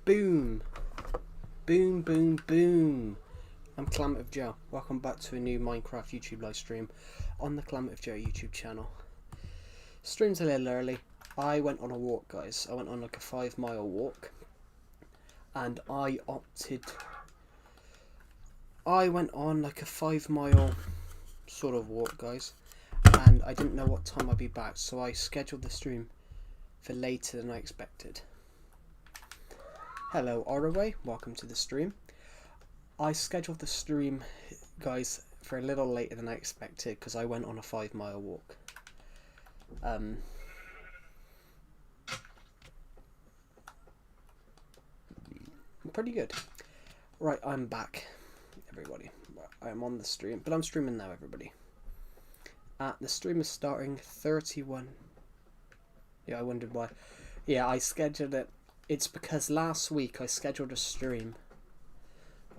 Boom! Boom, boom, boom! I'm Clammative Joe. Welcome back to a new Minecraft YouTube live stream on the Clammative Joe YouTube channel. Stream's a little early. I went on a walk, guys. I went on like a 5-mile walk. And I went on like a 5-mile sort of walk, guys. And I didn't know what time I'd be back, so I scheduled the stream for later than I expected. Hello, Oraway. Welcome to the stream. I scheduled the stream, guys, for a little later than I expected because I went on a 5-mile walk. Pretty good. Right, I'm back, everybody. I'm on the stream, but I'm streaming now, everybody. The stream is starting 31. Yeah, I wondered why. Yeah, I scheduled it. It's because last week I scheduled a stream.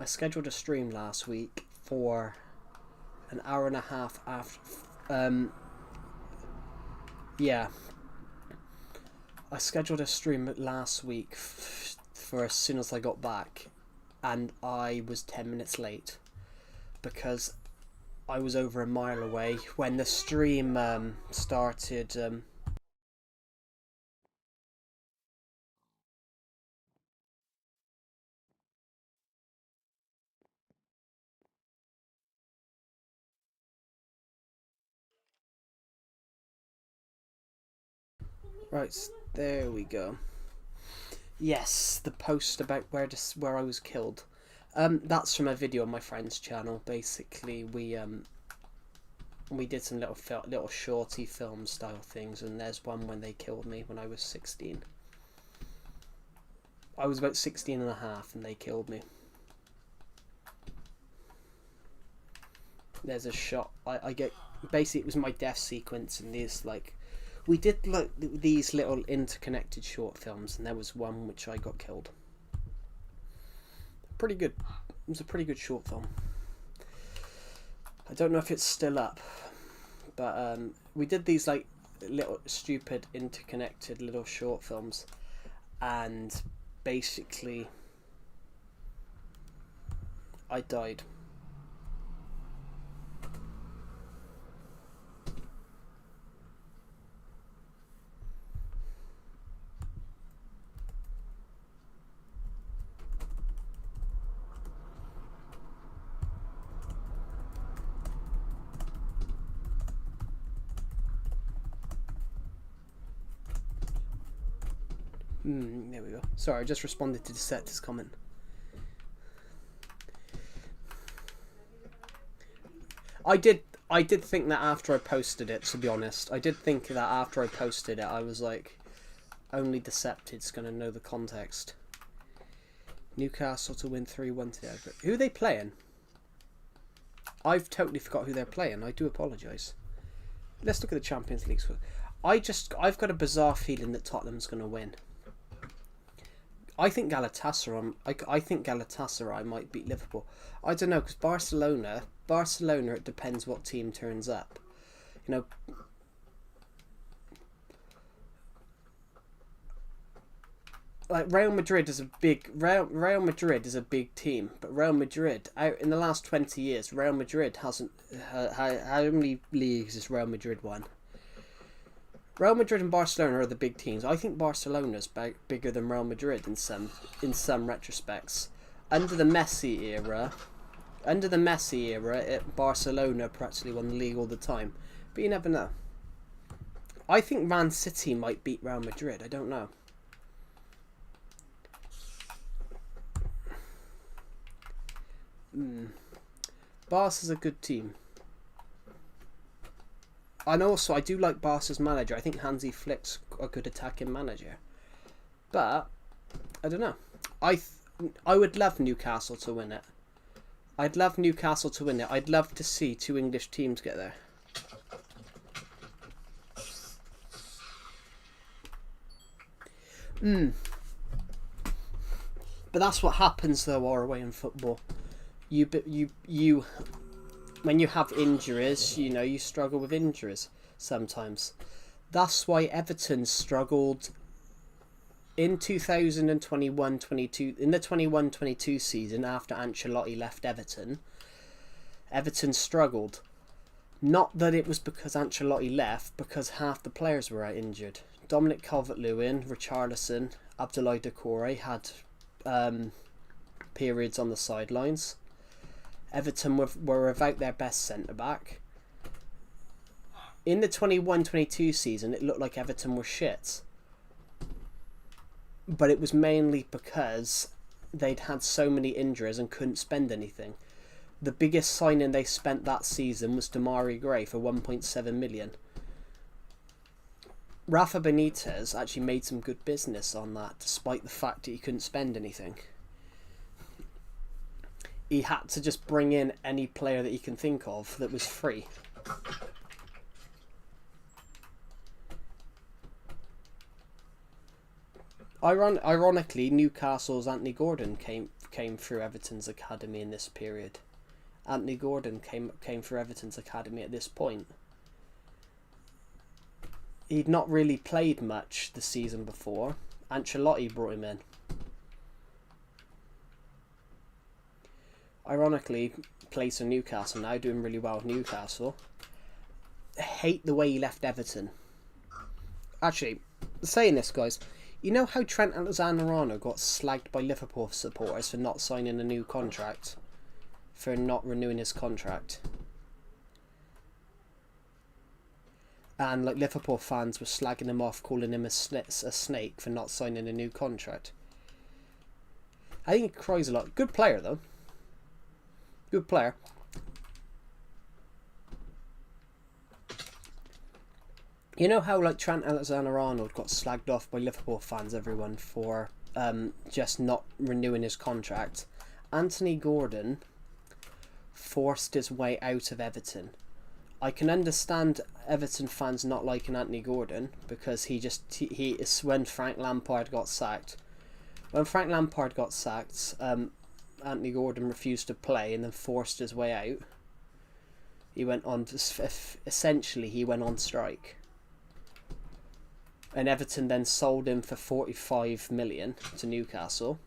I scheduled a stream last week for an hour and a half after. Yeah. I scheduled a stream last week for as soon as I got back, and I was 10 minutes late because I was over a mile away when the stream started. Right, there we go. Yes, the post about where I was killed. That's from a video on my friend's channel. Basically, we did some little shorty film style things, and there's one when they killed me when I was 16. I was about 16 and a half, and they killed me. There's a shot. I get basically it was my death sequence, and these like. We did like these little interconnected short films, and there was one which I got killed. Pretty good. It was a pretty good short film. I don't know if it's still up, but we did these like little stupid interconnected little short films, and basically I died. There we go. Sorry, I just responded to Deceptor's comment. I did think that after I posted it, to be honest. I did think that after I posted it, I was like, only Decepted's going to know the context. Newcastle to win 3-1 today. Who are they playing? I've totally forgot who they're playing. I do apologise. Let's look at the Champions League. I've got a bizarre feeling that Tottenham's going to win. I think Galatasaray might beat Liverpool. I don't know, because Barcelona, it depends what team turns up. You know, like Real Madrid is a big team, but Real Madrid out in the last 20 years, Real Madrid hasn't. How many leagues has Real Madrid won? Real Madrid and Barcelona are the big teams. I think Barcelona's bigger than Real Madrid in some retrospects. Under the Messi era, Barcelona practically won the league all the time. But you never know. I think Man City might beat Real Madrid. I don't know. Barca's a good team. And also, I do like Barca's manager. I think Hansi Flick's a good attacking manager. But, I don't know. I would love Newcastle to win it. I'd love Newcastle to win it. I'd love to see 2 English teams get there. But that's what happens, though, Oraway, in football. When you have injuries, you know, you struggle with injuries sometimes. That's why Everton struggled in 2021-22, in the 21-22 season after Ancelotti left Everton, Everton struggled. Not that it was because Ancelotti left, because half the players were out injured. Dominic Calvert-Lewin, Richarlison, Abdoulaye Doucouré had periods on the sidelines. Everton were without their best centre-back. In the 21-22 season, it looked like Everton were shit. But it was mainly because they'd had so many injuries and couldn't spend anything. The biggest signing they spent that season was Demarai Gray for 1.7 million. Rafa Benitez actually made some good business on that, despite the fact that he couldn't spend anything. He had to just bring in any player that he can think of that was free. Ironically, Newcastle's Anthony Gordon came through Everton's academy in this period. Anthony Gordon came through Everton's academy at this point. He'd not really played much the season before. Ancelotti brought him in. Ironically, plays for Newcastle now, doing really well with Newcastle. I hate the way he left Everton. Actually, saying this, guys, you know how Trent Alexander-Arnold got slagged by Liverpool supporters for not signing a new contract? For not renewing his contract? And like Liverpool fans were slagging him off, calling him a snake for not signing a new contract. I think he cries a lot. Good player though. Good player. You know how like Trent Alexander-Arnold got slagged off by Liverpool fans, everyone, for just not renewing his contract? Anthony Gordon forced his way out of Everton. I can understand Everton fans not liking Anthony Gordon because he is when Frank Lampard got sacked. When Frank Lampard got sacked, Anthony Gordon refused to play and then forced his way out. He went on essentially he went on strike. And Everton then sold him for 45 million to Newcastle.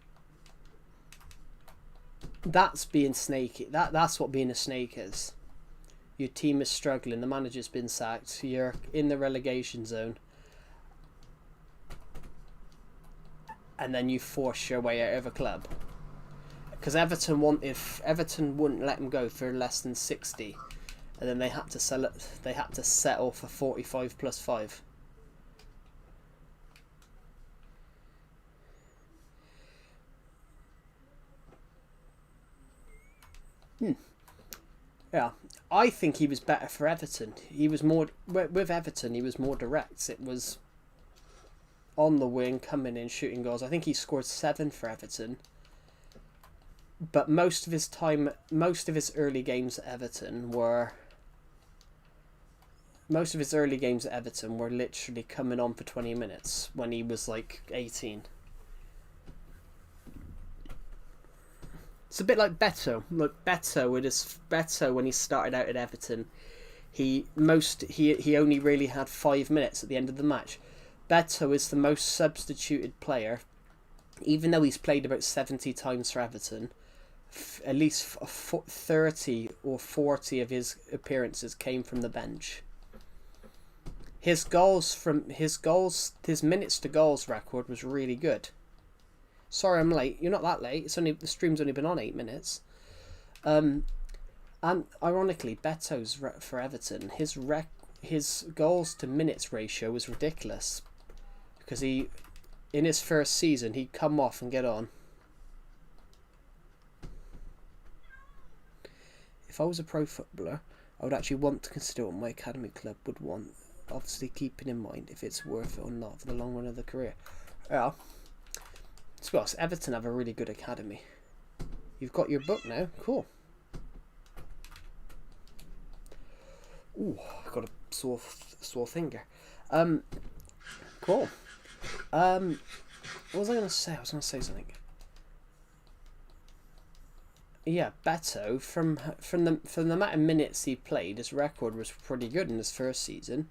That's being snaky. That's what being a snake is. Your team is struggling. The manager's been sacked. You're in the relegation zone. And then you force your way out of a club. Because Everton wouldn't let him go for less than 60. And then they had to sell it. They had to settle for 45 plus 5. Yeah, I think he was better for Everton. He was more with Everton. He was more direct. It was on the wing, coming in, shooting goals. I think he scored 7 for Everton. But most of his early games at Everton were literally coming on for 20 minutes when he was like 18. It's a bit like Beto. Look, Beto when he started out at Everton, he only really had 5 minutes at the end of the match. Beto is the most substituted player, even though he's played about 70 times for Everton. At least 30 or 40 of his appearances came from the bench. His minutes to goals record was really good. Sorry, I'm late. You're not that late. The stream's only been on 8 minutes. And ironically, Beto's for Everton, his goals to minutes ratio was ridiculous because in his first season he'd come off and get on. If I was a pro footballer, I would actually want to consider what my academy club would want, obviously keeping in mind if it's worth it or not for the long run of the career. Yeah. To be honest, Everton have a really good academy. You've got your book now. Cool. Ooh, I've got a sore finger. Cool. What was I going to say? I was going to say something. Yeah, Beto, from the amount of minutes he played, his record was pretty good in his first season.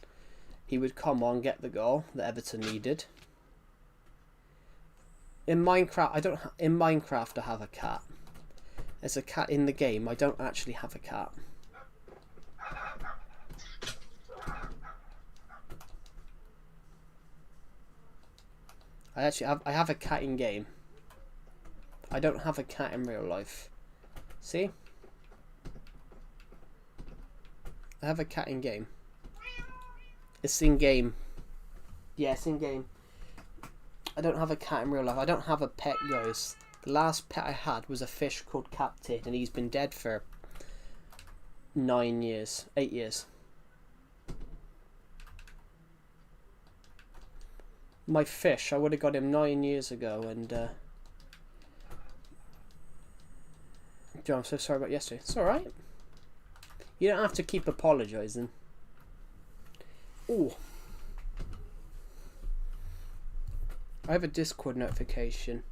He would come on, get the goal that Everton needed. In Minecraft, in Minecraft I have a cat. There's a cat in the game. I don't actually have a cat. I have a cat in game. I don't have a cat in real life. See? I have a cat in game. It's in game. Yeah, it's in game. I don't have a cat in real life. I don't have a pet, guys. The last pet I had was a fish called Captain, and he's been dead for 8 years. My fish, I would have got him 9 years ago, and Joe, I'm so sorry about yesterday. It's alright. You don't have to keep apologising. Oh. I have a Discord notification.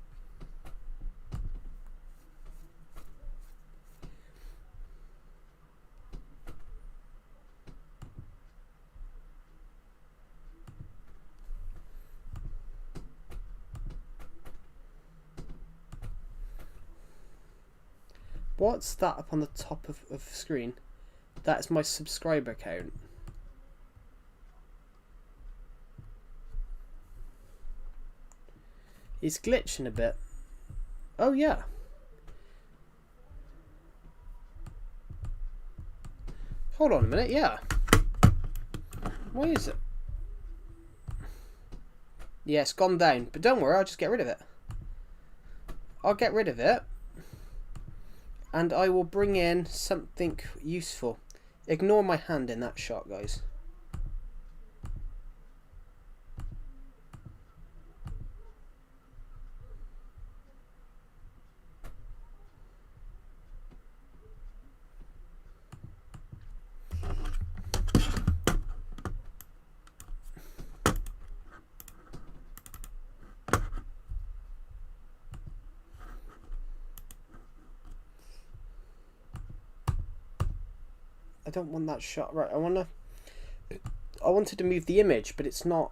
What's that up on the top of the screen? That's my subscriber count. It's glitching a bit. Oh yeah. Hold on a minute, yeah. Why is it? Yeah, it's gone down. But don't worry, I'll just get rid of it. I'll get rid of it. And I will bring in something useful. Ignore my hand in that shot, guys. I don't want that shot. Right, I wanted to move the image, but it's not.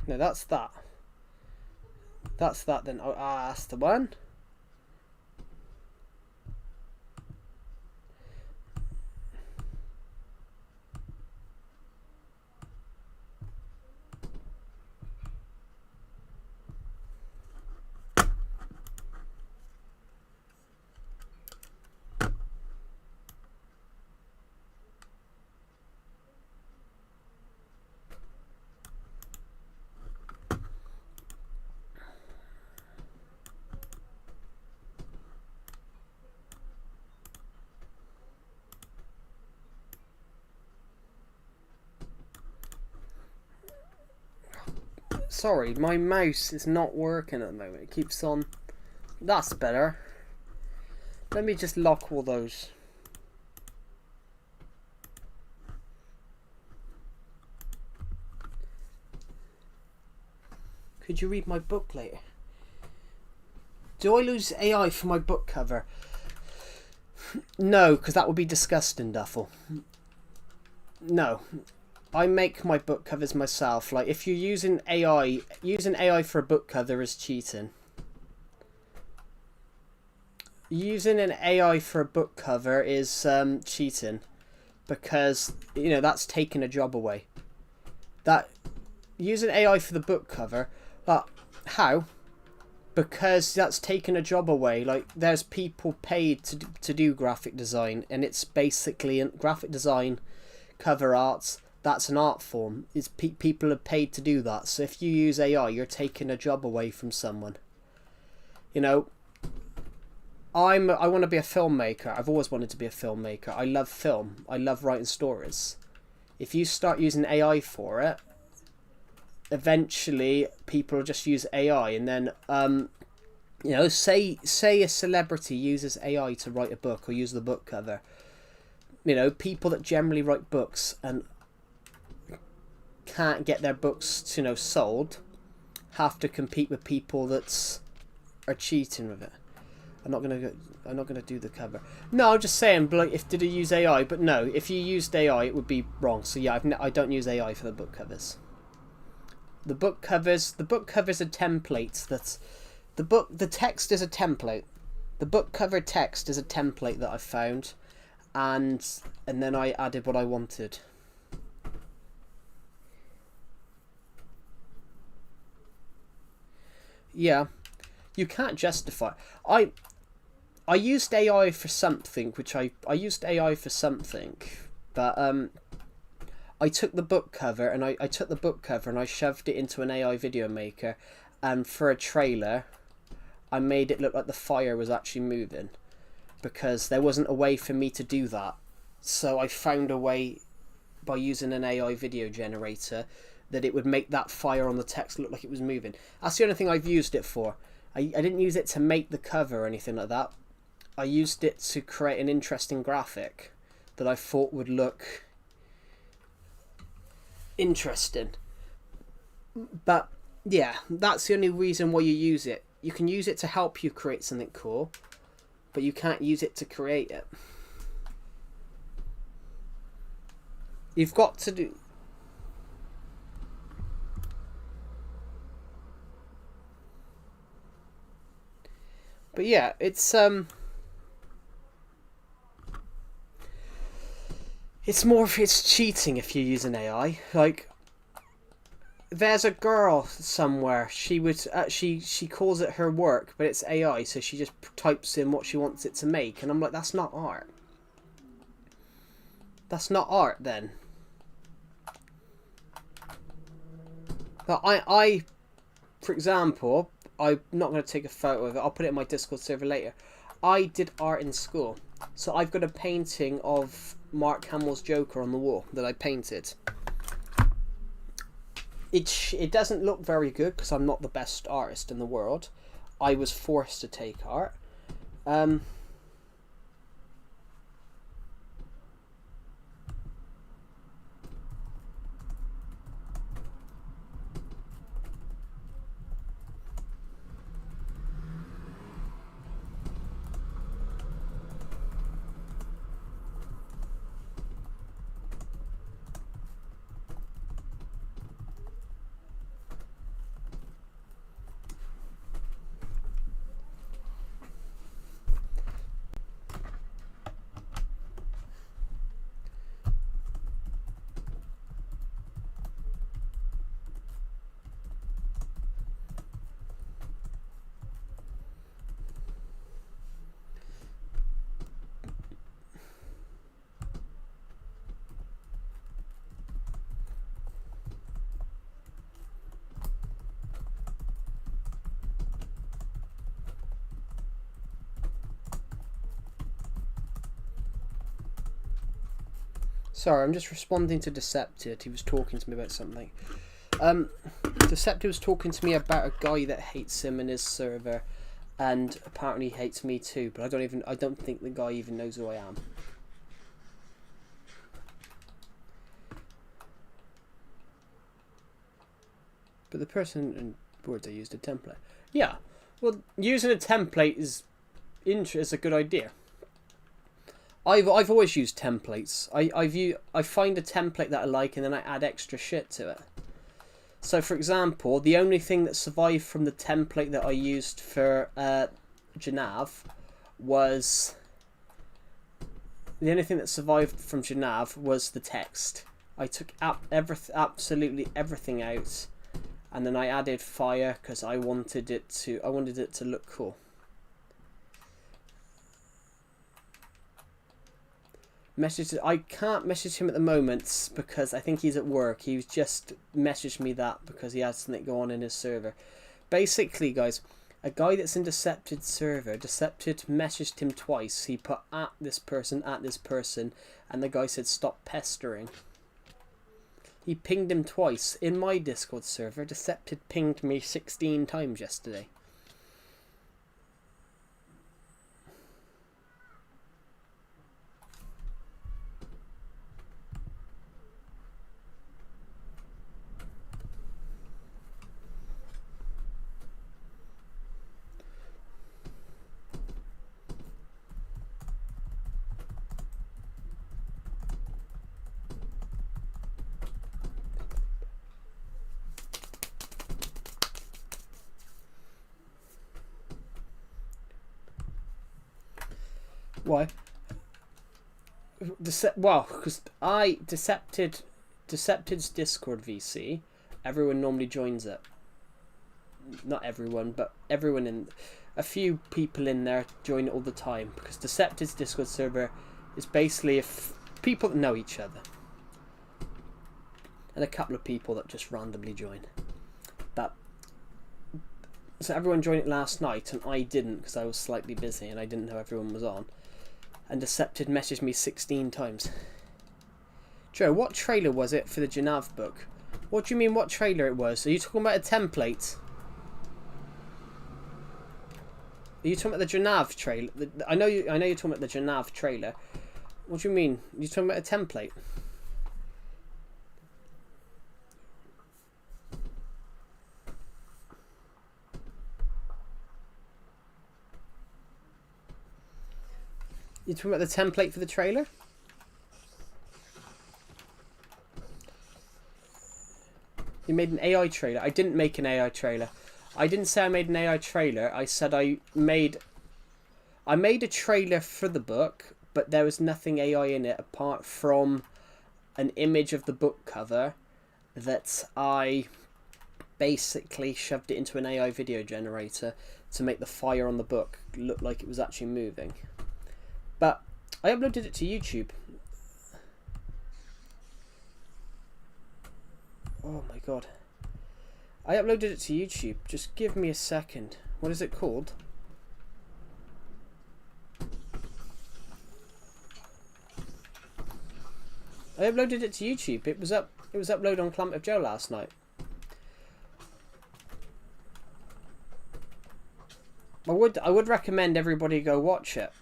No, that's that. That's that then. Oh, that's the one. Sorry, my mouse is not working at the moment. It keeps on. That's better. Let me just lock all those. Could you read my book later? Do I lose AI for my book cover? No, because that would be disgusting, Duffel. No. I make my book covers myself. Like, if you're using AI for a book cover is cheating. Using an AI for a book cover is cheating, because you know that's taking a job away. That using AI for the book cover, how? Because that's taking a job away. Like, there's people paid to do graphic design, and it's basically graphic design, cover arts. That's an art form. It's people are paid to do that. So if you use AI, you're taking a job away from someone. You know, I want to be a filmmaker. I've always wanted to be a filmmaker. I love film. I love writing stories. If you start using AI for it, eventually people will just use AI, and then you know, say a celebrity uses AI to write a book or use the book cover. You know, people that generally write books and can't get their books, you know, sold, have to compete with people that's are cheating with it. I'm not gonna do the cover. No, I'm just saying. But like, if did I use AI? But no, if you used AI, it would be wrong. So yeah, I don't use AI for the book covers. The book covers are templates. The text is a template. The book cover text is a template that I found, and then I added what I wanted. Yeah, you can't justify. I used AI for something, I used AI for something, but I took the book cover and I took the book cover and I shoved it into an AI video maker, and for a trailer, I made it look like the fire was actually moving, because there wasn't a way for me to do that. So I found a way by using an AI video generator that it would make that fire on the text look like it was moving. That's the only thing I've used it for. I didn't use it to make the cover or anything like that. I used it to create an interesting graphic that I thought would look interesting. But yeah, that's the only reason why you use it. You can use it to help you create something cool, but you can't use it to create it. You've got to do... But yeah, it's more if it's cheating if you use an AI. Like, there's a girl somewhere. She calls it her work, but it's AI, so she just types in what she wants it to make, and I'm like, that's not art. That's not art then. But I, for example, I'm not going to take a photo of it. I'll put it in my Discord server later. I did art in school, so I've got a painting of Mark Hamill's Joker on the wall that I painted. It doesn't look very good because I'm not the best artist in the world. I was forced to take art. Sorry, I'm just responding to Decepted. He was talking to me about something. Decepted was talking to me about a guy that hates him in his server, and apparently hates me too. But I don't think the guy even knows who I am. But the person in words I used a template. Yeah, well, using a template is a good idea. I've always used templates. I find a template that I like and then I add extra shit to it. So for example, the only thing that survived from the template that I used for Janav was the text. I took absolutely everything out, and then I added fire because I wanted it to look cool. I can't message him at the moment because I think he's at work. He's just messaged me that because he has something go on in his server. Basically, guys, a guy that's in Decepted server, Decepted messaged him twice. He put at this person, and the guy said stop pestering. He pinged him twice. In my Discord server, Decepted pinged me 16 times yesterday. Why? Well, because Decepted's Discord VC, everyone normally joins it. Not everyone, but everyone in... A few people in there join it all the time, because Decepted's Discord server is basically if people that know each other. And a couple of people that just randomly join. So everyone joined it last night, and I didn't because I was slightly busy and I didn't know everyone was on. And Decepted messaged me 16 times. Joe, what trailer was it for the Janav book? What do you mean what trailer it was? Are you talking about a template? Are you talking about the Janav trailer? I know you're talking about the Janav trailer. What do you mean? Are you talking about a template? You talking about the template for the trailer? You made an AI trailer. I didn't make an AI trailer. I didn't say I made an AI trailer. I said I made a trailer for the book, but there was nothing AI in it apart from an image of the book cover that I basically shoved it into an AI video generator to make the fire on the book look like it was actually moving. But I uploaded it to YouTube. Oh my god. I uploaded it to YouTube. Just give me a second. What is it called? I uploaded it to YouTube. It was uploaded on Clump of Joe last night. I would recommend everybody go watch it.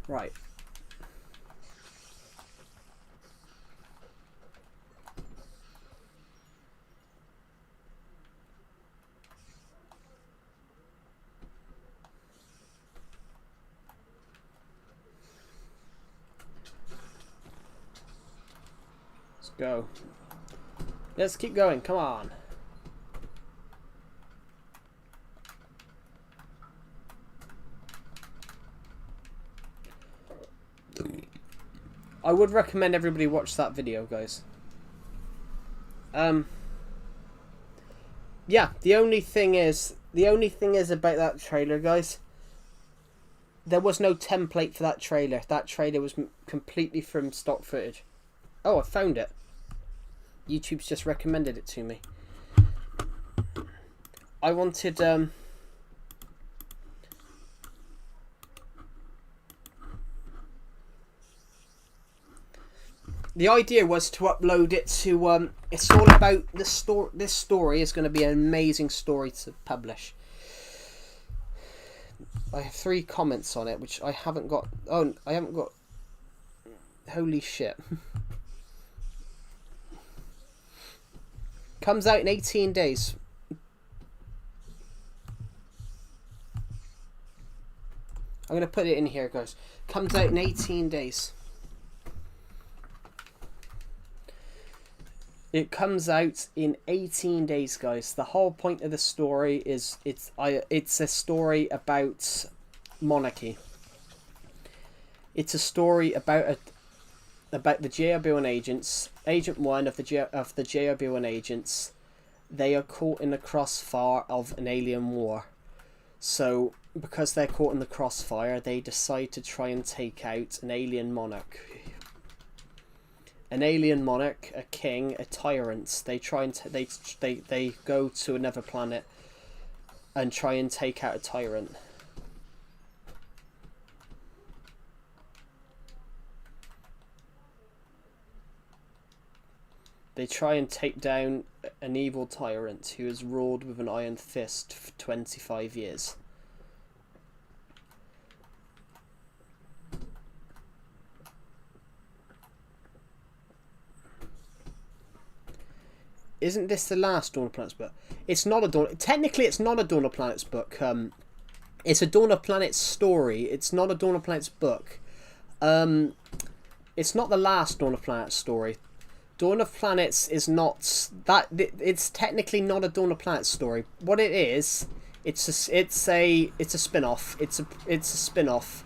Right. Let's go. Let's keep going. Come on. I would recommend everybody watch that video, guys. Yeah, the only thing is about that trailer, guys, there was no template for that trailer. That trailer was completely from stock footage. Oh, I found it. YouTube's just recommended it to me. I wanted the idea was to upload it to it's all about this story is going to be an amazing story to publish. I have 3 comments on it which I haven't got. Oh, I haven't got. Holy shit. Comes out in 18 days. I'm going to put it in here, guys. Comes out in 18 days. It comes out in 18 days, guys. The whole point of the story is it's a story about monarchy. It's a story about the JRB1 agents. Agent 1 of the JRB1 agents. They are caught in the crossfire of an alien war. So because they're caught in the crossfire, they decide to try and take out an alien monarch. An alien monarch, a king, a tyrant. They try and they go to another planet and try and take out a tyrant. They try and take down an evil tyrant who has ruled with an iron fist for 25 years. Isn't this the last Dawn of Planets book? It's not a Dawn. Technically, it's not a Dawn of Planets book. It's a Dawn of Planets story. It's not a Dawn of Planets book. It's not the last Dawn of Planets story. Dawn of Planets is not that. It's technically not a Dawn of Planets story. What it is, it's a spin-off. It's a spin-off.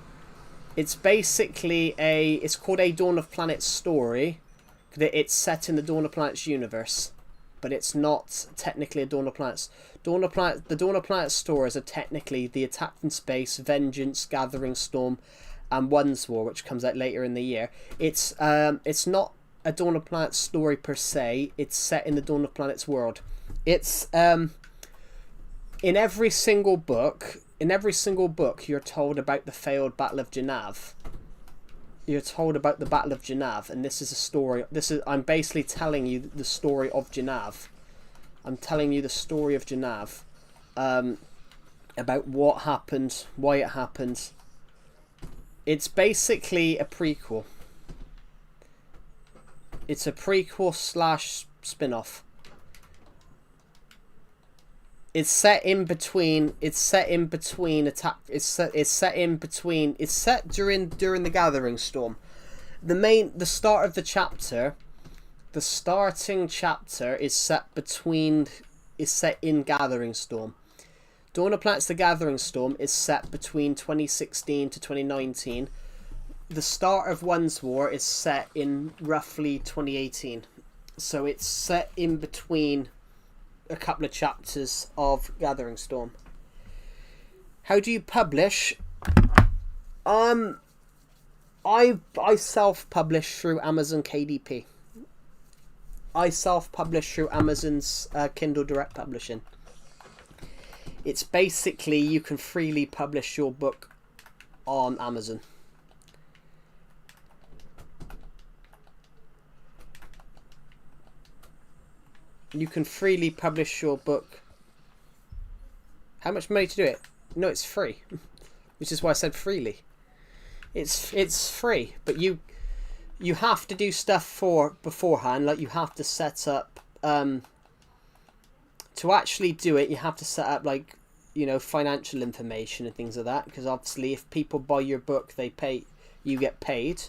It's basically it's called a Dawn of Planets story. It's set in the Dawn of Planets universe, but it's not technically a Dawn of Planets. The Dawn of Planets stories are technically the Attack from Space, Vengeance, Gathering Storm, and One's War, which comes out later in the year. It's not a Dawn of Planets story per se. It's set in the Dawn of Planets world. It's in every single book. In every single book, you're told about the failed Battle of Genav. You're told about the Battle of Genav, and this is a story. I'm basically telling you the story of Genav. I'm telling you the story of Genav, about what happened, why it happened. It's basically a prequel. It's a prequel / spin-off. It's set in between. It's set during the Gathering Storm. The start of the chapter. The starting chapter is set in Gathering Storm. Dawn of Planets: The Gathering Storm is set between 2016 to 2019. The start of One's War is set in roughly 2018. So it's set in between a couple of chapters of Gathering Storm. How do you publish? I self-publish through Amazon KDP. I self-publish through Amazon's Kindle Direct Publishing. It's basically you can freely publish your book on Amazon. You can freely publish your book. How much money to do it? No, it's free. Which is why I said freely. It's free, but you have to do stuff beforehand. Like you have to set up to actually do it. You have to set up like financial information and things like that. Because obviously, if people buy your book, they pay. You get paid.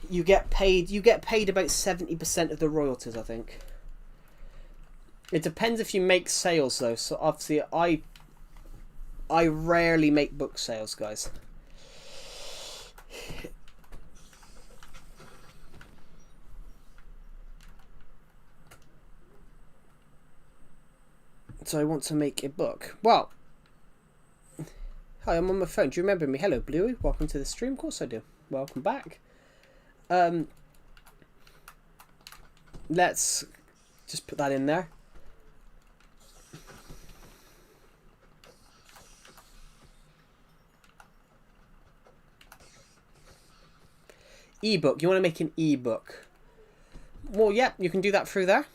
You get paid about 70% of the royalties, I think. It depends if you make sales though. So obviously I rarely make book sales, guys. So I want to make a book. Well, hi, I'm on my phone. Do you remember me? Hello, Bluey. Welcome to the stream. Of course I do. Welcome back. Let's just put that in there. Ebook. You want to make an ebook? Well, yeah, you can do that through there.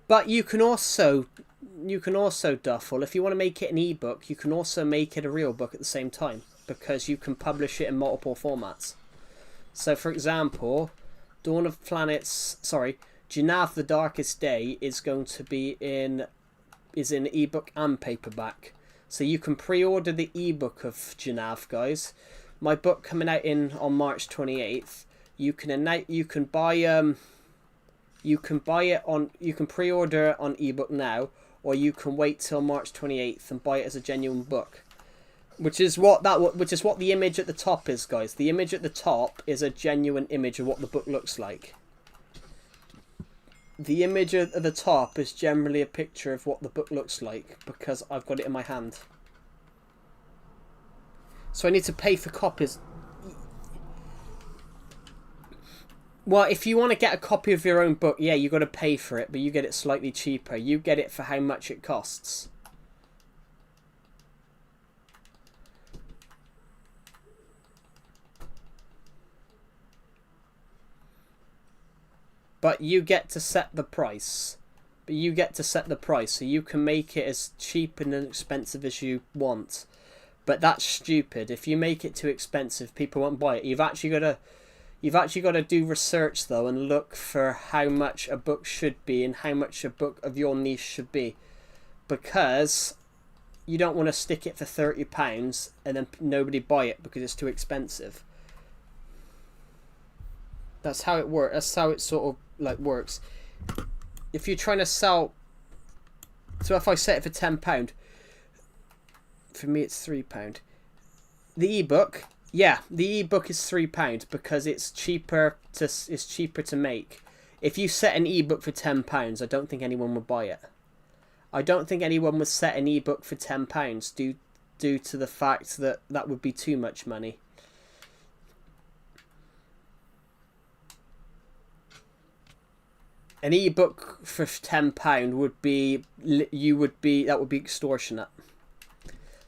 But you can also Duffel, if you want to make it an ebook, you can also make it a real book at the same time, because you can publish it in multiple formats. So, for example, Genav the Darkest Day is going to be in ebook and paperback. So you can pre-order the ebook of Genav, guys. My book coming out on March 28th. You can pre-order it on ebook now, or you can wait till March 28th and buy it as a genuine book. Which is what the image at the top is, guys. The image at the top is a genuine image of what the book looks like. The image at the top is generally a picture of what the book looks like, because I've got it in my hand. So I need to pay for copies. Well, if you want to get a copy of your own book, yeah, you got to pay for it, but you get it slightly cheaper. You get it for how much it costs. But you get to set the price. So you can make it as cheap and inexpensive as you want. But that's stupid. If you make it too expensive, people won't buy it. You've actually got You've actually got to do research though and look for how much a book should be and how much a book of your niche should be, because you don't want to stick it for £30 and then nobody buy it because it's too expensive. That's how it works. That's how it sort of like works. If you're trying to sell, so if I set it for £10, for me it's £3. The ebook, yeah, the ebook is £3 because it's cheaper to make. If you set an ebook for £10, I don't think anyone would buy it. I don't think anyone would set an ebook for £10 due to the fact that that would be too much money. An ebook for £10 would be that would be extortionate.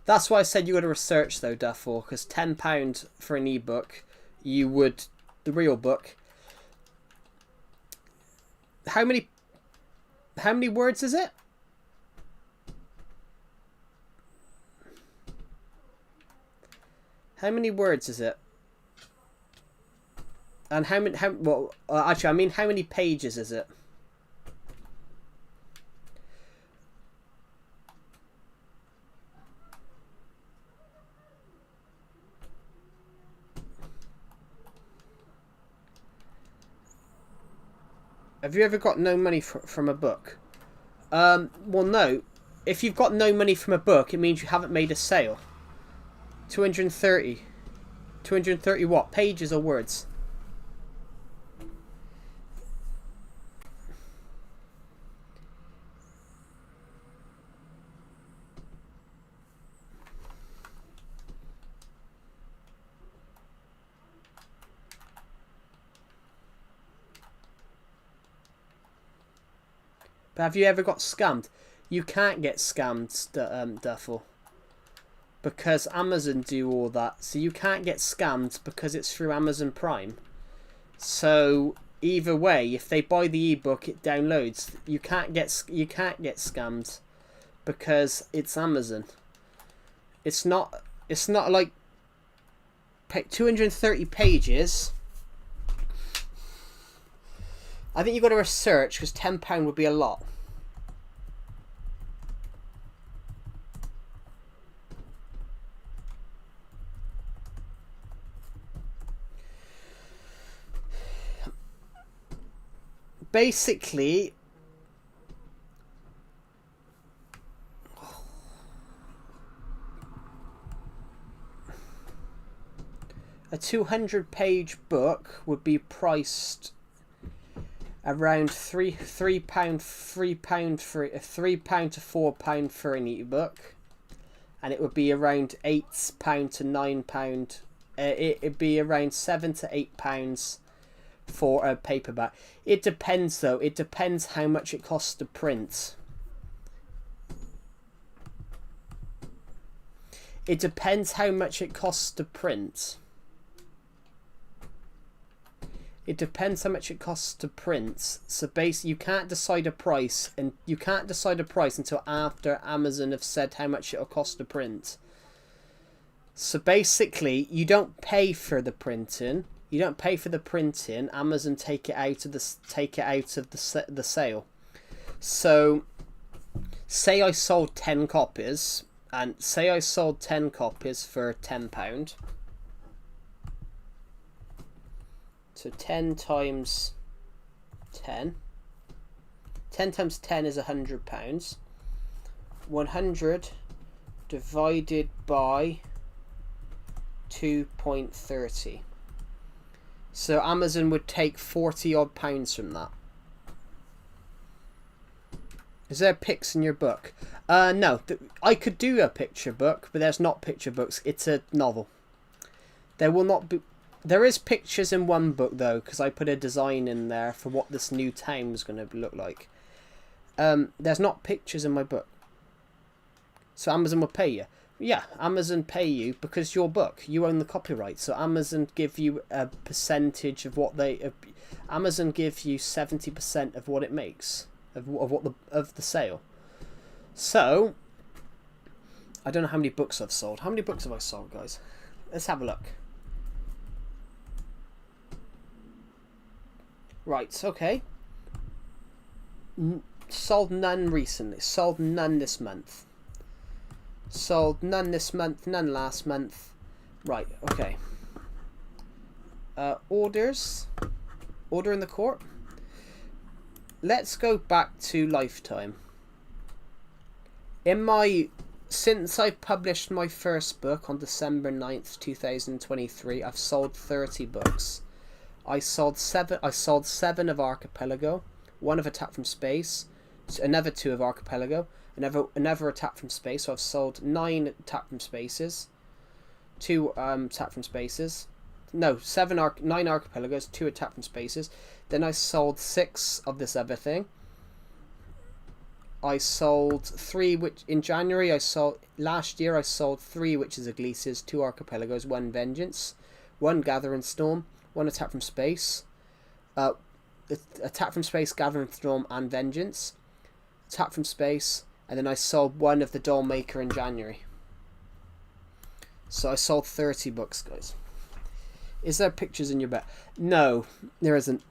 That's why I said you got to research though, Duffel, because £10 for an ebook, the real book. How many words is it? How many words is it? And how many pages is it? Have you ever got no money from a book? Well, no. If you've got no money from a book, it means you haven't made a sale. 230. 230 what? Pages or words? But have you ever got scammed? You can't get scammed, Duffel. Because Amazon do all that. So you can't get scammed because it's through Amazon Prime. So either way, if they buy the ebook, it downloads. You can't get scammed because it's Amazon. It's not like 230 pages. I think you've got to research because £10 would be a lot. Basically, a 200-page book would be priced around £3 for £3 to £4 for an ebook, and it would be around £8 to £9. It'd be around £7 to £8 for a paperback. It depends though. It depends how much it costs to print. It depends how much it costs to print. It depends how much it costs to print. So basically, you can't decide a price, and you can't decide a price until after Amazon have said how much it'll cost to print. So basically, you don't pay for the printing. You don't pay for the printing. Amazon take it out of the sale. So, say I sold 10 copies, and say I sold 10 copies for £10. So 10 times 10. 10 times 10 is £100. 100 divided by 2.30. So Amazon would take 40 odd pounds from that. Is there pics in your book? No. I could do a picture book, but there's not picture books. It's a novel. There will not be... There is pictures in one book though, because I put a design in there for what this new town was going to look like. There's not pictures in my book. So Amazon will pay you. Yeah, Amazon pay you because your book, you own the copyright. So Amazon give you a percentage of what they... Amazon give you 70% of what it makes, of the sale. So, I don't know how many books I've sold. How many books have I sold, guys? Let's have a look. Right, okay. Sold none recently. Sold none this month. Sold none this month, none last month. Right, okay. Orders. Order in the court. Let's go back to Lifetime. Since I published my first book on December 9th, 2023, I've sold 30 books. I sold seven of Archipelago, one of Attack from Space, another two of Archipelago, another Attack from Space. So I've sold 9 Attack from Spaces, 2 Attack from Spaces. No, 9 Archipelagos, 2 Attack from Spaces. Then I sold 6 of this other thing. I sold 3 in January. Last year I sold 3 Witches of Gleeces, 2 Archipelagos, 1 Vengeance, 1 Gathering Storm, 1 Attack from Space, Attack from Space, Gathering Storm, and Vengeance, Attack from Space, and then I sold 1 of the Dollmaker in January. So I sold 30 books, guys. Is there pictures in your bed? No, there isn't.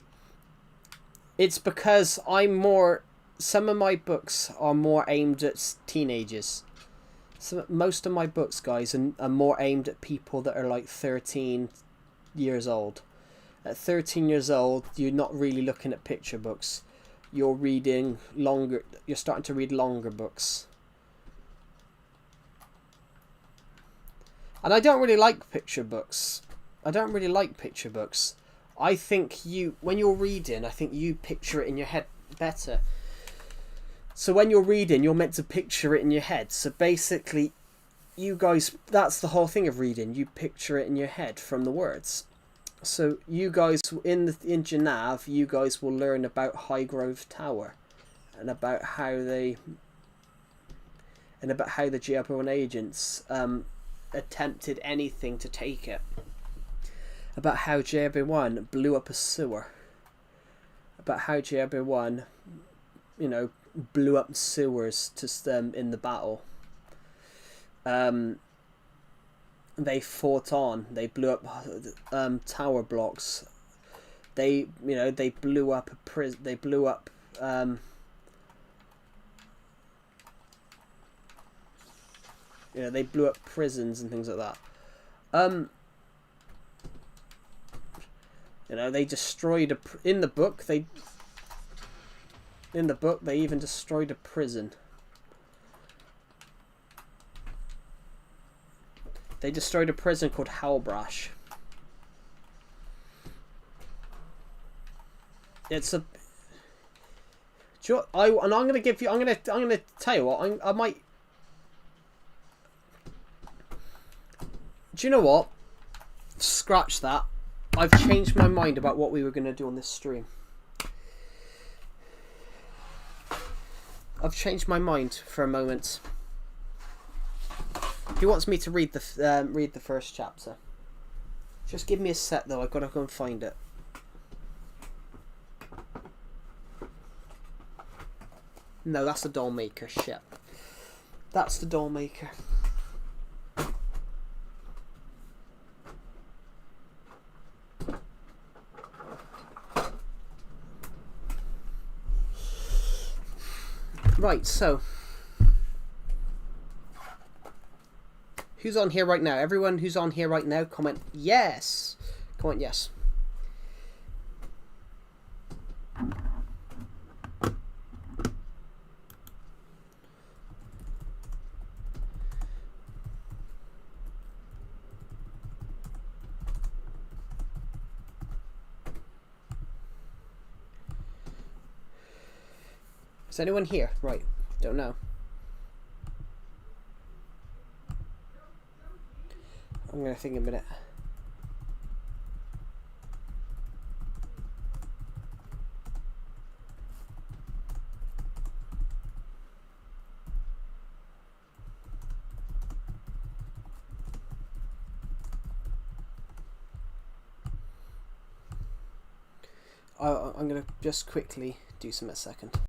It's because some of my books are more aimed at teenagers. Most of my books, guys, are more aimed at people that are like 13 years old. At 13 years old, you're not really looking at picture books. You're starting to read longer books. And I don't really like picture books. I think when you're reading, I think you picture it in your head better. So when you're reading, you're meant to picture it in your head. So basically, you guys, that's the whole thing of reading. You picture it in your head from the words. So you guys, in Genav, you guys will learn about Highgrove Tower, and about how the GRP1 agents attempted anything to take it. About how JB1 blew up a sewer. About how JB1, blew up sewers in the battle. They fought on. They blew up tower blocks. They blew up a prison. They blew up. They blew up prisons and things like that. They destroyed in the book they even destroyed a prison. They destroyed a prison called Halbrash. It's a I'm gonna tell you what, I might. Do you know what? Scratch that. I've changed my mind about what we were going to do on this stream. I've changed my mind for a moment. He wants me to read the first chapter. Just give me a sec, though. I've got to go and find it. No, that's the Dollmaker. Shit. That's the Dollmaker. Right, so who's on here right now? Everyone who's on here right now, comment yes. Comment yes. Is anyone here? Right. Don't know. I'm going to think a minute. I'm going to just quickly do some a second.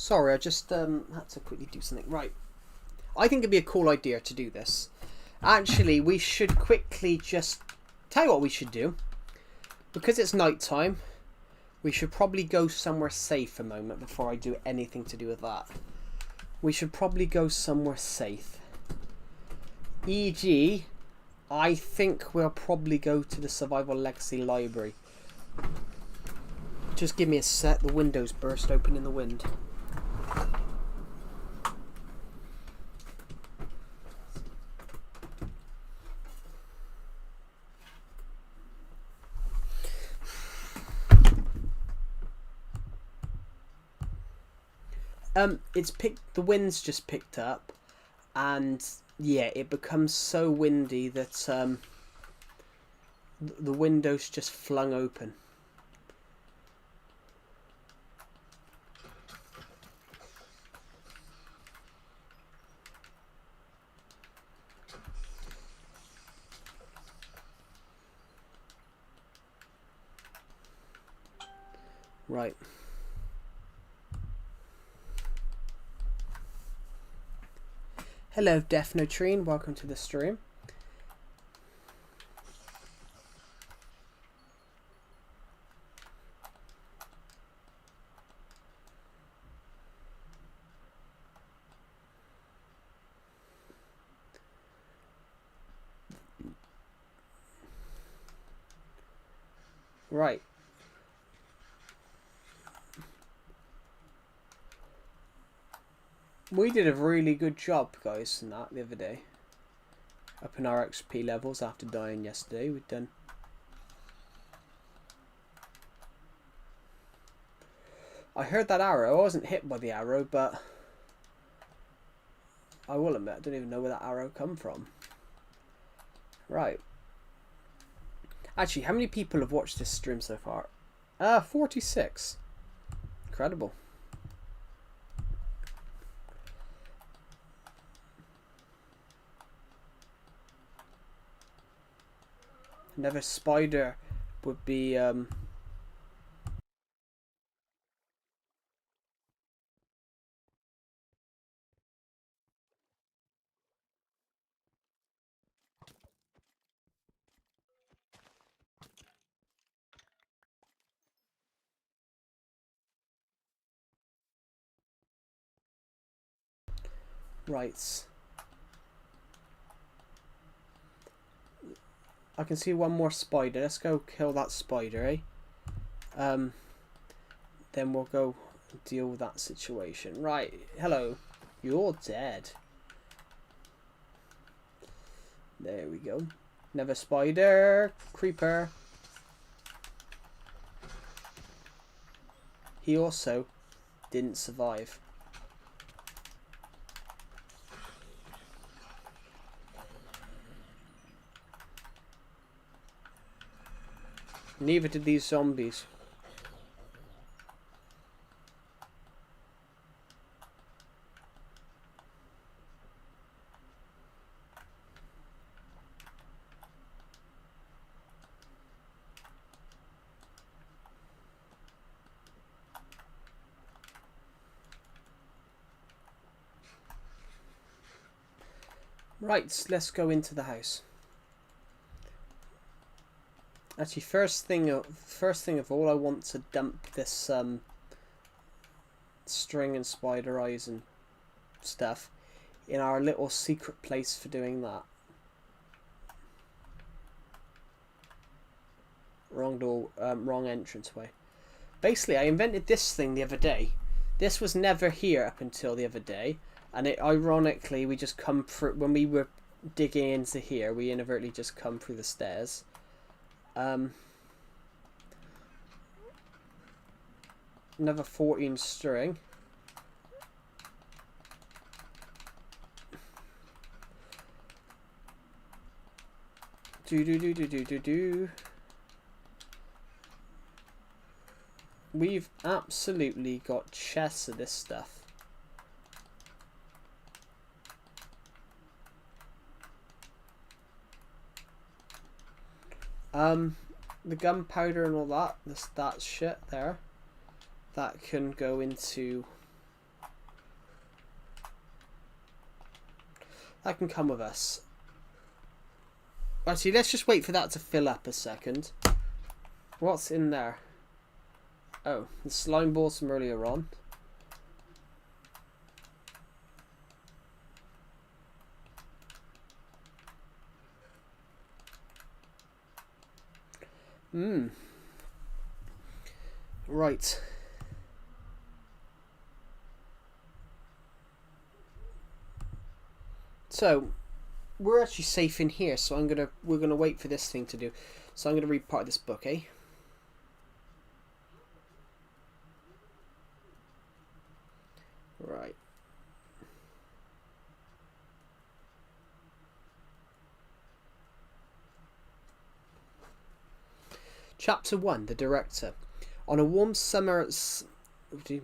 Sorry, I just had to quickly do something. Right. I think it'd be a cool idea to do this. Actually, we should quickly just... Tell you what we should do. Because it's night time, we should probably go somewhere safe a moment before I do anything to do with that. We should probably go somewhere safe. E.g., I think we'll probably go to the Survival Legacy Library. Just give me a sec. The windows burst open in the wind. It's picked. The wind's just picked up, and yeah, it becomes so windy that the window's just flung open. Right. Hello, Defnotrine. Welcome to the stream. Right. We did a really good job, guys, in that the other day. Up in our XP levels after dying yesterday. We've done... I heard that arrow. I wasn't hit by the arrow, but... I will admit, I don't even know where that arrow come from. Right. Actually, how many people have watched this stream so far? 46. Incredible. Another spider would be right. I can see one more spider. Let's go kill that spider, eh? Then we'll go deal with that situation. Right, hello. You're dead. There we go. Another spider. Creeper. He also didn't survive. Neither did these zombies. Right, let's go into the house. Actually, first thing of all, I want to dump this string and spider eyes and stuff in our little secret place for doing that. Wrong door, wrong entranceway. Basically, I invented this thing the other day. This was never here up until the other day, and it ironically we just come through when we were digging into here. We inadvertently just come through the stairs. Another 14 string. Do. We've absolutely got chests of this stuff. The gunpowder and all that, that shit there, that can go into That can come with us. Actually, let's just wait for that to fill up a second. What's in there? Oh, the slime balls from earlier on. Right. So we're actually safe in here, so we're gonna wait for this thing to do. So I'm gonna read part of this book, eh? Right. Chapter 1, The Director. On a warm summer's...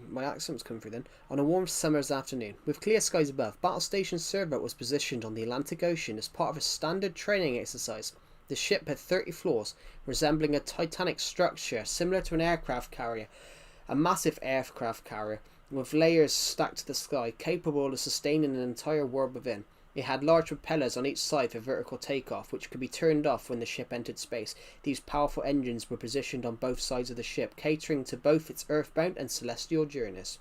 My accent's come through then. On a warm summer's afternoon, with clear skies above, Battle Station Servo was positioned on the Atlantic Ocean as part of a standard training exercise. The ship had 30 floors, resembling a titanic structure similar to an aircraft carrier, a massive aircraft carrier, with layers stacked to the sky, capable of sustaining an entire world within. It had large propellers on each side for vertical takeoff, which could be turned off when the ship entered space. These powerful engines were positioned on both sides of the ship, catering to both its earthbound and celestial journeys.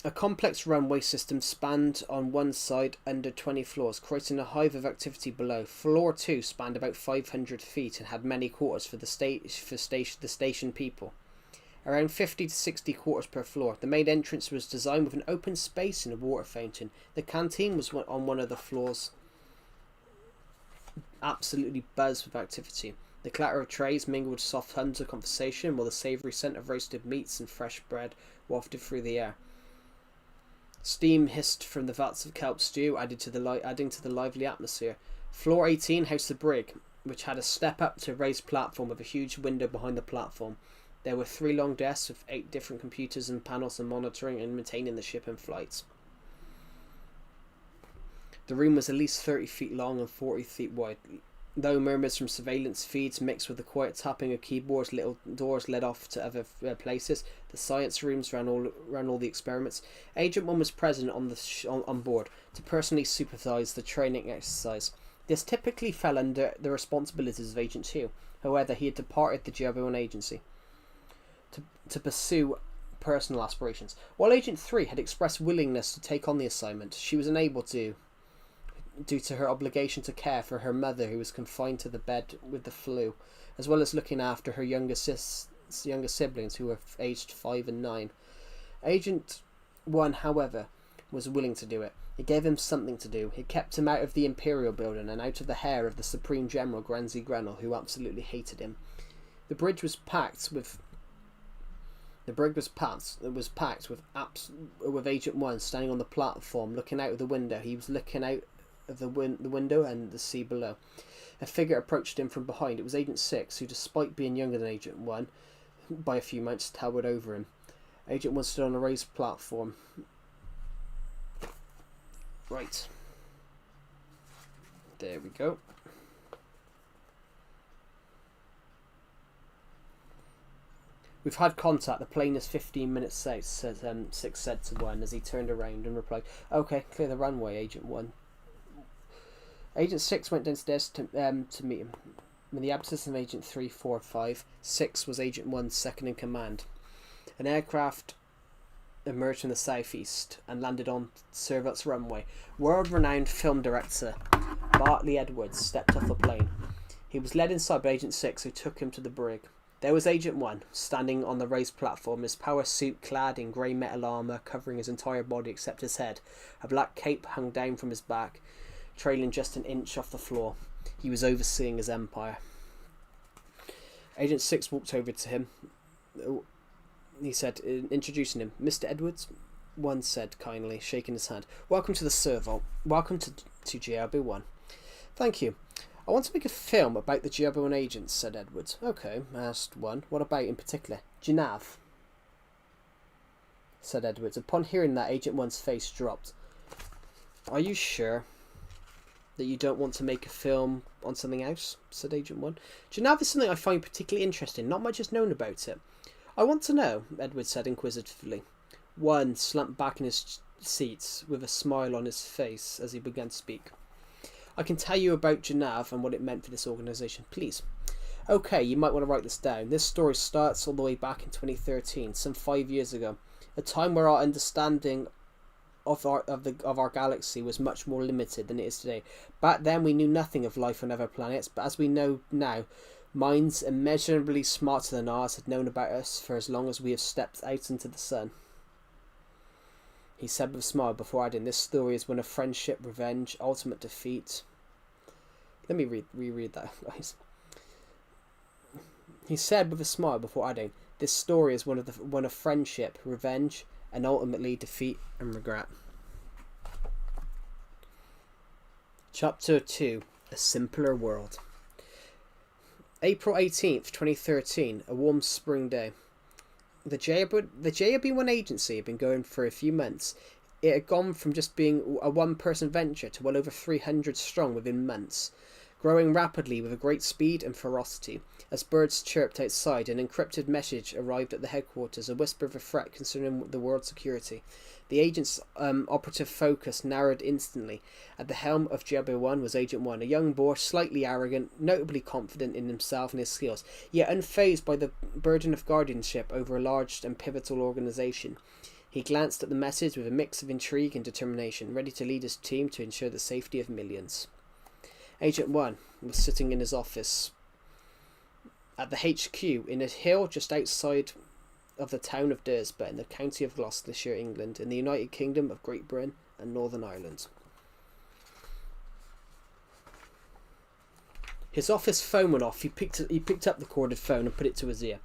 A complex runway system spanned on one side under 20 floors, creating a hive of activity below. Floor 2 spanned about 500 feet and had many quarters for the station people. Around 50 to 60 quarters per floor. The main entrance was designed with an open space and a water fountain. The canteen was on one of the floors. Absolutely buzzed with activity. The clatter of trays mingled with soft hums of conversation, while the savoury scent of roasted meats and fresh bread wafted through the air. Steam hissed from the vats of kelp stew, adding to the lively atmosphere. Floor 18 housed the brig, which had a step up to a raised platform with a huge window behind the platform. There were 3 long desks with 8 different computers and panels for monitoring and maintaining the ship in flight. The room was at least 30 feet long and 40 feet wide. Though murmurs from surveillance feeds mixed with the quiet tapping of keyboards, little doors led off to other places. The science rooms ran all the experiments. Agent 1 was present on board to personally supervise the training exercise. This typically fell under the responsibilities of Agent 2. However, he had departed the GRB1 agency to pursue personal aspirations. While Agent 3 had expressed willingness to take on the assignment, she was unable to, due to her obligation to care for her mother, who was confined to the bed with the flu, as well as looking after her younger siblings, who were aged 5 and 9. Agent 1, however, was willing to do it. It gave him something to do. It kept him out of the Imperial building and out of the hair of the Supreme General Granzy Grenell, who absolutely hated him. The brig was packed with Agent 1 standing on the platform, looking out of the window. He was looking out of the window and the sea below. A figure approached him from behind. It was Agent 6, who, despite being younger than Agent 1 by a few months, towered over him. Agent 1 stood on a raised platform. Right. There we go. We've had contact. The plane is 15 minutes late, Six said to 1 as he turned around and replied, "Okay, clear the runway, Agent 1. Agent 6 went downstairs to meet him. In the absence of Agent 3, 4, 5, 6 was Agent 1's second in command. An aircraft emerged from the southeast and landed on Servot's runway. World-renowned film director Bartley Edwards stepped off the plane. He was led inside by Agent 6, who took him to the brig. There was Agent 1, standing on the raised platform, his power suit clad in grey metal armour covering his entire body except his head. A black cape hung down from his back, trailing just an inch off the floor. He was overseeing his empire. Agent 6 walked over to him. He said, introducing him, "Mr. Edwards," 1 said kindly, shaking his hand. "Welcome to the Servo. Welcome to GRB1. "Thank you. I want to make a film about the GRB1 agents," said Edwards. "Okay," asked 1. "What about in particular?" "Genav," said Edwards. Upon hearing that, Agent 1's face dropped. "Are you sure that you don't want to make a film on something else?" said Agent 1. "Genav is something I find particularly interesting. Not much is known about it." "I want to know," Edwards said inquisitively. 1 slumped back in his seat with a smile on his face as he began to speak. I can tell you about Genav and what it meant for this organisation, please. Okay, you might want to write this down. This story starts all the way back in 2013, some 5 years ago, a time where our understanding of our galaxy was much more limited than it is today. Back then we knew nothing of life on other planets, but as we know now, minds immeasurably smarter than ours had known about us for as long as we have stepped out into the sun. He said with a smile before adding, this story is one of friendship, revenge, ultimate defeat. Let me reread that, guys. He said with a smile before adding, this story is one of friendship, revenge, and ultimately defeat and regret. Chapter 2, A Simpler World. April 18th, 2013, a warm spring day. The JRB1 agency had been going for a few months. It had gone from just being a one-person venture to well over 300 strong within months, growing rapidly with a great speed and ferocity. As birds chirped outside, an encrypted message arrived at the headquarters, a whisper of a threat concerning the world's security. The agent's operative focus narrowed instantly. At the helm of JRB1 was Agent 1, a young boar, slightly arrogant, notably confident in himself and his skills, yet unfazed by the burden of guardianship over a large and pivotal organisation. He glanced at the message with a mix of intrigue and determination, ready to lead his team to ensure the safety of millions. Agent 1 was sitting in his office at the HQ in a hill just outside of the town of Dursba in the county of Gloucestershire, England, in the United Kingdom of Great Britain and Northern Ireland. His office phone went off. He picked up the corded phone and put it to his ear.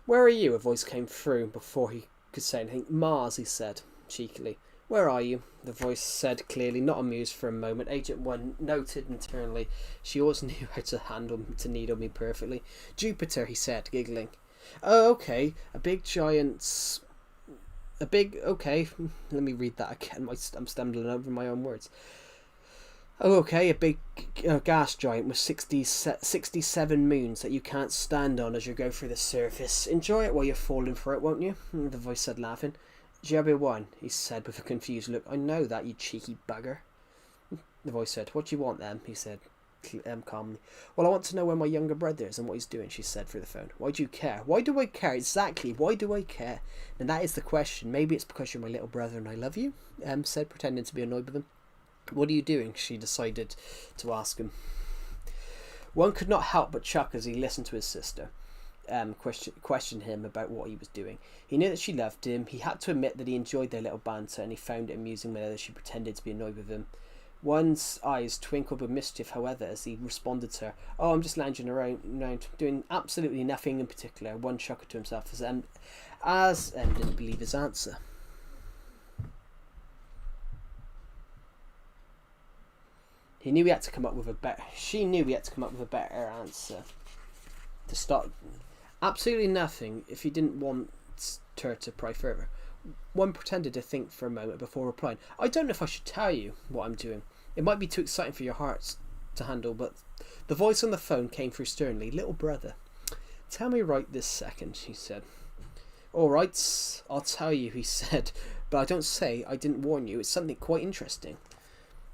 "Where are you?" a voice came through before he could say anything. "Mars," he said cheekily. "Where are you?" the voice said clearly, not amused for a moment. Agent 1 noted internally. She always knew how to needle me perfectly. "Jupiter," he said, giggling. "Oh, okay. Okay. Let me read that again. I'm stumbling over my own words. "Oh, okay. A big gas giant with 67 moons that you can't stand on as you go through the surface. Enjoy it while you're falling for it, won't you?" the voice said, laughing. "JRB1, he said with a confused look. "I know that, you cheeky bugger." The voice said. "What do you want, then?" he said calmly. "Well, I want to know where my younger brother is and what he's doing," she said through the phone. "Why do you care?" "Why do I care? Exactly. Why do I care?" "And that is the question. Maybe it's because you're my little brother and I love you," said, pretending to be annoyed with him. "What are you doing?" she decided to ask him. One could not help but chuckle as he listened to his sister question him about what he was doing. He knew that she loved him. He had to admit that he enjoyed their little banter, and he found it amusing whenever she pretended to be annoyed with him. One's eyes twinkled with mischief, however, as he responded to her. "Oh, I'm just lounging around, doing absolutely nothing in particular." One chuckled to himself as didn't believe his answer. She knew he had to come up with a better answer to start. Absolutely nothing if he didn't want her to pry further. One pretended to think for a moment before replying. "I don't know if I should tell you what I'm doing. It might be too exciting for your hearts to handle," but the voice on the phone came through sternly. "Little brother." "Tell me right this second," she said. "All right, I'll tell you," he said, "but I don't say I didn't warn you. It's something quite interesting."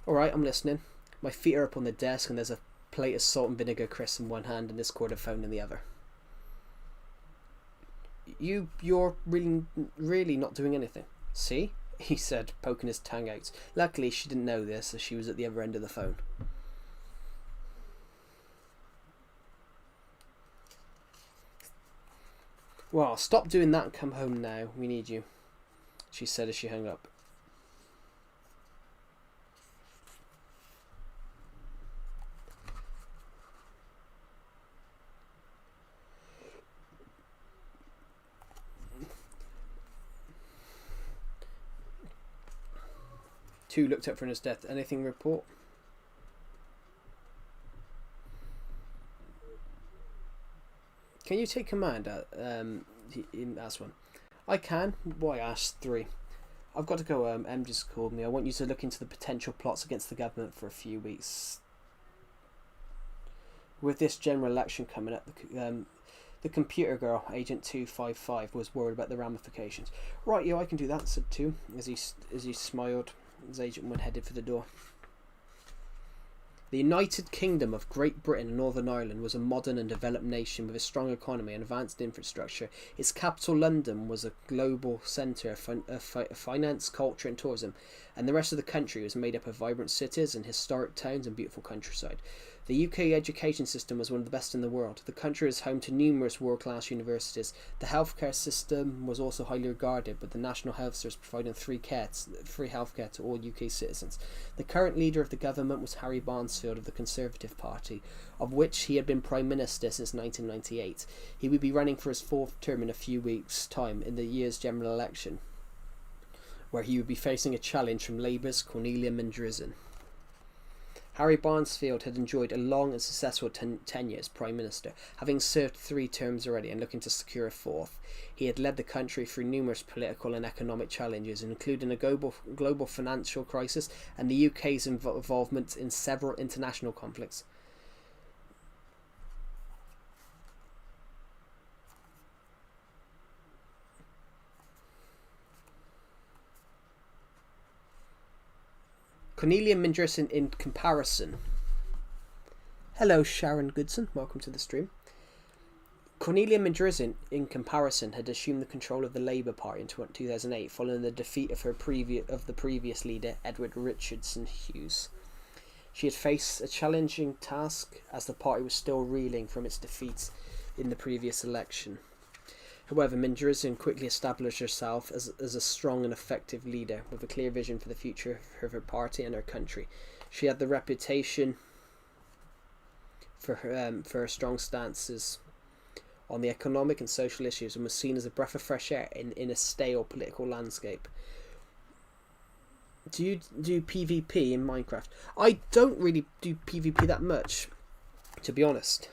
"All right, I'm listening." My feet are up on the desk and there's a plate of salt and vinegar crisps in one hand and this corded phone in the other. You're really not doing anything." "See?" he said, poking his tongue out. Luckily she didn't know this as she was at the other end of the phone. "Well, stop doing that and come home now. We need you," she said as she hung up. Two looked up from his desk. "Anything report?" "Can you take command?" He asked one. "I can." "Why?" asked 3. "I've got to go. Em just called me. I want you to look into the potential plots against the government for a few weeks. With this general election coming up, The computer girl, Agent 255, was worried about the ramifications. Right, I can do that, said 2, as he smiled as Agent 1 headed for the door. The United Kingdom of Great Britain and Northern Ireland was a modern and developed nation with a strong economy and advanced infrastructure. Its capital, London, was a global centre of finance, culture and tourism, and the rest of the country was made up of vibrant cities and historic towns and beautiful countryside. The UK education system was one of the best in the world. The country is home to numerous world-class universities. The healthcare system was also highly regarded, with the National Health Service providing free healthcare to all UK citizens. The current leader of the government was Harry Barnesfield of the Conservative Party, of which he had been Prime Minister since 1998. He would be running for his 4th term in a few weeks' time in the year's general election, where he would be facing a challenge from Labour's Cornelia Mindrizin. Harry Barnesfield had enjoyed a long and successful tenure as Prime Minister, having served 3 terms already and looking to secure a 4th. He had led the country through numerous political and economic challenges, including a global financial crisis and the UK's involvement in several international conflicts. Cornelia Mindrizin in comparison. Hello, Sharon Goodson. Welcome to the stream. Cornelia Mindrizin, in comparison, had assumed the control of the Labour Party in 2008 following the defeat of the previous leader, Edward Richardson Hughes. She had faced a challenging task as the party was still reeling from its defeat in the previous election. However, Mindrizin quickly established herself as a strong and effective leader with a clear vision for the future of her party and her country. She had the reputation for her strong stances on the economic and social issues and was seen as a breath of fresh air in a stale political landscape. Do you do PvP in Minecraft? I don't really do PvP that much, to be honest.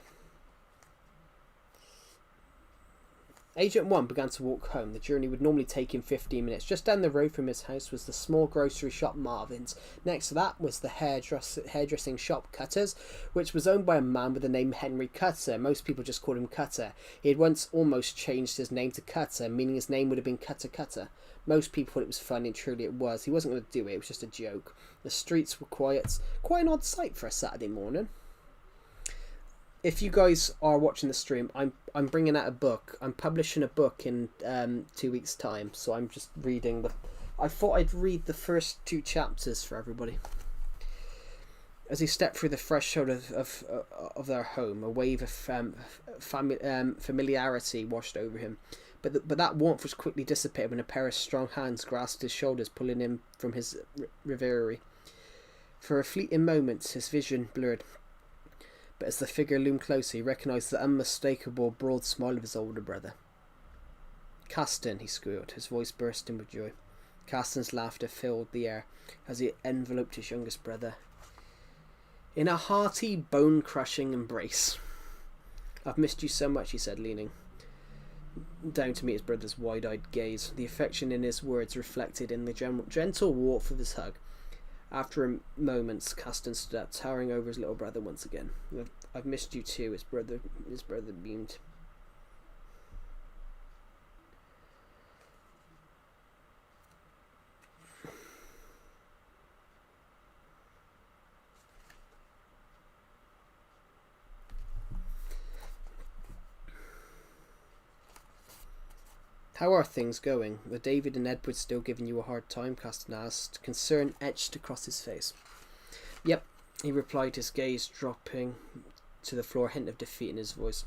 Agent 1 began to walk home. The journey would normally take him 15 minutes. Just down the road from his house was the small grocery shop Marvin's. Next to that was the hairdressing shop Cutter's, which was owned by a man with the name Henry Cutter. Most people just called him Cutter. He had once almost changed his name to Cutter, meaning his name would have been Cutter Cutter. Most people thought it was funny, and truly it was. He wasn't going to do it, it was just a joke. The streets were quiet. Quite an odd sight for a Saturday morning. If you guys are watching the stream, I'm bringing out a book. I'm publishing a book in 2 weeks' time, so I'm just reading I thought I'd read the first 2 chapters for everybody. As he stepped through the threshold of their home, a wave of familiarity washed over him. But that warmth was quickly dissipated when a pair of strong hands grasped his shoulders, pulling him from his reverie. For a fleeting moment, his vision blurred. But as the figure loomed closer, he recognised the unmistakable broad smile of his older brother. "Caston," he squealed, his voice bursting with joy. Caston's laughter filled the air as he enveloped his youngest brother in a hearty, bone-crushing embrace. "I've missed you so much," he said, leaning down to meet his brother's wide-eyed gaze. The affection in his words reflected in the gentle warmth of his hug. After a moment, Caston stood up, towering over his little brother once again. "I've missed you too," his brother beamed. "How are things going? Are David and Edward still giving you a hard time?" Caston asked, concern etched across his face. "Yep," he replied, his gaze dropping to the floor, a hint of defeat in his voice.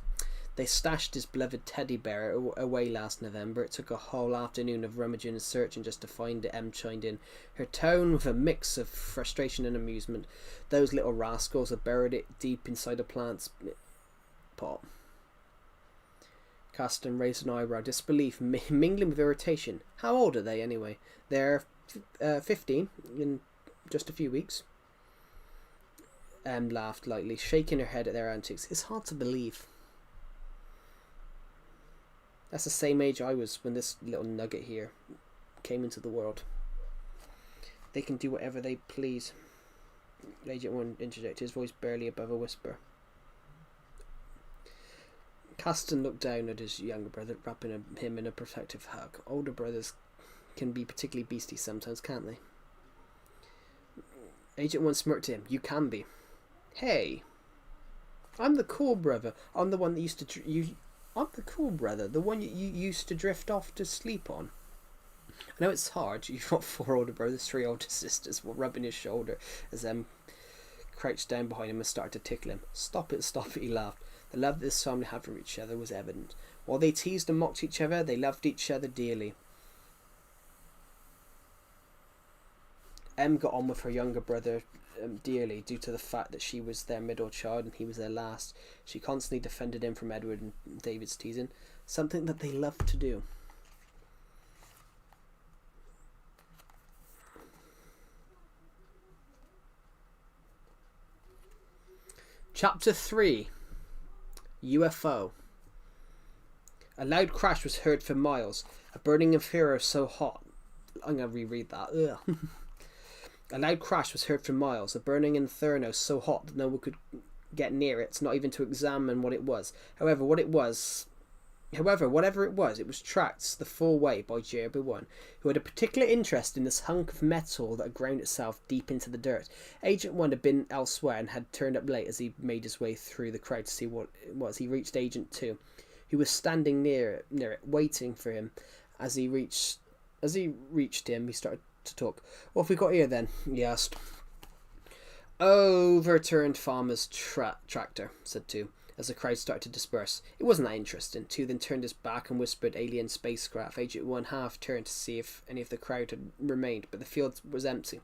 "They stashed his beloved teddy bear away last November. It took a whole afternoon of rummaging and searching just to find it," Em chimed in, her tone with a mix of frustration and amusement. "Those little rascals have buried it deep inside a plant's pot." Caston raised an eyebrow, disbelief mingling with irritation. "How old are they, anyway?" "They're 15 in just a few weeks." Em laughed lightly, shaking her head at their antics. "It's hard to believe. That's the same age I was when this little nugget here came into the world. They can do whatever they please." Agent 1 interjected, his voice barely above a whisper. Caston looked down at his younger brother, wrapping him in a protective hug. Older brothers can be particularly beastly sometimes, can't they? Agent 1 smirked at him. You can be. Hey, I'm the cool brother. I'm the one that used to... I'm the cool brother, the one you used to drift off to sleep on. I know it's hard. You've got 4 older brothers, 3 older sisters, while rubbing his shoulder as crouched down behind him and started to tickle him. Stop it, he laughed. The love this family had for each other was evident. While they teased and mocked each other, they loved each other dearly. Em got on with her younger brother dearly due to the fact that she was their middle child and he was their last. She constantly defended him from Edward and David's teasing, something that they loved to do. Chapter 3. UFO. A loud crash was heard for miles. A burning inferno so hot... I'm going to reread that. Ugh. A loud crash was heard for miles. A burning inferno so hot that no one could get near it, not even to examine what it was. However, whatever it was tracked the full way by JB1, who had a particular interest in this hunk of metal that had ground itself deep into the dirt. Agent 1 had been elsewhere and had turned up late as he made his way through the crowd to see what it was. He reached Agent 2, who was standing near it, waiting for him. As he reached him, he started to talk. What have we got here then? He asked. Overturned farmer's tractor, said 2. As the crowd started to disperse. It wasn't that interesting. 2 then turned his back and whispered alien spacecraft. Agent 1 half turned to see if any of the crowd had remained, but the field was empty.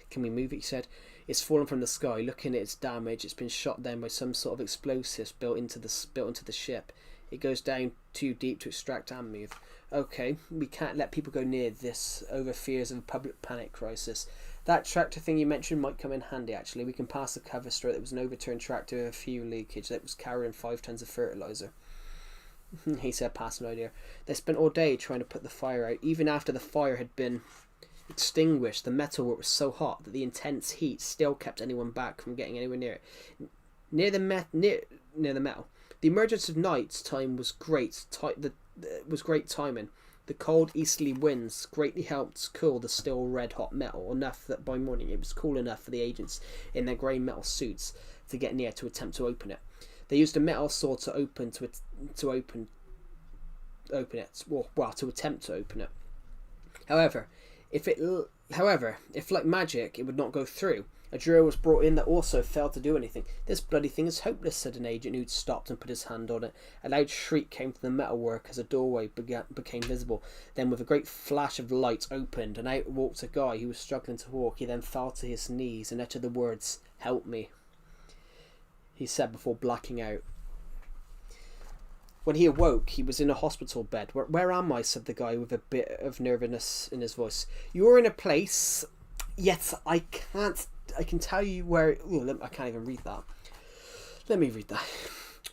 Can we move it? He said. It's fallen from the sky. Looking at its damage, it's been shot down by some sort of explosives built into the ship. It goes down too deep to extract and move. Okay, we can't let people go near this over fears of a public panic crisis. That tractor thing you mentioned might come in handy, actually. We can pass the cover story that it was an overturned tractor with a fuel leakage that was carrying 5 tons of fertilizer. He said, passing an idea. They spent all day trying to put the fire out. Even after the fire had been extinguished, the metal was so hot that the intense heat still kept anyone back from getting anywhere near it. Near the metal. The emergence of night time was great. Was great timing. The cold easterly winds greatly helped cool the still red-hot metal, enough that by morning it was cool enough for the agents in their grey metal suits to get near to attempt to open it. They used a metal saw to attempt to open it. However, if like magic it would not go through. A drill was brought in that also failed to do anything. This bloody thing is hopeless, said an agent who'd stopped and put his hand on it. A loud shriek came from the metalwork as a doorway became visible. Then with a great flash of light opened, and out walked a guy who was struggling to walk. He then fell to his knees and uttered the words, "Help me," he said before blacking out. When he awoke, he was in a hospital bed. Where am I? Said the guy with a bit of nervousness in his voice. You're in a place, yet I can tell you where... I can't even read that. Let me read that.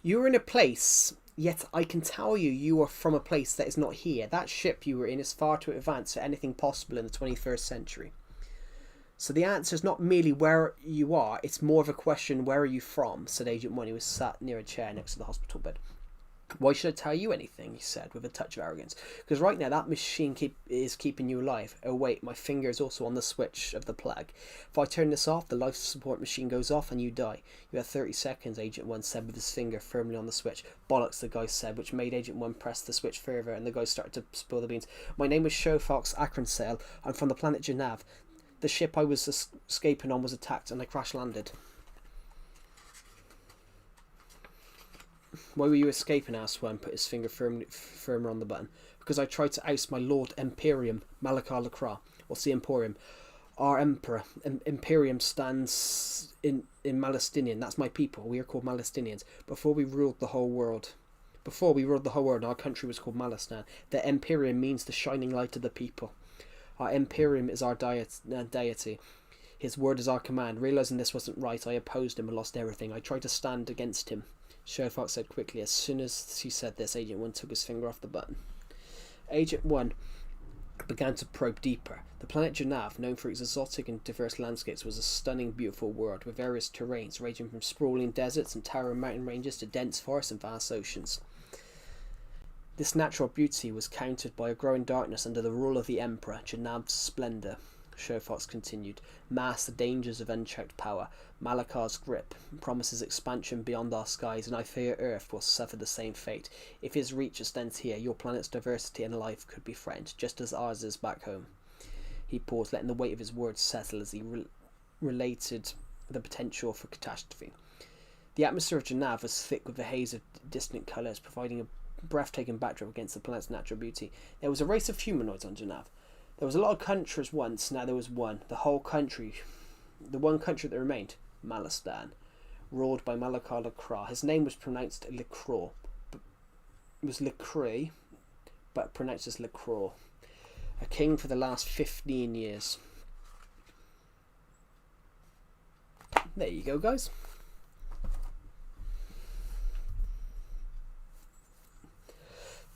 You are in a place, yet I can tell you are from a place that is not here. That ship you were in is far too advanced for anything possible in the 21st century. So the answer is not merely where you are, it's more of a question, where are you from, said Agent 1, who was sat near a chair next to the hospital bed. Why should I tell you anything? He said with a touch of arrogance. Because right now that machine is keeping you alive. Oh wait, my finger is also on the switch of the plug. If I turn this off, the life support machine goes off and you die. You have 30 seconds, Agent 1 said with his finger firmly on the switch. Bollocks, the guy said, which made Agent 1 press the switch further, and the guy started to spill the beans. My name is Showfox Akronsail. I'm from the planet Janav. The ship I was escaping on was attacked and I crash landed. Why were you escaping? Asked One, put his finger firmer on the button. Because I tried to oust my Lord Imperium, Malachar Lacra. What's the Emporium? Our Emperor. Imperium stands in Malastinian. That's my people. We are called Malastinians. Before we ruled the whole world, our country was called Malistan. The Imperium means the shining light of the people. Our Imperium is our deity. His word is our command. Realizing this wasn't right, I opposed him and lost everything. I tried to stand against him. Sherlock said quickly. As soon as she said this, Agent 1 took his finger off the button. Agent 1 began to probe deeper. The planet Janav, known for its exotic and diverse landscapes, was a stunning, beautiful world with various terrains ranging from sprawling deserts and towering mountain ranges to dense forests and vast oceans. This natural beauty was countered by a growing darkness under the rule of the Emperor. Janav's splendour, Shofox continued, masked the dangers of unchecked power. Malakar's grip promises expansion beyond our skies, and I fear Earth will suffer the same fate. If his reach extends here, your planet's diversity and life could be threatened, just as ours is back home. He paused, letting the weight of his words settle as he related the potential for catastrophe. The atmosphere of Janav was thick with a haze of distant colours, providing a breathtaking backdrop against the planet's natural beauty. There was a race of humanoids on Janav. There was a lot of countries once, now there was one. The whole country, the one country that remained, Malistan, ruled by Malakar Lacra. His name was pronounced Lecraw. It was Lecrae, but pronounced as Lecraw. A king for the last 15 years. There you go, guys.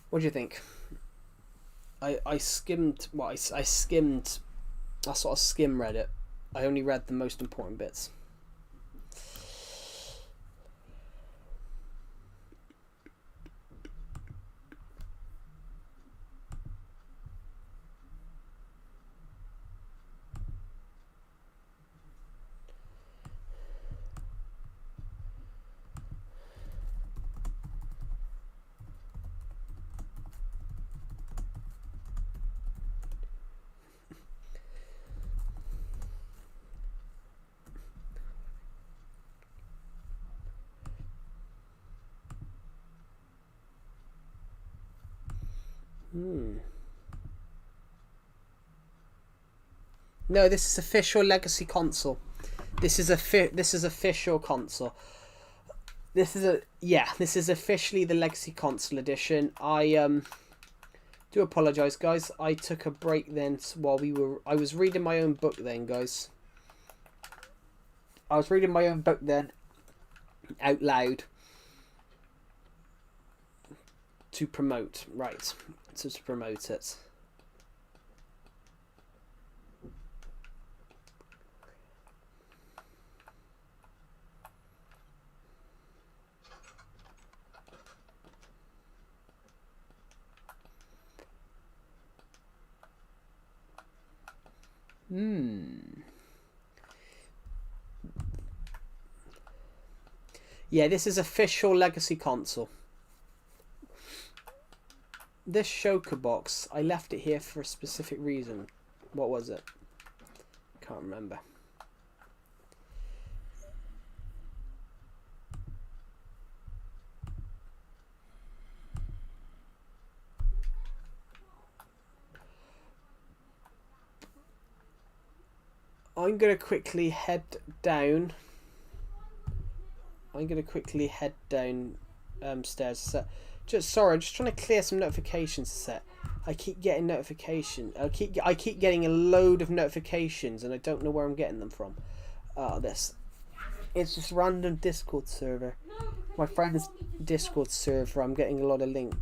What do you think? I skimmed, well, I skimmed, I sort of skim read it. I only read the most important bits. No, this is official Legacy console. This is official console. This is officially the Legacy console edition. I do apologize, guys. I took a break then while I was reading my own book then, guys. I was reading my own book then out loud to promote, right? To promote it. Yeah, this is official Legacy console. This Shoka box, I left it here for a specific reason. What was it? Can't remember. I'm going to quickly head down. Stairs. Sorry, I'm just trying to clear some notifications set. I keep getting notifications. I keep getting a load of notifications, and I don't know where I'm getting them from. This. It's just random Discord server. My friend's Discord server. I'm getting a lot of links.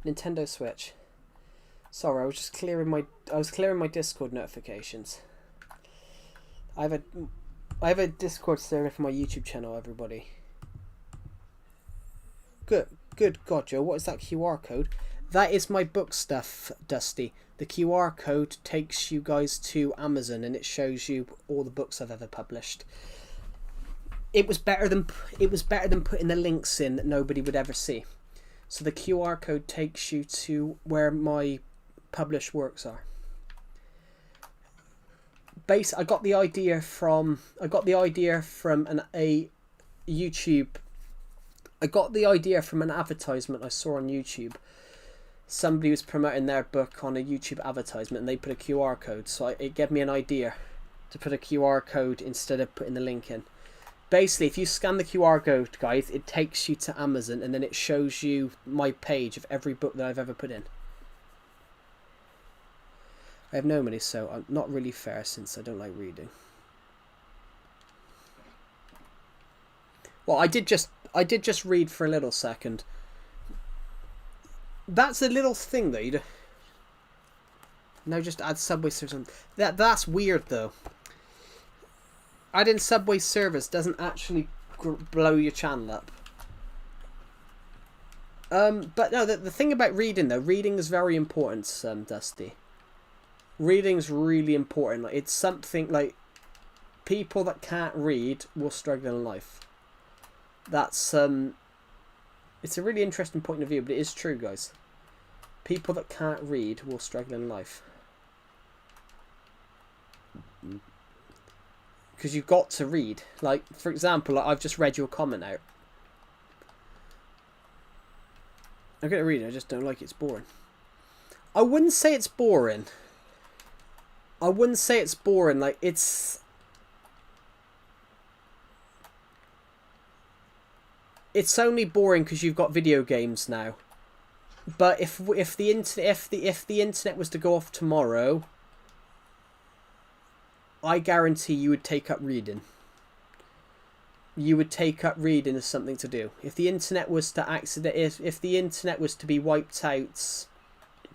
Nintendo Switch. Sorry, I was just clearing my Discord notifications. I have a Discord server for my YouTube channel, everybody. Good God, Joe, what is that QR code? That is my book stuff, Dusty. The QR code takes you guys to Amazon and it shows you all the books I've ever published. It was better than putting the links in that nobody would ever see. So the QR code takes you to where my published works are. I got the idea from a YouTube. I got the idea from an advertisement I saw on YouTube. Somebody was promoting their book on a YouTube advertisement and they put a QR code. So it gave me an idea to put a QR code instead of putting the link in. Basically, if you scan the QR code, guys, it takes you to Amazon and then it shows you my page of every book that I've ever put in. I have no money, so I'm not really fair since I don't like reading. Well, I did just I did just read for a little second. That's a little thing though. No, just add Subway servers. That's weird though. Adding Subway servers doesn't actually blow your channel up. But no, the thing about reading though, reading is very important, Dusty. Reading's really important. Like, it's something like people that can't read will struggle in life. That's it's a really interesting point of view, but it is true, guys. People that can't read will struggle in life. Because you've got to read. Like, for example, like, I've just read your comment out. I'm going to read it, I just don't like it. It's boring. I wouldn't say it's boring. I wouldn't say it's boring. Like, it's only boring because you've got video games now. But if the internet was to go off tomorrow, I guarantee you would take up reading. You would take up reading as something to do. If the internet was to if the internet was to be wiped out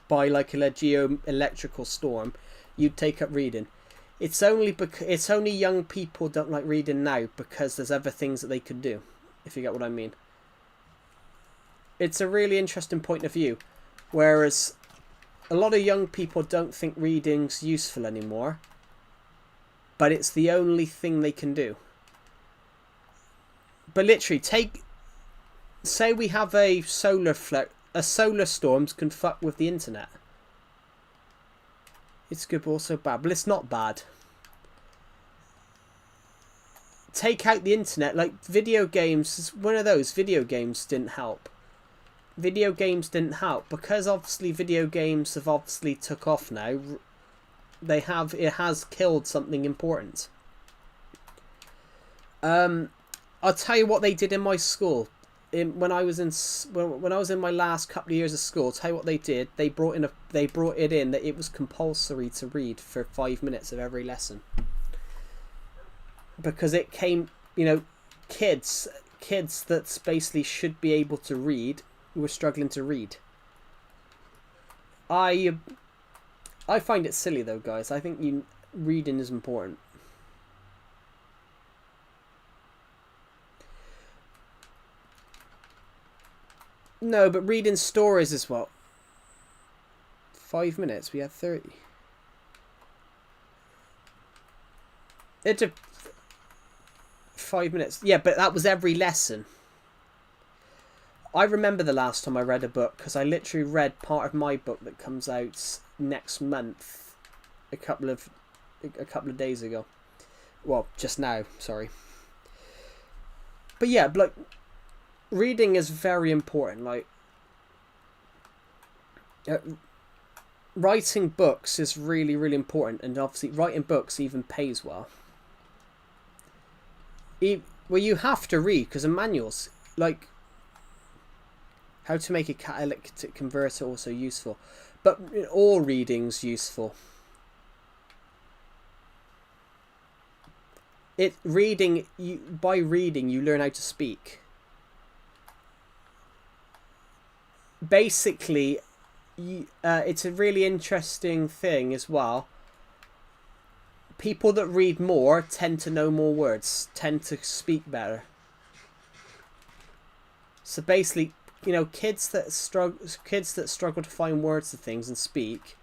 by like a geo-electrical storm, you'd take up reading. It's only young people don't like reading now because there's other things that they could do. If you get what I mean. It's a really interesting point of view. Whereas a lot of young people don't think reading's useful anymore. But it's the only thing they can do. But literally, say we have a solar storm can fuck with the internet. It's good but also bad. But it's not bad. Take out the internet, like video games, one of those. Video games didn't help. Video games didn't help because obviously video games have obviously took off now. It has killed something important. I'll tell you what they did in my school. When I was in my last couple of years of school, I'll tell you what they did. They brought it in that it was compulsory to read for 5 minutes of every lesson. Because it came, kids that basically should be able to read were struggling to read. I find it silly though, guys. I think reading is important. No, but reading stories is what? 5 minutes. We had 30. It took 5 minutes. Yeah, but that was every lesson. I remember the last time I read a book because I literally read part of my book that comes out next month a couple of days ago. Well, just now, sorry. But yeah, like reading is very important. Like writing books is really, really important, and obviously writing books even pays well. Well, you have to read because the manuals, like how to make a catalytic converter, also useful. But all reading's useful. By reading you learn how to speak. Basically, it's a really interesting thing as well. People that read more tend to know more words, tend to speak better. So basically, kids that struggle to find words to things and speak,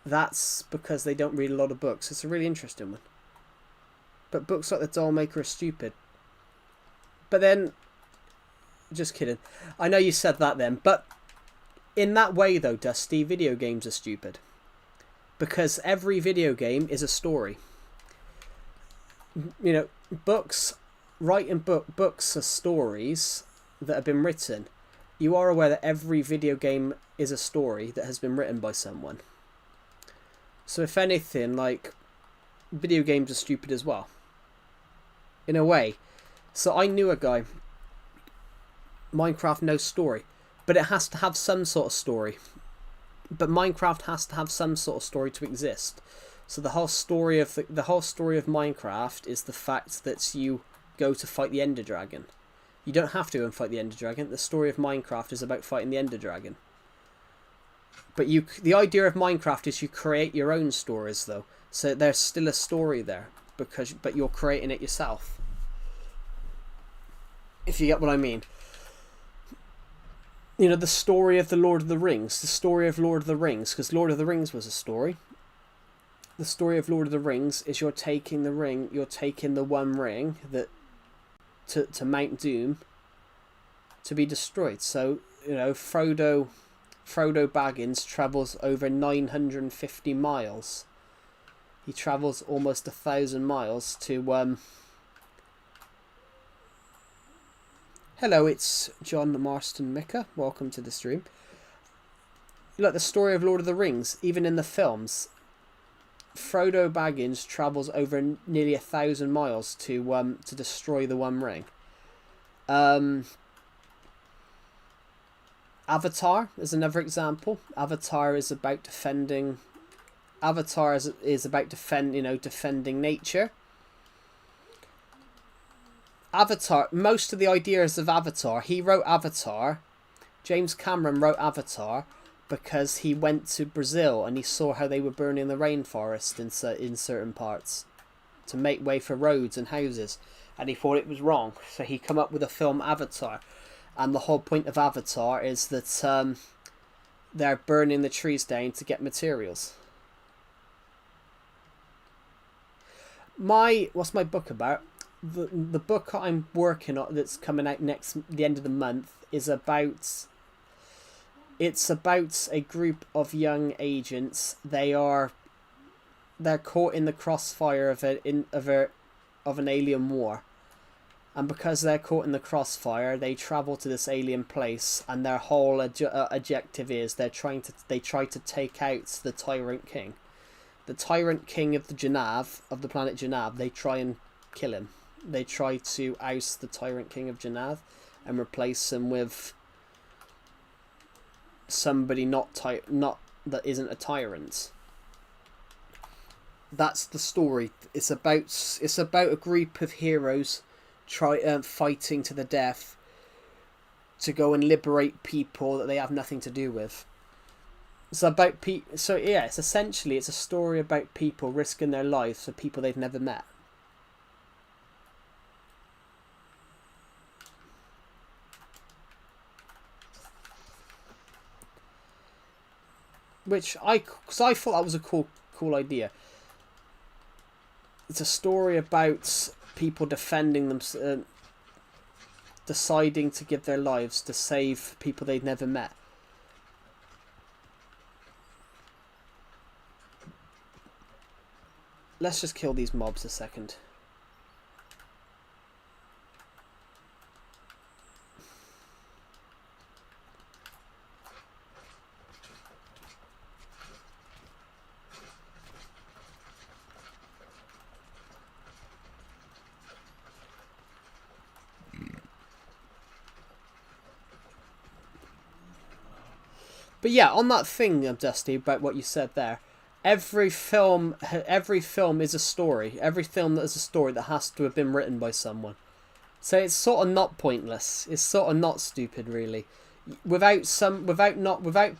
that's because they don't read a lot of books. It's a really interesting one. But books like The Doll Maker are stupid. But then, just kidding. I know you said that then, but in that way though, Dusty, video games are stupid. Because every video game is a story. Books are stories that have been written. You are aware that every video game is a story that has been written by someone. So if anything, like, video games are stupid as well. In a way. So I knew a guy. Minecraft, no story. But it has to have some sort of story. But Minecraft has to have some sort of story to exist. So the whole story of Minecraft is the fact that you go to fight the Ender Dragon. You don't have to go and fight the Ender Dragon. The story of Minecraft is about fighting the Ender Dragon. But the idea of Minecraft is you create your own stories, though. So there's still a story there, but you're creating it yourself. If you get what I mean. You know, the story of the Lord of the Rings. The story of Lord of the Rings, because Lord of the Rings was a story. The story of Lord of the Rings is you're taking the one ring that to Mount Doom to be destroyed. So, you know, Frodo Baggins travels over 950 miles. He travels almost 1,000 miles to Hello, it's John Marston Micah. Welcome to the stream. Look, the story of Lord of the Rings, even in the films, Frodo Baggins travels over nearly 1,000 miles to destroy the One Ring. Avatar is another example. Avatar is about defending. Avatar is about defending nature. Avatar. Most of the ideas of Avatar, he wrote Avatar. James Cameron wrote Avatar because he went to Brazil and he saw how they were burning the rainforest in certain parts to make way for roads and houses, and he thought it was wrong. So he come up with the film Avatar, and the whole point of Avatar is that they're burning the trees down to get materials. What's my book about? The book I'm working on that's coming out the end of the month is about. It's about a group of young agents. They're caught in the crossfire of an alien war, and because they're caught in the crossfire, they travel to this alien place, and their whole objective is they try to take out the Tyrant King, the Tyrant King of the planet Janav. They try and kill him. They try to oust the Tyrant King of Janav and replace him with somebody not that isn't a tyrant. That's the story. It's about a group of heroes fighting to the death to go and liberate people that they have nothing to do with. It's about so yeah, it's a story about people risking their lives for people they've never met. Because I thought that was a cool idea. It's a story about people defending them, deciding to give their lives to save people they'd never met. Let's just kill these mobs a second. But yeah, on that thing, Dusty, about what you said there, every film is a story. Every film that is a story that has to have been written by someone. So it's sort of not pointless. It's sort of not stupid, really. Without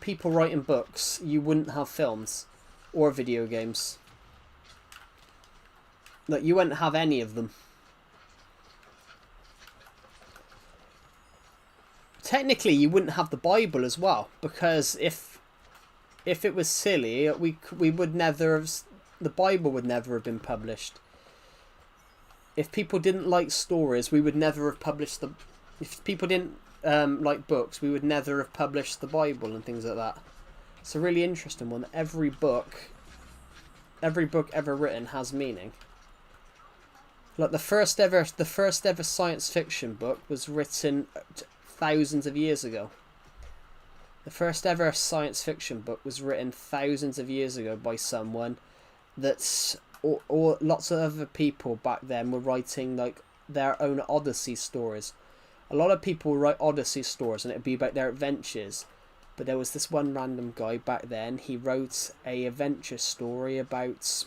people writing books, you wouldn't have films or video games. Like, you wouldn't have any of them. Technically, you wouldn't have the Bible as well, because if it was silly, we would never have, the Bible would never have been published. If people didn't like stories, we would never have published the. If people didn't like books, we would never have published the Bible and things like that. It's a really interesting one. Every book ever written has meaning. Like the first ever science fiction book was written thousands of years ago. The first ever science fiction book was written thousands of years ago by someone that's or lots of other people back then were writing like their own Odyssey stories. A lot of people write Odyssey stories and it'd be about their adventures. But there was this one random guy back then, he wrote a adventure story about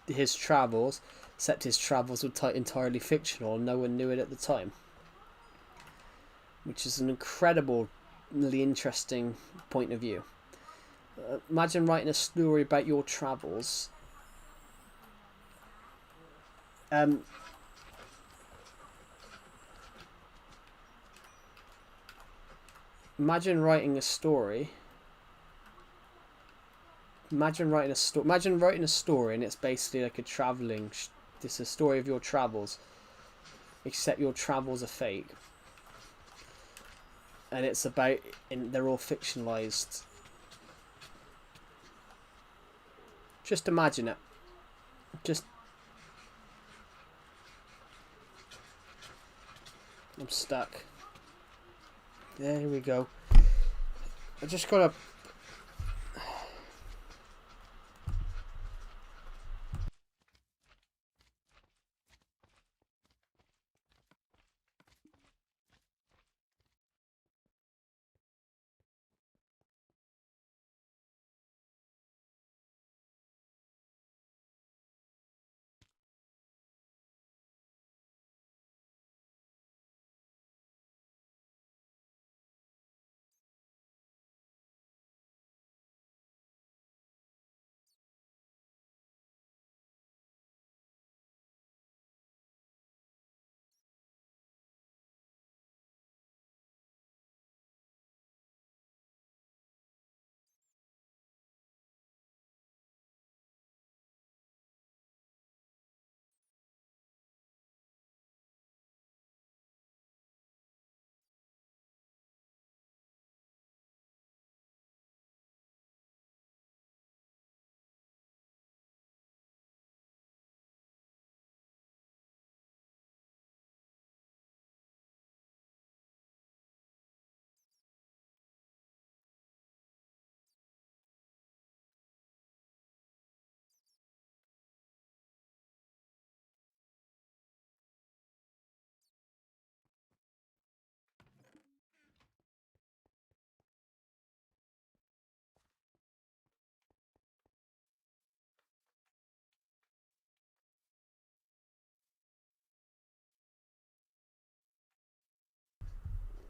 his travels, except his travels were entirely fictional and no one knew it at the time. Which is an incredibly interesting point of view. Imagine writing a story about your travels. Imagine writing a story. Imagine writing a story, and it's basically like a traveling. This is a story of your travels, except your travels are fake, and it's about. And they're all fictionalized. Just imagine it. Just. I'm stuck. There we go. I just gotta.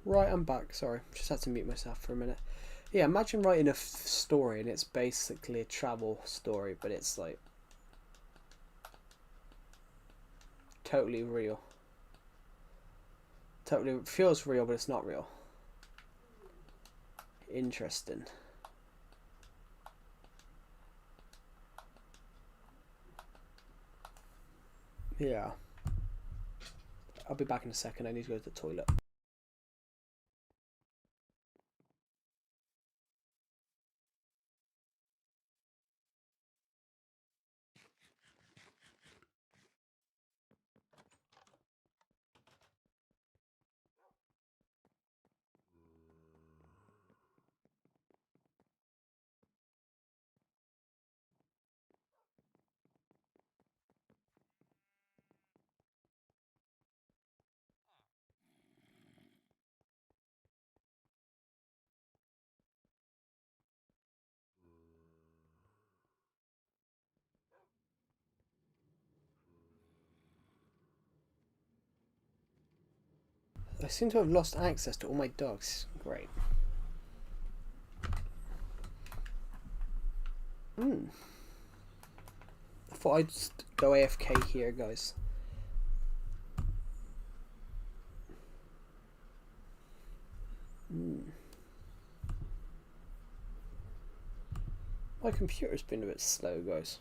Right, I'm back. Sorry, just had to mute myself for a minute. Yeah, imagine writing a story and it's basically a travel story, but it's like totally real. Totally feels real, but it's not real. Interesting. Yeah. I'll be back in a second. I need to go to the toilet. I seem to have lost access to all my dogs. Great. I thought I'd just go AFK here, guys. My computer's been a bit slow, guys.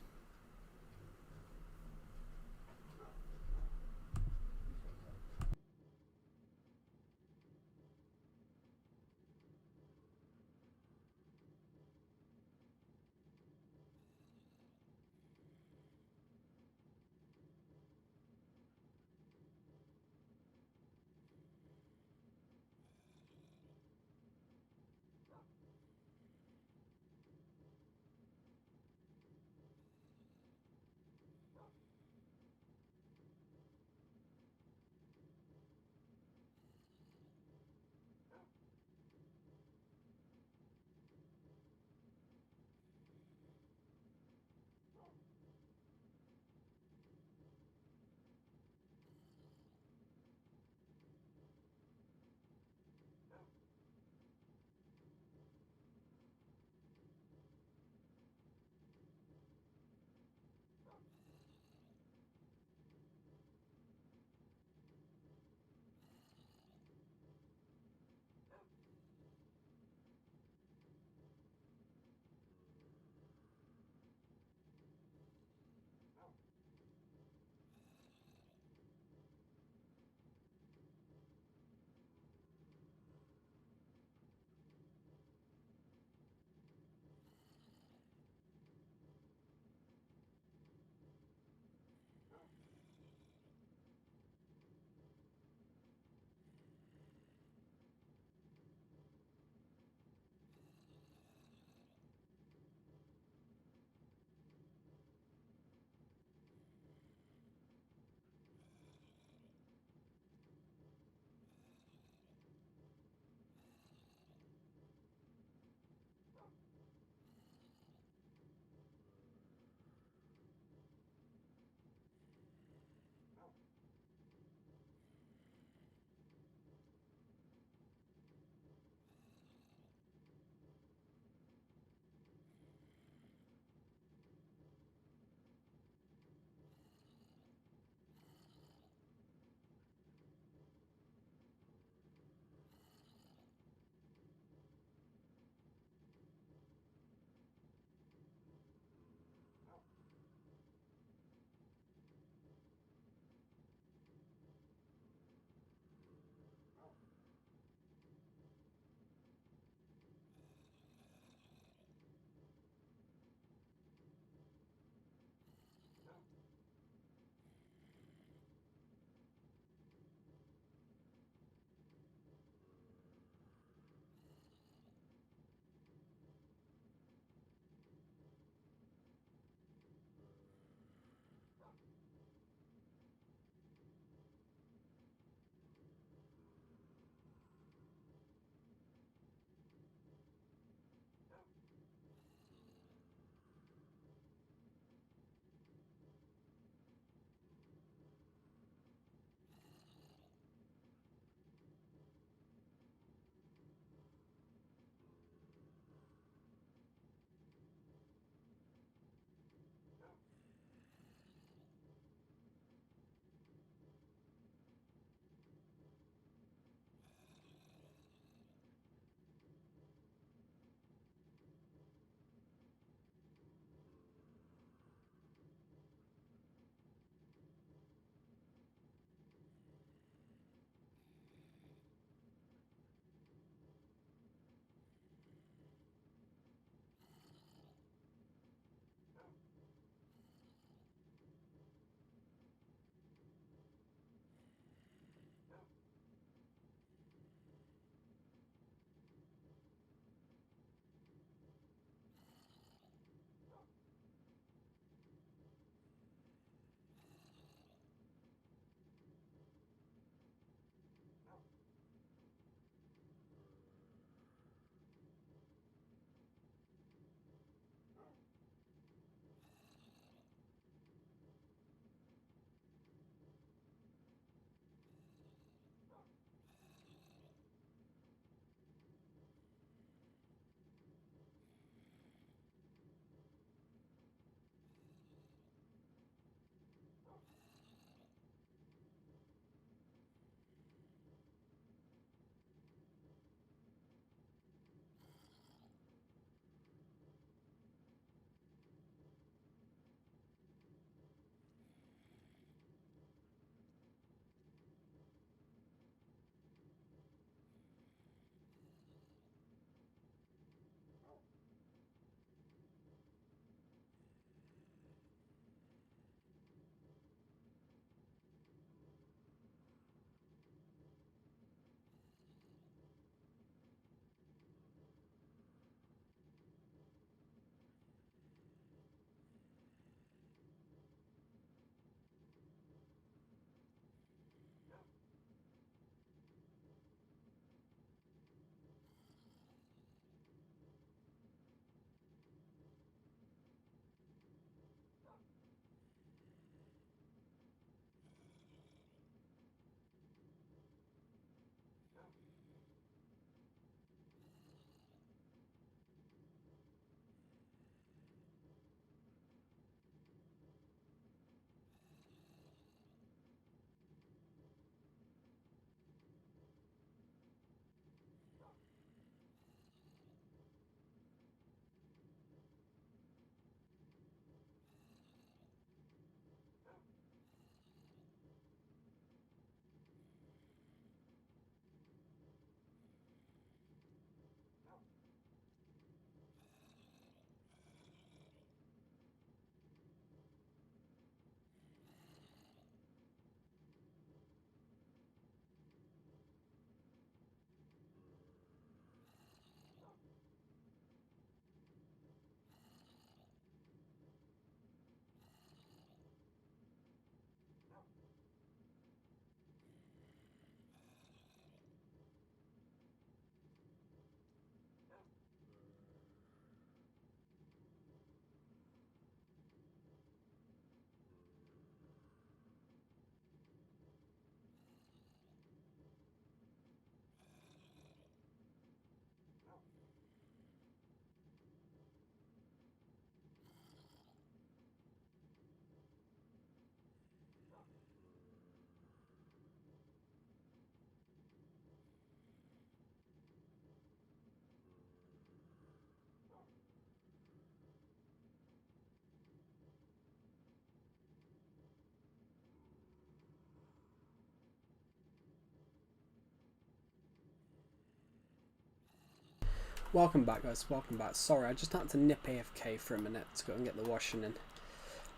Welcome back, guys. Welcome back. Sorry, I just had to nip AFK for a minute to go and get the washing in.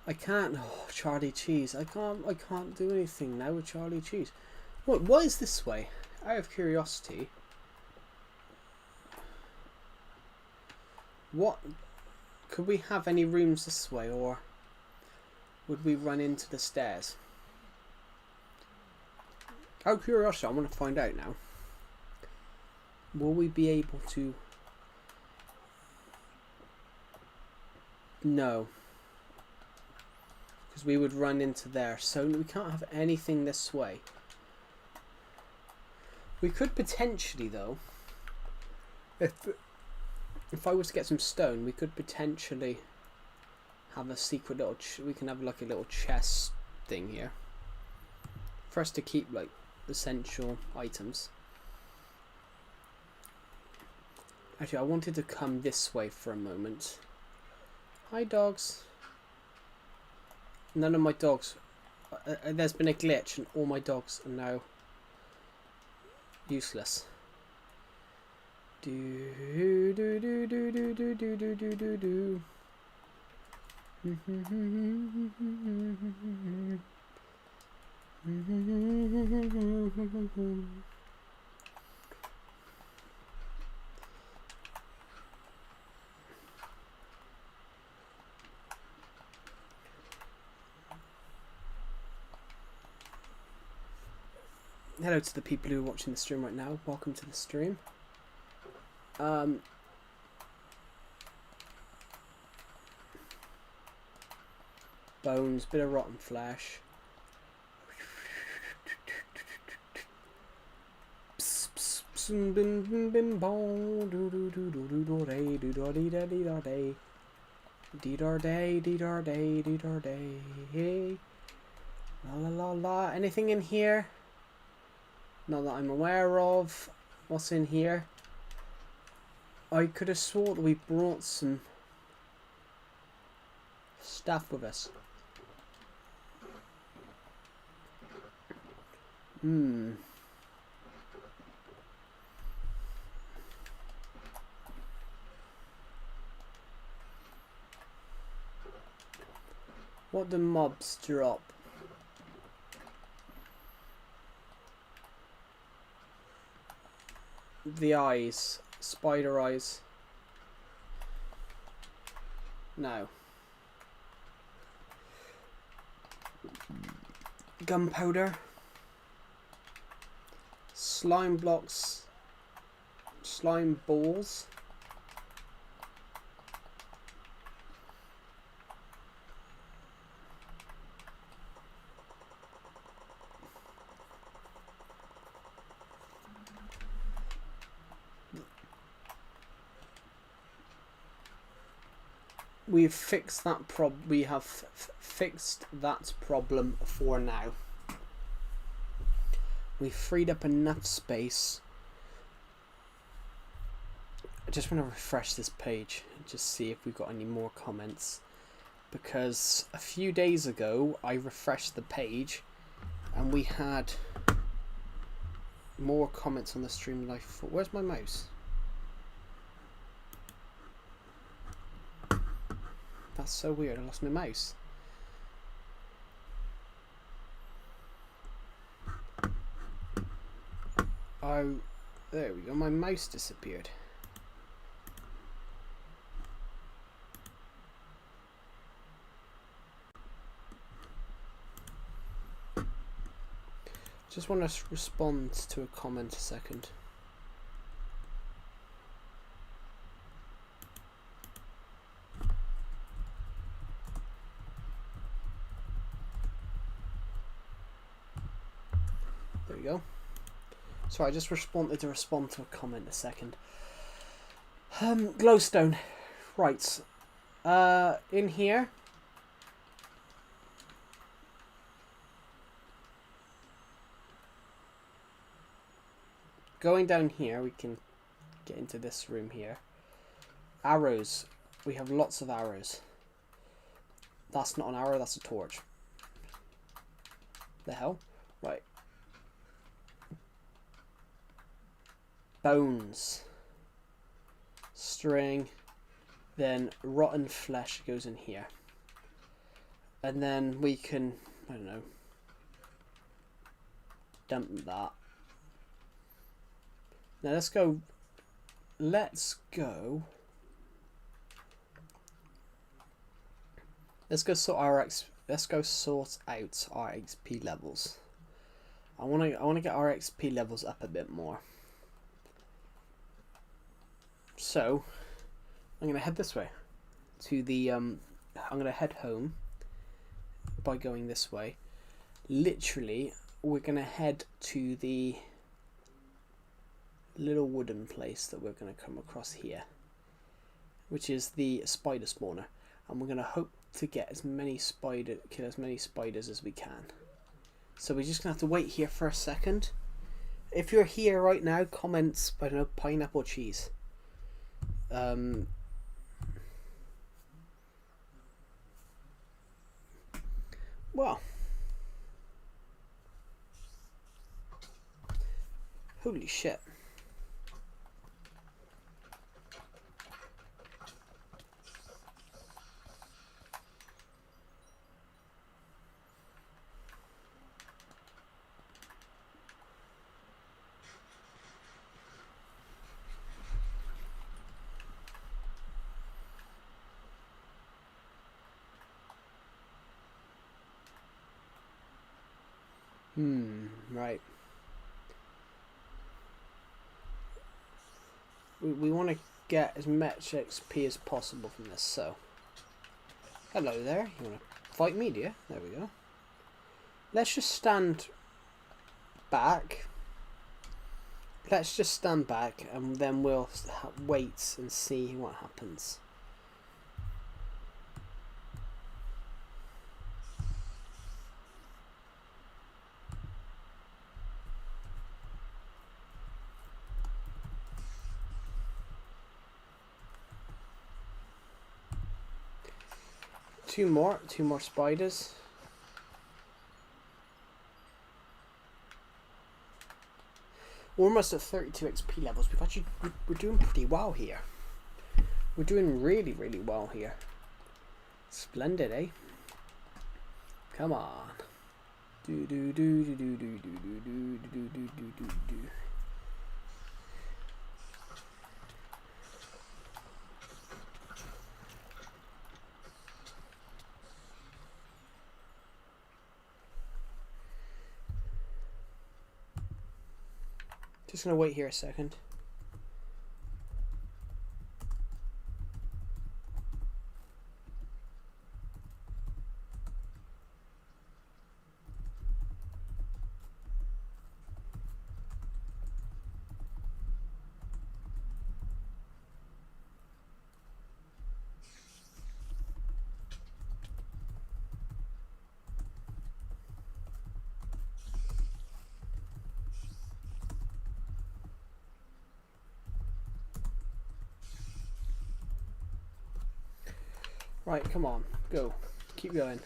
I can't. Oh, Charlie Cheese. I can't do anything now with Charlie Cheese. What is this way? Out of curiosity. What could we have any rooms this way, or would we run into the stairs? Out of curiosity, I want to find out now. Will we be able to? No. Because we would run into there. So we can't have anything this way. We could potentially, though, if I was to get some stone, we could potentially have a secret little... we can have like a little chest thing here. For us to keep like essential items. Actually, I wanted to come this way for a moment. Hi, dogs. None of my dogs... there's been a glitch and all my dogs are now useless. Do do do do do do do do do do do. Hello to the people who are watching the stream right now. Welcome to the stream. Bones, bit of rotten flesh. La la la la. Anything in here? Not that I'm aware of. What's in here? I could have swore that we brought some stuff with us. What do mobs drop? The eyes. Spider eyes. No. Gunpowder. Slime blocks. Slime balls. We've fixed that we have fixed that problem for now. We've freed up enough space. I just want to refresh this page and just see if we've got any more comments, because a few days ago I refreshed the page and we had more comments on the stream than I thought. Where's my mouse? That's so weird, I lost my mouse. Oh, there we go, my mouse disappeared. Just want to respond to a comment a second. There we go. Sorry, I just wanted to respond to a comment a second. Glowstone. Right. In here. Going down here, we can get into this room here. Arrows. We have lots of arrows. That's not an arrow, that's a torch. The hell? Right. Bones. string, then rotten flesh goes in here. And then we can, I don't know, dump that. Now let's go sort out our XP levels. I wanna get our XP levels up a bit more. So I'm gonna head this way to the I'm gonna head home by going this way. Literally, we're gonna head to the little wooden place that we're gonna come across here, which is the spider spawner, and we're gonna hope to get kill as many spiders as we can. So we're just gonna have to wait here for a second. If you're here right now, comments, I don't know, pineapple cheese. Well, holy shit. Right. We want to get as much XP as possible from this, so. Hello there. You want to fight me, do you? There we go. Let's just stand back. Let's just stand back and then we'll wait and see what happens. Two more spiders. We're almost at 32 XP levels. We're doing pretty well here. We're doing really, really well here. Splendid, eh? Come on. Do do do do do do do do do do do do do do. Just gonna wait here a second. Right, come on, go. Keep going.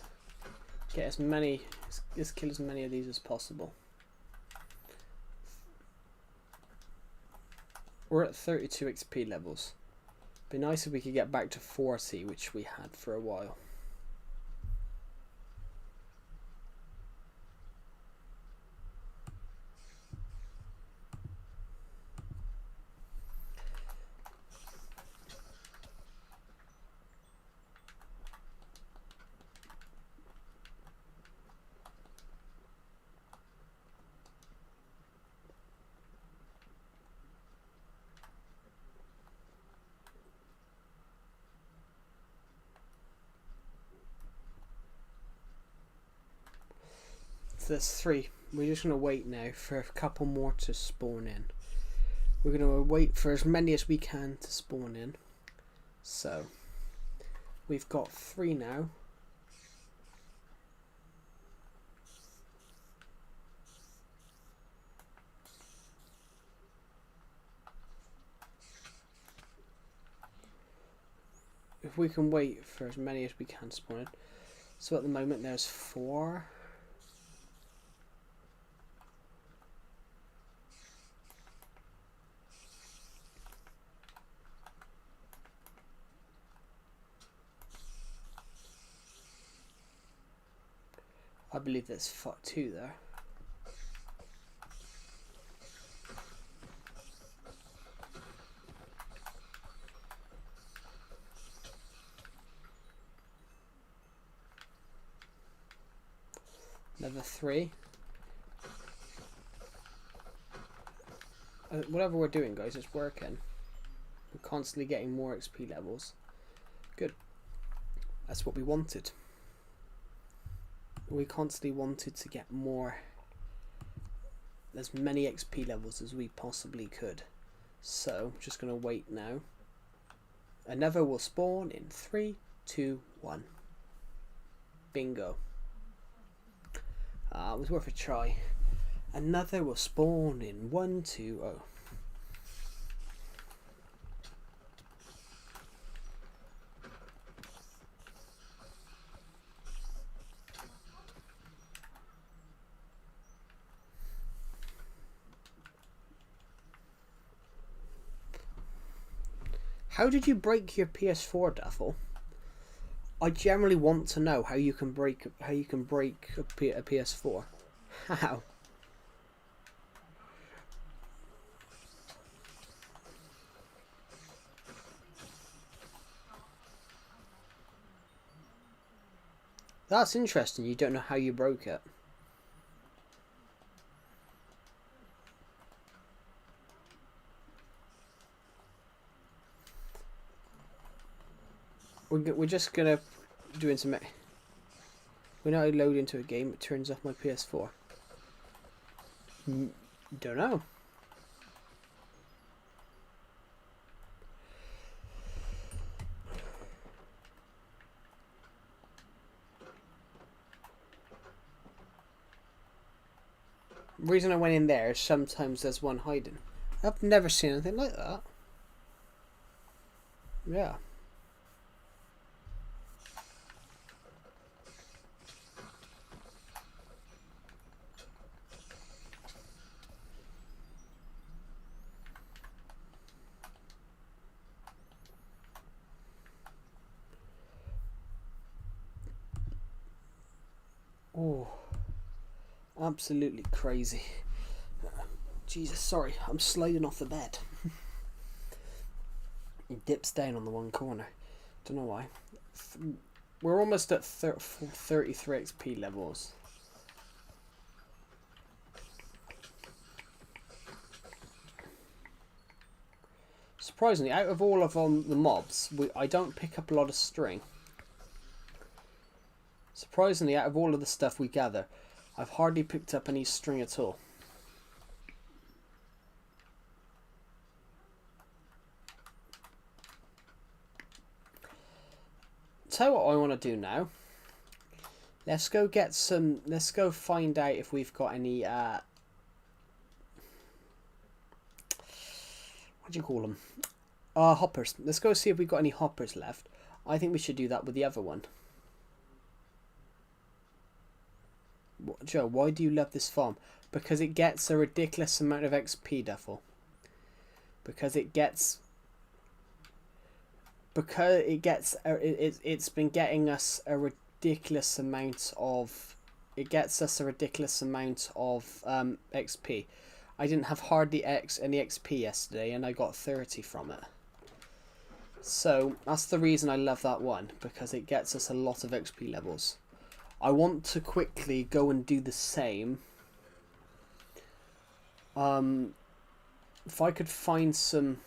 Get as many, just kill as many of these as possible. We're at 32 XP levels. Be nice if we could get back to 40, which we had for a while. So that's 3. We're just going to wait now for a couple more to spawn in. We're going to wait for as many as we can to spawn in. So, we've got 3 now. If we can wait for as many as we can spawn in. So at the moment there's 4. I believe there's 2 there. Another 3. Whatever we're doing, guys, it's working. We're constantly getting more XP levels. Good. That's what we wanted. We constantly wanted to get more, as many XP levels as we possibly could. So, I'm just going to wait now. Another will spawn in 3, 2, 1. Bingo. It was worth a try. Another will spawn in 1, 2, 0. How did you break your PS4, Duffel? I generally want to know how you can break a PS4. How? That's interesting. You don't know how you broke it. We're just gonna doing some. When I load into a game, it turns off my PS4. Don't know. The reason I went in there is sometimes there's one hiding. I've never seen anything like that. Yeah. Oh, absolutely crazy. Jesus, sorry, I'm sliding off the bed. He dips down on the one corner. Don't know why. We're almost at 33 XP levels. Surprisingly, out of all of the mobs, I don't pick up a lot of string. Surprisingly, out of all of the stuff we gather, I've hardly picked up any string at all. Tell you what I want to do now. Let's go get some. Let's go find out if we've got any. What do you call them? Hoppers. Let's go see if we've got any hoppers left. I think we should do that with the other one. Joe, why do you love this farm? Because it gets a ridiculous amount of XP, Duffel. Because it gets. It's been getting us a ridiculous amount of. It gets us a ridiculous amount of XP. I didn't have hardly any XP yesterday, and I got 30 from it. So that's the reason I love that one, because it gets us a lot of XP levels. I want to quickly go and do the same. If I could find some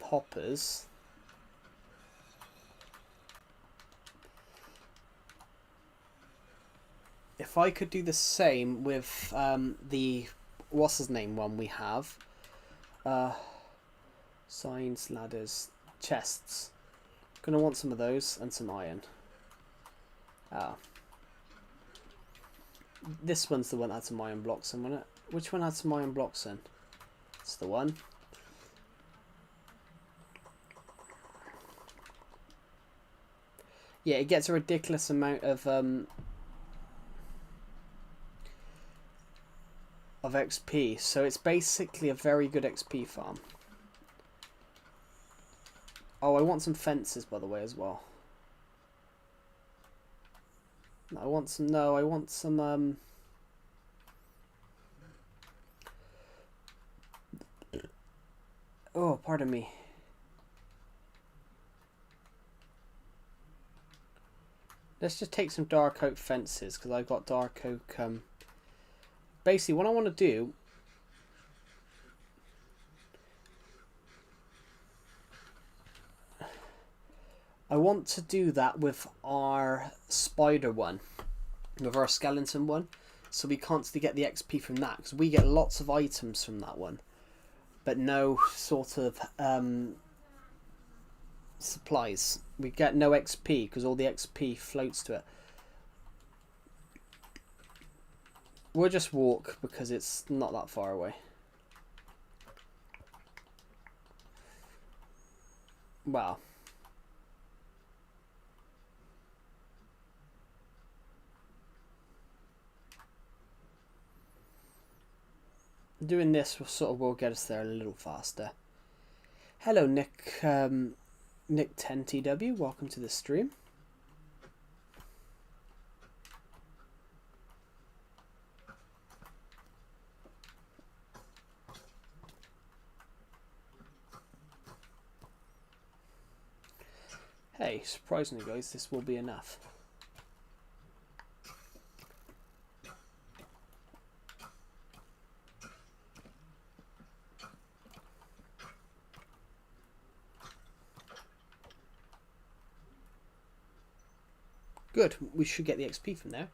hoppers. If I could do the same with the what's his name one we have. Signs, ladders, chests. Gonna want some of those and some iron. This one's the one that had some iron blocks in, wasn't it? Which one had some iron blocks in? It's the one. Yeah, it gets a ridiculous amount of XP, so it's basically a very good XP farm. Oh, I want some fences, by the way, as well. I want some. No, I want some. Oh, pardon me. Let's just take some dark oak fences because I've got dark oak. Basically, what I want to do. I want to do that with our spider one, with our skeleton one, so we constantly get the XP from that because we get lots of items from that one, but no sort of supplies. We get no XP because all the XP floats to it. We'll just walk because it's not that far away. Wow. Doing this will get us there a little faster. Hello, Nick. Nick 10TW. Welcome to the stream. Hey, surprisingly, guys, this will be enough. Good, we should get the XP from there.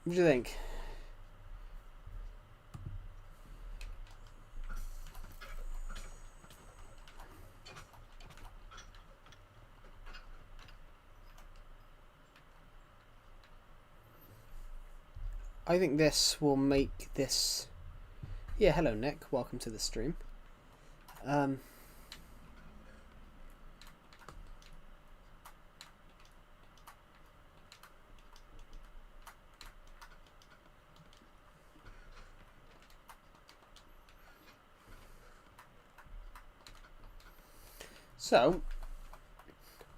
What do you think? I think this will make this... Yeah, hello Nick, welcome to the stream. So,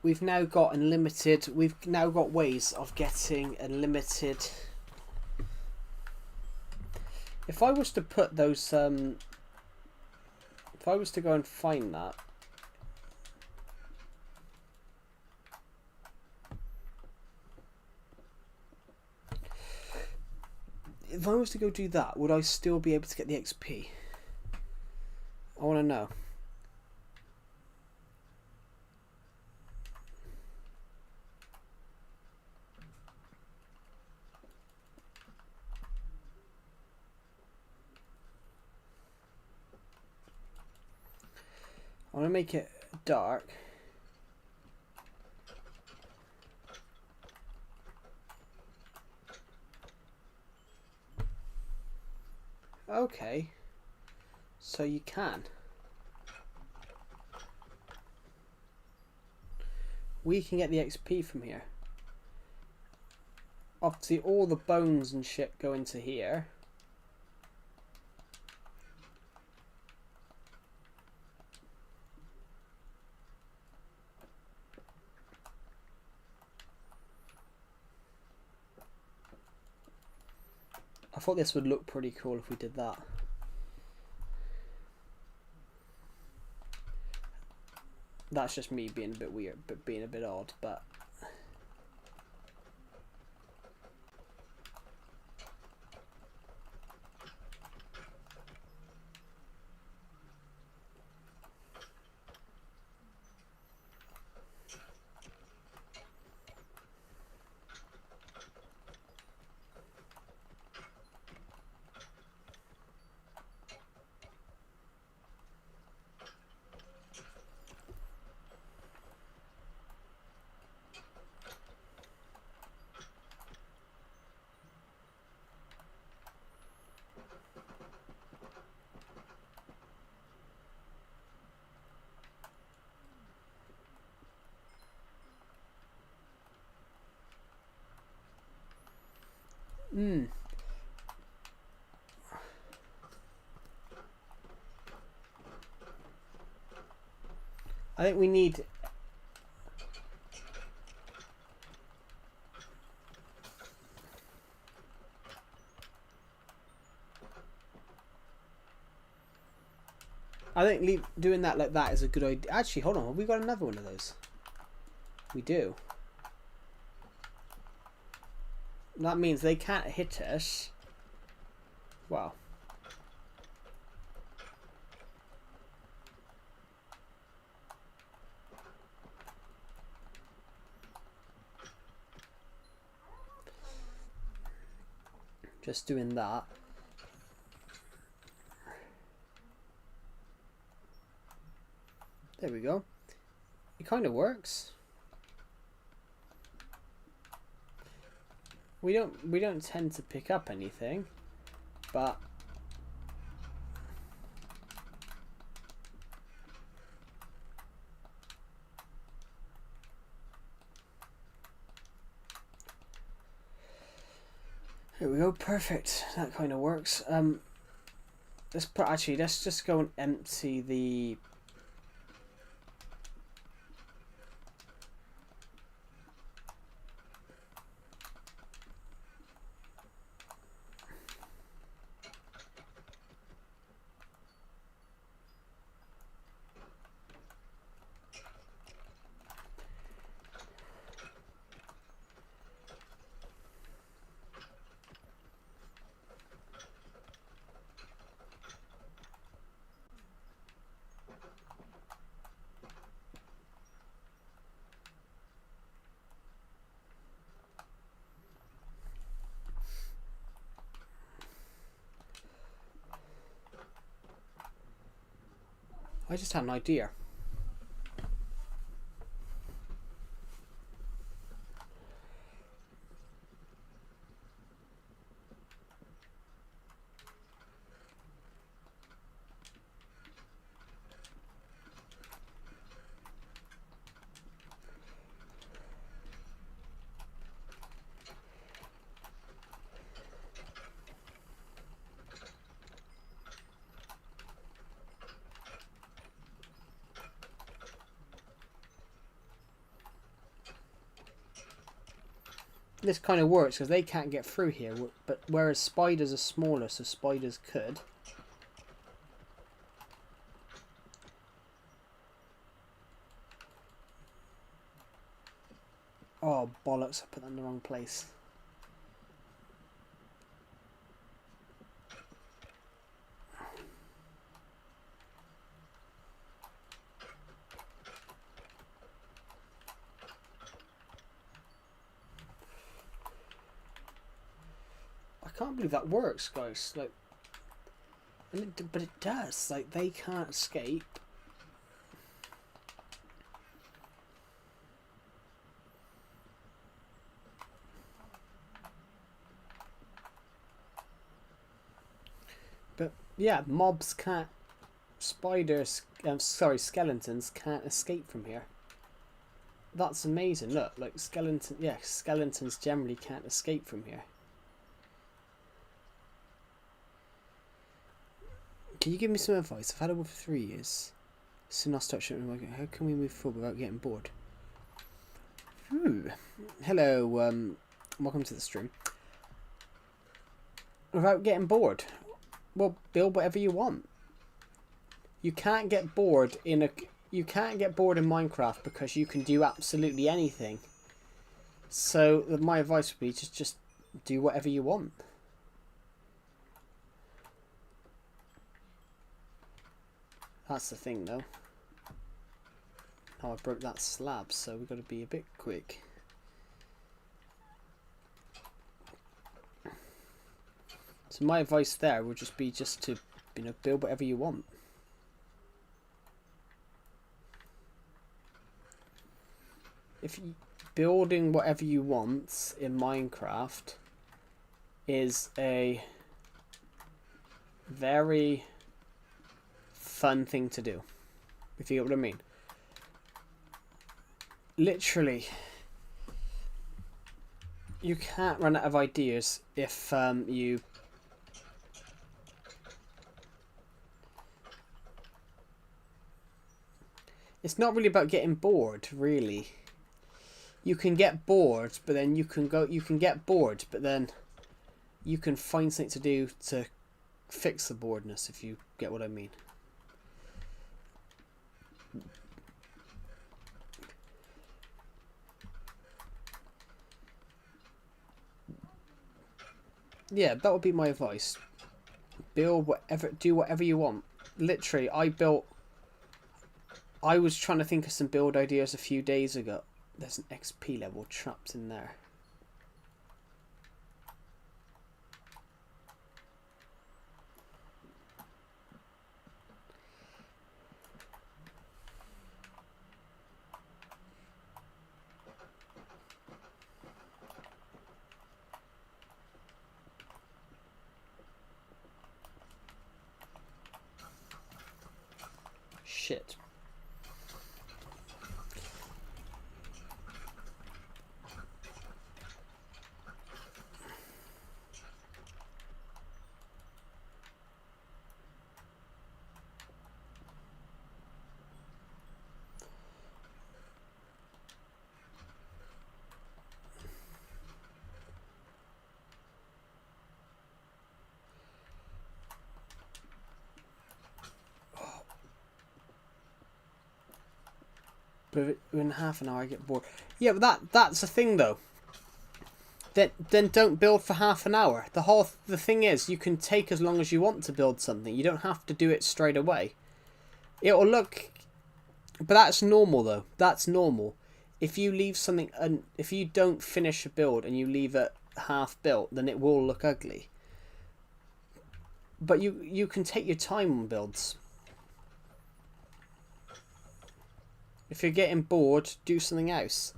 we've now got unlimited... We've now got ways of getting unlimited... If I was to put those, if I was to go and find that, if I was to go do that, would I still be able to get the XP? I want to know. I want to make it dark. Okay. So you can. We can get the XP from here. Obviously all the bones and shit go into here. I thought this would look pretty cool if we did that. That's just me being a bit weird, but being a bit odd, but... Hmm. I think we need... I think doing that like that is a good idea. Actually, hold on. Have we got another one of those? We do. That means they can't hit us. Wow. Just doing that. There we go. It kind of works. We don't tend to pick up anything, but here we go. Perfect. That kind of works. Let's just go and empty the... I just had an idea. This kind of works because they can't get through here, but whereas spiders are smaller, so spiders could. Oh, bollocks, I put that in the wrong place. I can't believe that works, guys. Like, but it does. Like, they can't escape. But yeah, mobs can't. Spiders, skeletons can't escape from here. That's amazing. Look, like skeletons generally can't escape from here. Can you give me some advice? I've had it for 3 years. Soon I'll start shooting. How can we move forward without getting bored? Hello, welcome to the stream. Without getting bored, well, build whatever you want. You can't get bored in Minecraft because you can do absolutely anything. So my advice would be just do whatever you want. That's the thing, though. Oh, I broke that slab, so we've got to be a bit quick. So my advice there would just be to, build whatever you want. If building whatever you want in Minecraft is a very fun thing to do, if you get what I mean. Literally, You can't run out of ideas if you... It's not really about getting bored, really. You can get bored, but then you can get bored, but then you can find something to do to fix the boredness, if you get what I mean. Yeah, that would be my advice. Build whatever, do whatever you want. Literally, I was trying to think of some build ideas a few days ago. There's an XP level trapped in there. Shit. But in half an hour I get bored. Yeah, but that's the thing though. Then don't build for half an hour. The thing is, you can take as long as you want to build something. You don't have to do it straight away. It'll look, but that's normal though. That's normal. If you leave something, if you don't finish a build and you leave it half built, then it will look ugly. But you can take your time on builds. If you're getting bored, do something else.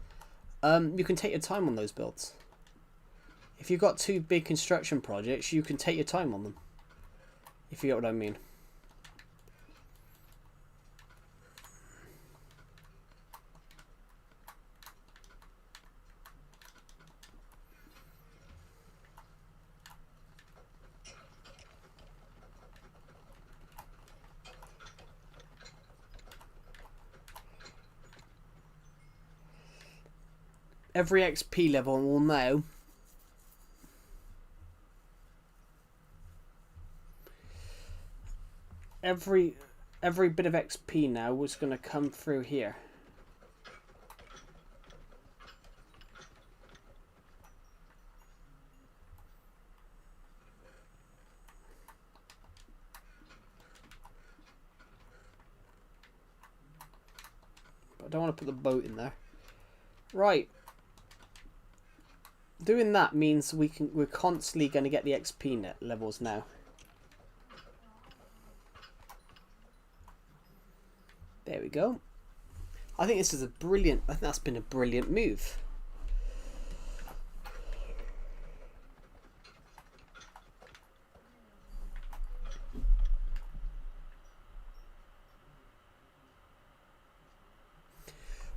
You can take your time on those builds. If you've got 2 big construction projects, you can take your time on them. If you get what I mean. Every XP level will know every bit of XP now was going to come through here. But I don't want to put the boat in there. Right. Doing that means we're constantly going to get the XP net levels now. There we go. I think this is a brilliant... I think that's been a brilliant move.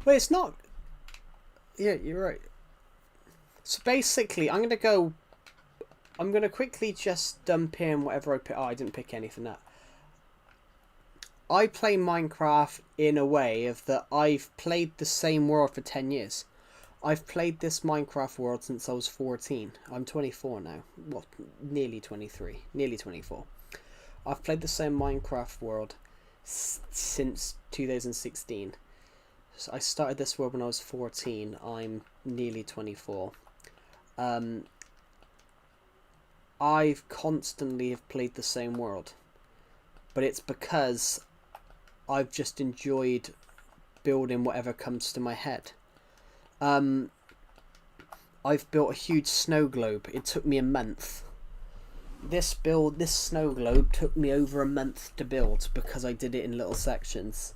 Well, it's not... Yeah, you're right. So basically, I'm going to quickly just dump in whatever I pick. Oh, I didn't pick anything up. I play Minecraft in a way of that I've played the same world for 10 years. I've played this Minecraft world since I was 14. I'm 24 now. Well, nearly 23. Nearly 24. I've played the same Minecraft world since 2016. So I started this world when I was 14. I'm nearly 24. I've constantly have played the same world. But it's because I've just enjoyed building whatever comes to my head. I've built a huge snow globe. It took me a month. This snow globe took me over a month to build because I did it in little sections.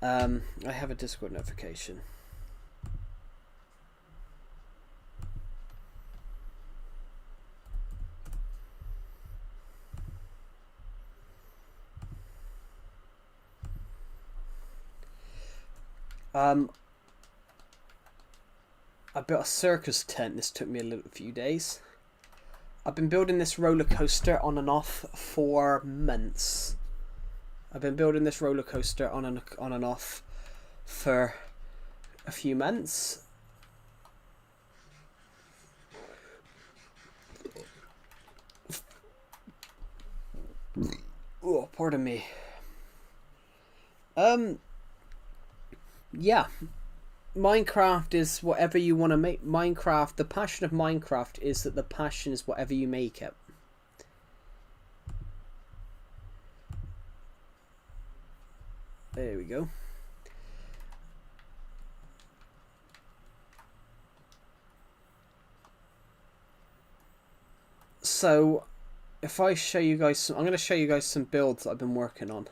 I have a Discord notification. I built a circus tent. This took me a few days. I've been building this roller coaster on and off for months. I've been building this roller coaster on and off for a few months. Oh, pardon me. Yeah. Minecraft is whatever you want to make. Minecraft, the passion of Minecraft is that the passion is whatever you make it. There we go. So, if I show you guys some, I'm going to show you guys some builds that I've been working on.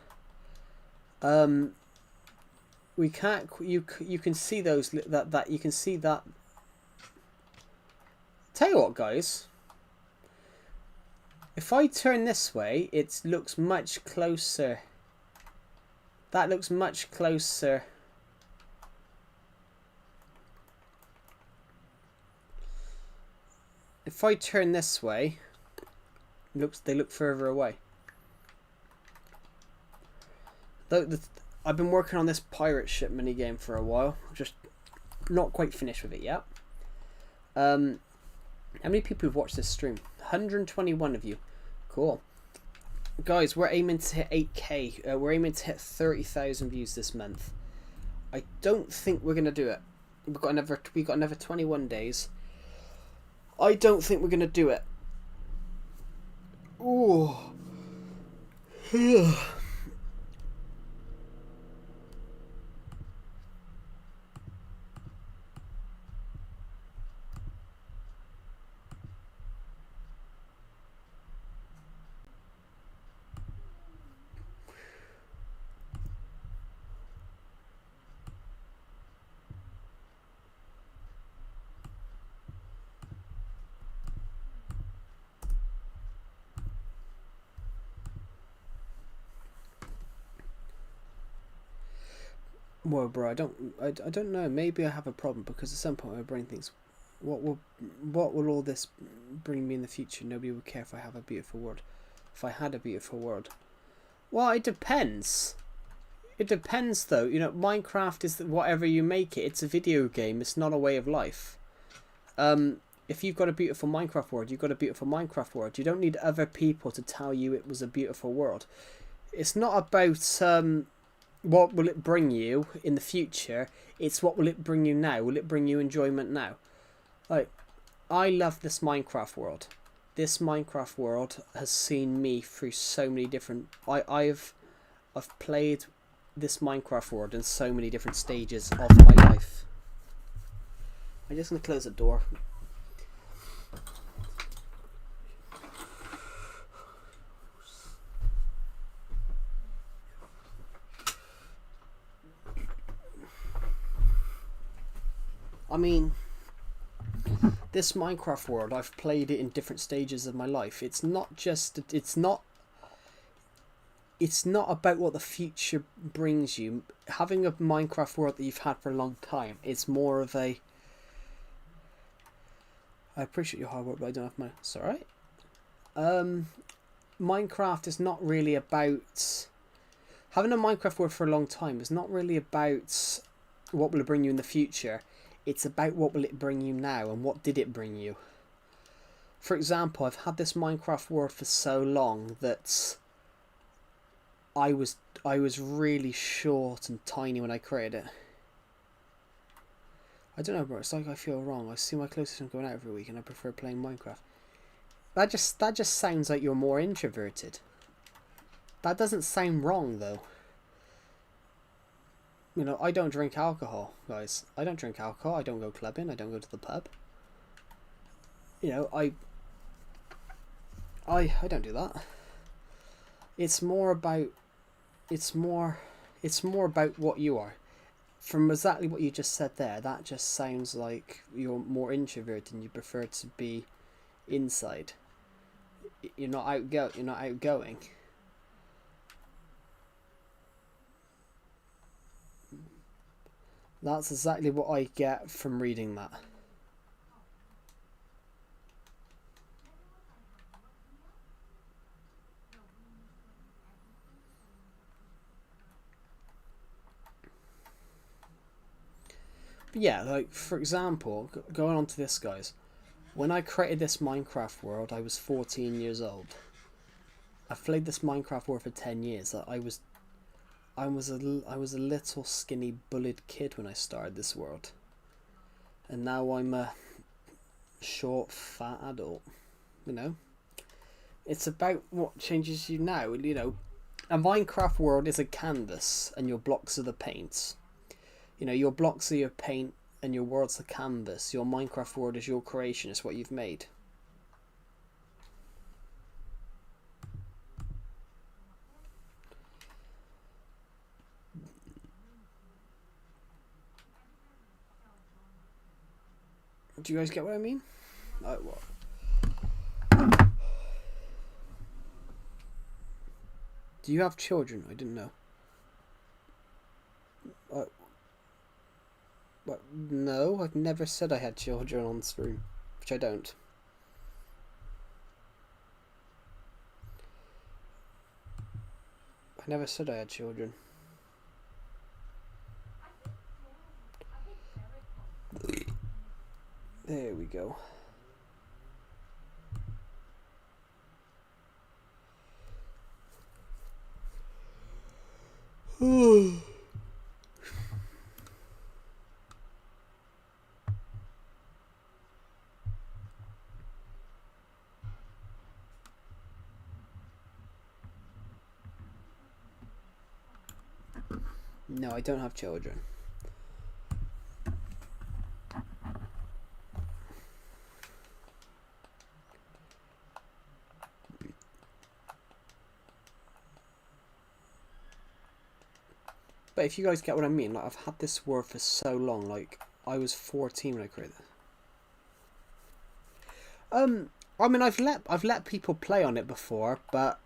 We can't. You can see those. That you can see that. Tell you what, guys. If I turn this way, it looks much closer. That looks much closer. If I turn this way, they look further away. I've been working on this pirate ship minigame for a while. Just not quite finished with it yet. How many people have watched this stream? 121 of you. Cool. Guys, we're aiming to hit 8k. We're aiming to hit 30,000 views this month. I don't think we're going to do it. We've got another 21 days. I don't think we're going to do it. Ooh. Well, bro, I don't know. Maybe I have a problem because at some point my brain thinks, what will all this bring me in the future? Nobody would care if I have a beautiful world. If I had a beautiful world, well, it depends. It depends, though. You know, Minecraft is whatever you make it. It's a video game. It's not a way of life. If you've got a beautiful Minecraft world, you've got a beautiful Minecraft world. You don't need other people to tell you it was a beautiful world. It's not about what will it bring you in the future. It's what will it bring you now. Will it bring you enjoyment now? Like, I love this Minecraft world. This Minecraft world has seen me through so many different... I've played this Minecraft world in so many different stages of my life. I'm just going to close the door. I mean, this Minecraft world, I've played it in different stages of my life. It's not about what the future brings you. Having a Minecraft world that you've had for a long time, it's more of a... I appreciate your hard work, but I don't have my... It's alright. Minecraft is not really about... Having a Minecraft world for a long time is not really about what will it bring you in the future. It's about what will it bring you now and what did it bring you. For example, I've had this Minecraft world for so long that I was really short and tiny when I created it. I don't know, bro. It's like I feel wrong. I see my closest friends going out every week and I prefer playing Minecraft. That just sounds like you're more introverted. That doesn't sound wrong, though. You know, I don't drink alcohol, guys. I don't drink alcohol. I don't go clubbing. I don't go to the pub. You know, I don't do that. It's more about what you are. From exactly what you just said there, that just sounds like you're more introverted and you prefer to be inside. You're not outgoing. That's exactly what I get from reading that. But yeah, like for example, going on to this, guys. When I created this Minecraft world, I was 14 years old. I've played this Minecraft world for 10 years. I was a little skinny bullied kid when I started this world, and now I'm a short fat adult. You know, it's about what changes you now. You know, a Minecraft world is a canvas, and your blocks are the paints. You know, your blocks are your paint, and your world's the canvas. Your Minecraft world is your creation. It's what you've made. Do you guys get what I mean? Like what? Do you have children? I didn't know. But no, I've never said I had children on stream, which I don't. I never said I had children. There we go. No, I don't have children. But if you guys get what I mean, like I've had this word for so long, like I was 14 when I created it. I mean I've let people play on it before, but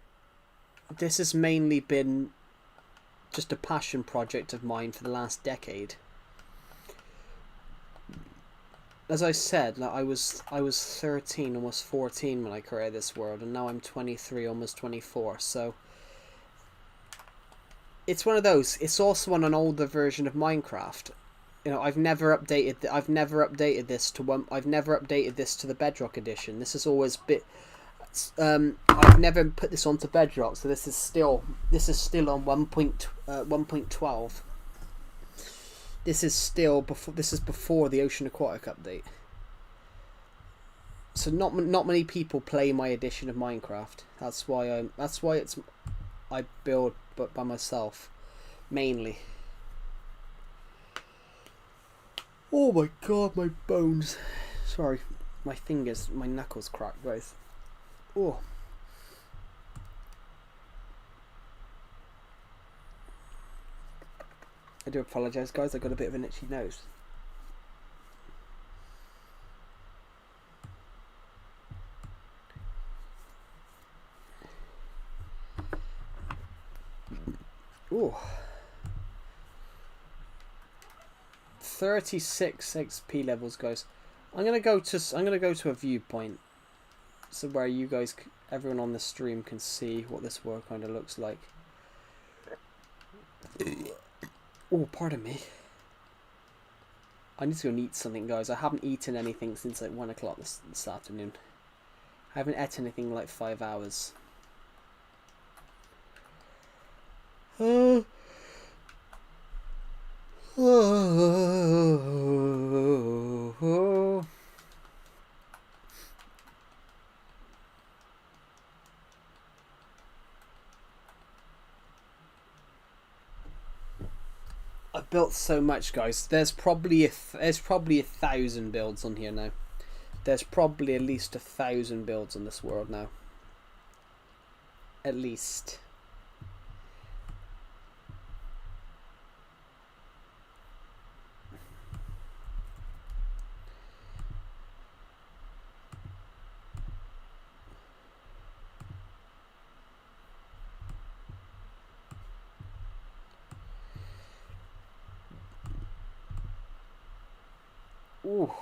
this has mainly been just a passion project of mine for the last decade. As I said, like I was 13, almost 14 when I created this world, and now I'm 23, almost 24. So it's one of those. It's also on an older version of Minecraft. You know, I've never updated this to one. I've never updated this to the Bedrock edition. This has always been. I've never put this onto Bedrock, so this is still on 1.12. This is still before. This is before the Ocean Aquatic update. So not many people play my edition of Minecraft. That's why I build but by myself mainly. Oh my god, my bones. Sorry, my fingers, my knuckles cracked both. Oh. I do apologise, guys. I got a bit of an itchy nose. Oh. 36 XP levels, guys. I'm gonna go to a viewpoint, so where you guys, everyone on the stream, can see what this world kind of looks like. Oh, pardon me. I need to go and eat something, guys. I haven't eaten anything since like 1 o'clock this afternoon. I haven't ate anything in like 5 hours. I've built so much, guys. There's probably a 1,000 builds on here now. There's probably at least 1,000 builds on this world now. At least. Ooh.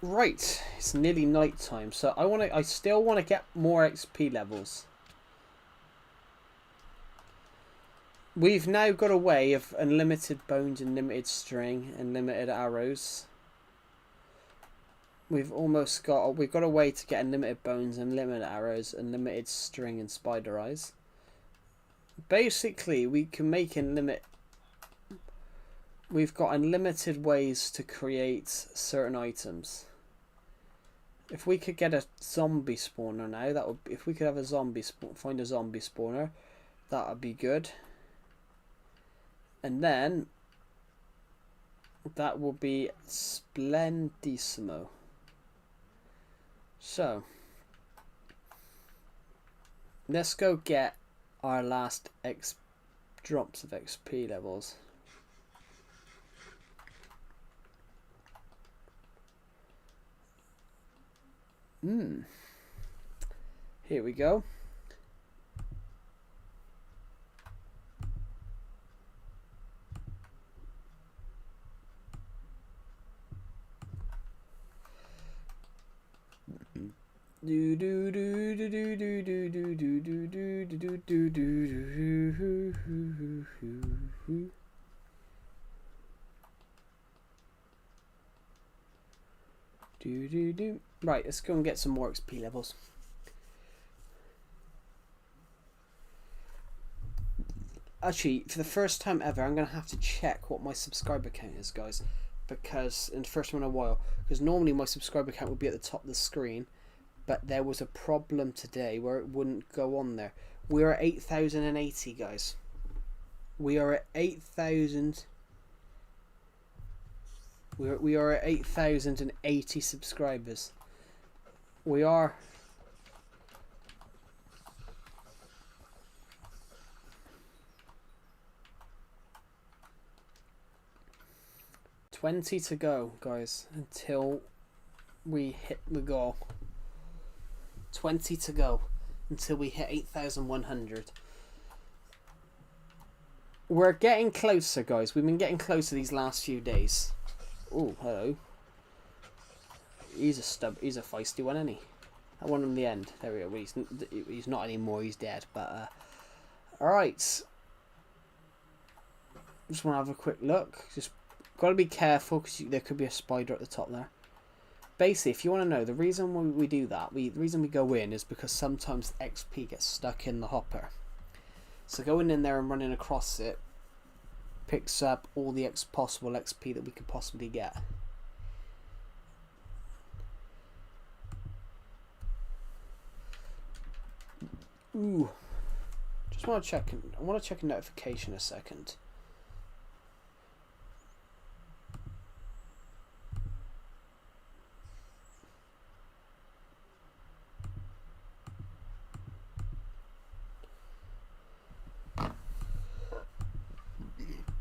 Right, it's nearly night time, so I still want to get more XP levels. We've now got a way of unlimited bones, unlimited string, unlimited arrows. We've got a way to get unlimited bones, unlimited arrows, unlimited string, and spider eyes. Basically, we can make we've got unlimited ways to create certain items. If we could get a zombie spawner now, that would. If we could have a find a zombie spawner, that would be good. And then that will be splendissimo. So let's go get our last drops of XP levels. Here we go. Do do do do do do do do do do do do do do do. Right, let's go and get some more XP levels. Actually, for the first time ever, I'm going to have to check what my subscriber count is, guys. Because, in the first time in a while, because normally my subscriber count would be at the top of the screen. But there was a problem today where it wouldn't go on there. We are at 8,080, guys. We are at 8,000. We are at 8,080 subscribers. We are. $20 to go, guys, until we hit the goal. 20 to go until we hit 8,100. We're getting closer, guys. We've been getting closer these last few days. Oh, hello. He's a feisty one, isn't he? I won him in the end. There we go. He's not anymore. He's dead. But all right. Just want to have a quick look. Just got to be careful because there could be a spider at the top there. Basically, if you want to know, the reason we do that, the reason we go in is because sometimes XP gets stuck in the hopper. So going in there and running across it picks up all the possible XP that we could possibly get. Ooh. Just want to check. I want to check a notification a second.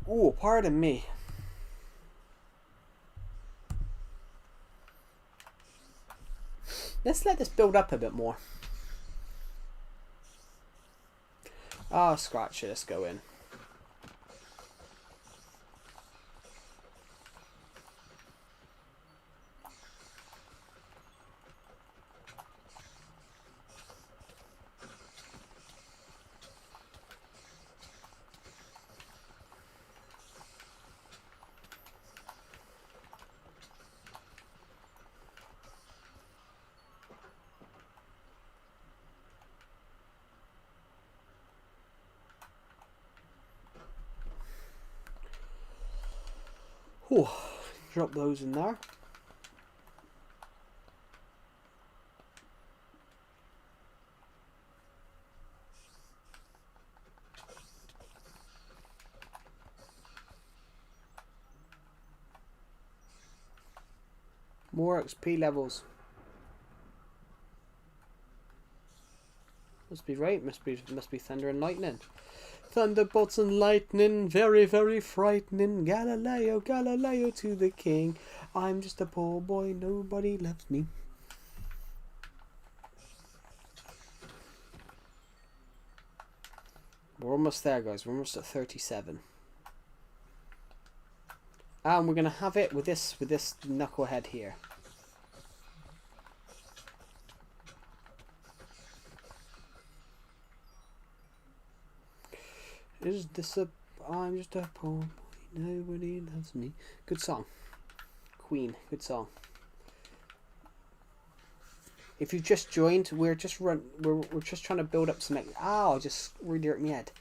Oh, pardon me. Let's let this build up a bit more. Ah, scratch it. Let's go in. Oh, drop those in there. More XP levels. Must be right. Must be thunder and lightning. Thunderbolts and lightning, very, very frightening. Galileo, Galileo to the king. I'm just a poor boy, nobody loves me. We're almost there, guys. We're almost at 37. And we're gonna have it with this knucklehead here. I'm just a poor boy, nobody loves me. Good song. Queen, good song. If you've just joined, we're just trying to build up some. Ow! I just really hurt my head.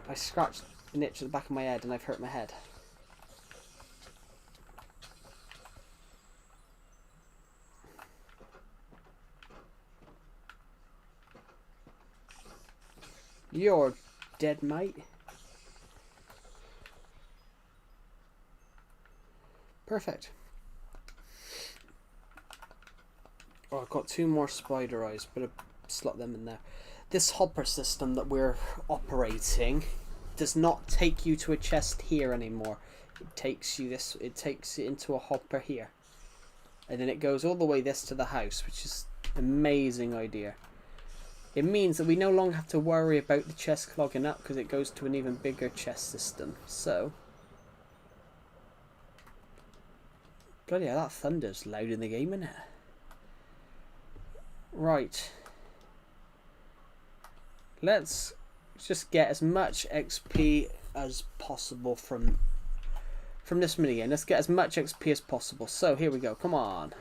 I scratched an itch at the back of my head, and I've hurt my head. You're dead, mate. Perfect. Oh, I've got 2 more spider eyes. Better slot them in there. This hopper system that we're operating does not take you to a chest here anymore. It takes you this. It takes it into a hopper here, and then it goes all the way this to the house, which is an amazing idea. It means that we no longer have to worry about the chest clogging up because it goes to an even bigger chest system. So, bloody hell, that thunder's loud in the game, isn't it? Right. Let's just get as much XP as possible from this minigame. Let's get as much XP as possible. So, here we go. Come on.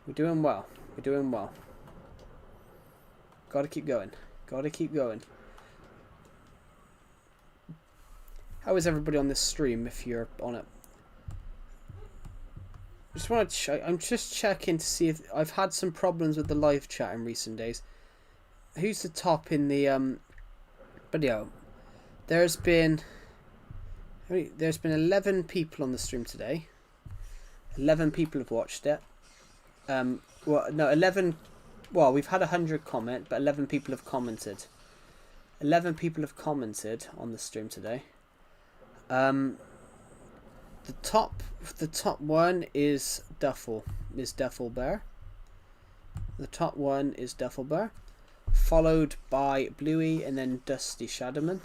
We're doing well. We're doing well. Gotta keep going. Gotta keep going. How is everybody on this stream if you're on it? I just want to check. I'm just checking to see if I've had some problems with the live chat in recent days. Who's the top in the video? There's been 11 people on the stream today. 11 people have watched it. Well, no, 11. Well, we've had 100 comment, but 11 people have commented. 11 people have commented on the stream today. The top one is Duffel Bear. The top one is Duffel Bear, followed by Bluey and then Dusty Shadowman.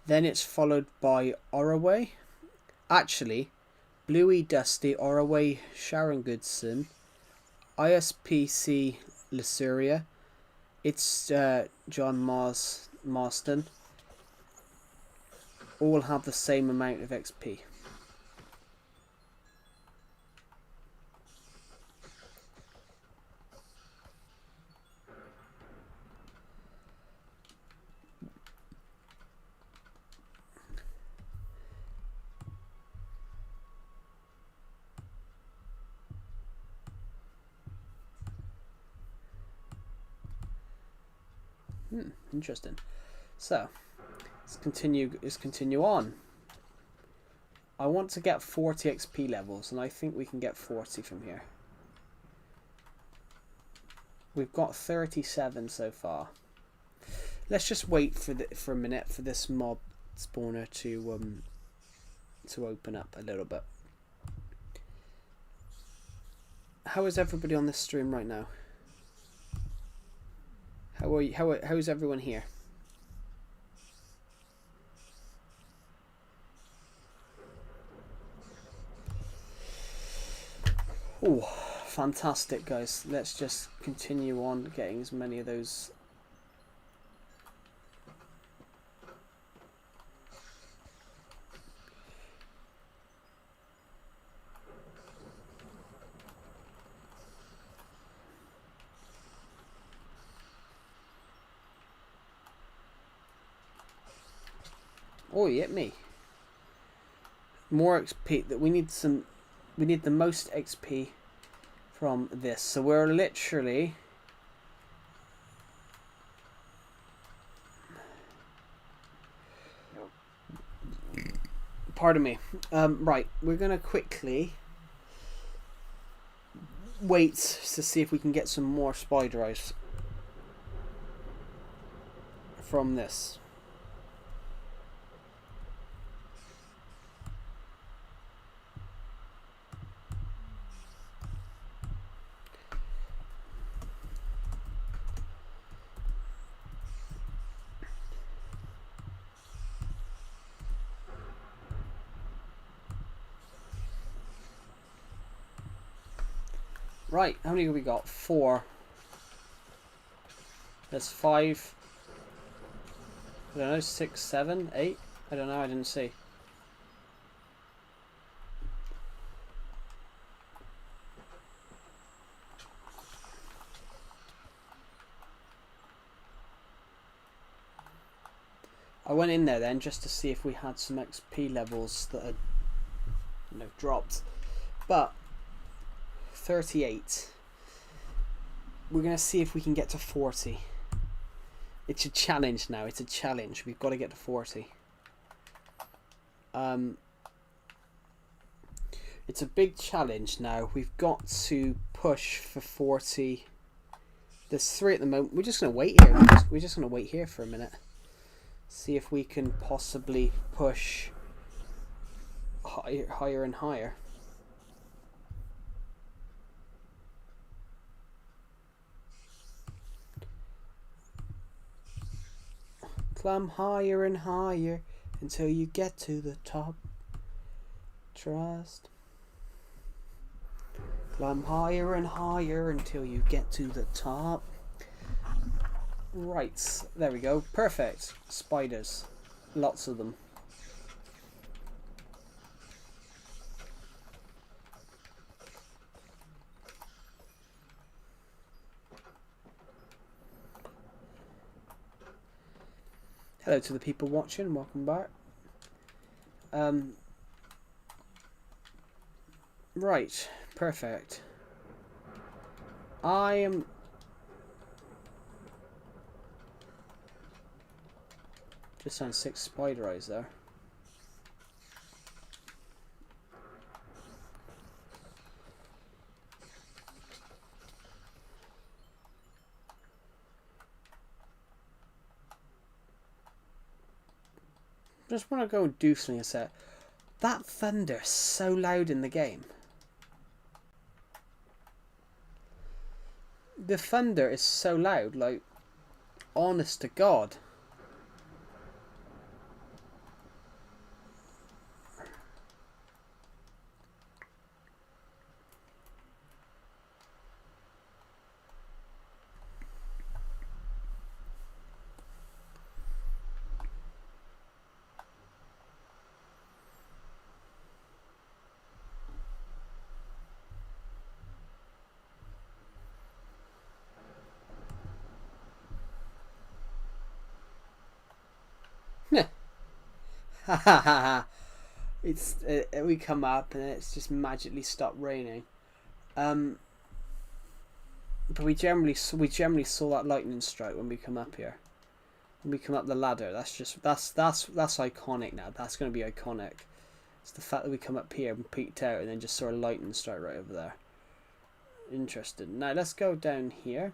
Then it's followed by Oraway. Actually, Bluey, Dusty, Oraway, Sharon Goodson, ISPC Lassuria. It's John Marston. All have the same amount of XP. Interesting. So let's continue on. I want to get 40 XP levels, and I think we can get 40 from here. We've got 37 so far. Let's just wait for a minute for this mob spawner to open up a little bit. How is everybody on this stream right now? How are you? How's everyone here? Oh, fantastic, guys. Let's just continue on getting as many of those. Oh, you hit me. More XP. That we need some. We need the most XP from this. So we're literally. Pardon me. Right, we're gonna quickly wait to see if we can get some more spider eyes from this. Right, how many have we got? 4. There's 5. I don't know, 6, 7, 8? I don't know, I didn't see. I went in there then just to see if we had some XP levels that had, you know, dropped. But 38. We're going to see if we can get to 40. It's a challenge now. It's a challenge. We've got to get to 40. It's a big challenge now. We've got to push for 40. There's 3 at the moment. We're just going to wait here. We're just going to wait here for a minute. See if we can possibly push higher and higher. Climb higher and higher until you get to the top. Trust. Climb higher and higher until you get to the top. Right, there we go. Perfect. Spiders. Lots of them. Hello to the people watching. Welcome back. Right. Perfect. I am... Just found 6 spider eyes there. Just want to go and do something a sec. That thunder is so loud in the game. The thunder is so loud, like, honest to God. It's we come up and it's just magically stopped raining. But we generally saw that lightning strike when we come up here. When we come up the ladder, that's iconic now. That's going to be iconic. It's the fact that we come up here and peeked out and then just saw a lightning strike right over there. Interesting. Now let's go down here.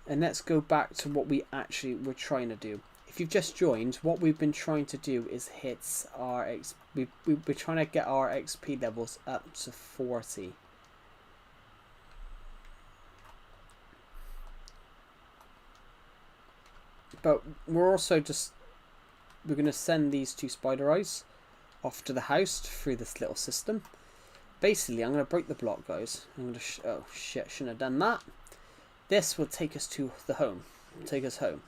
And let's go back to what we actually were trying to do. If you've just joined, what we've been trying to do is hit our we're trying to get our XP levels up to 40. But we're also we're going to send these 2 spider eyes off to the house through this little system. Basically, I'm going to break the block, guys. I'm going to oh shit, shouldn't have done that. This will take us to the home. Take us home.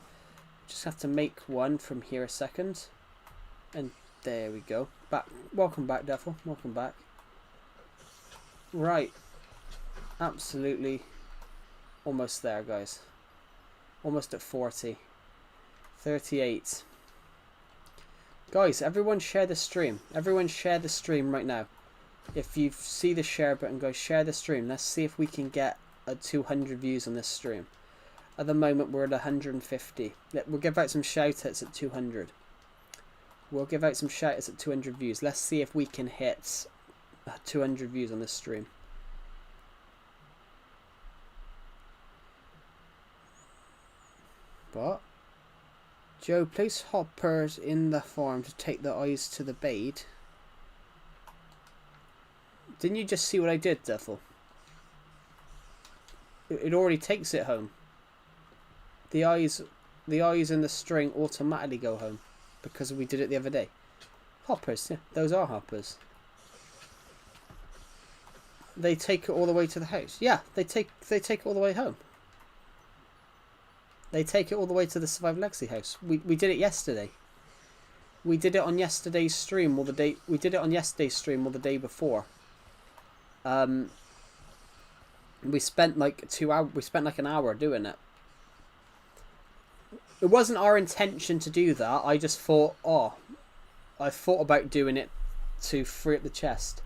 Just have to make one from here a second. And there we go. Back. Welcome back, Devil. Welcome back. Right. Absolutely. Almost there, guys. Almost at 40. 38. Guys, everyone share the stream. Everyone share the stream right now. If you see the share button, go share the stream. Let's see if we can get 200 views on this stream. At the moment we're at 150. We'll give out some shout outs at 200. We'll give out some shout outs at 200 views. Let's see if we can hit 200 views on this stream. But Joe, place hoppers in the farm to take the eyes to the bait. Didn't you just see what I did, Duffel? It already takes it home. The eyes and the string automatically go home because we did it the other day. Hoppers, yeah, those are hoppers. They take it all the way to the house. Yeah, they take it all the way home. They take it all the way to the Survive Legacy house. We did it yesterday. We did it on yesterday's stream or the day. We did it on yesterday's stream or the day before. We spent like 2 hours. We spent like an hour doing it. It wasn't our intention to do that. I just thought, I thought about doing it to free up the chest.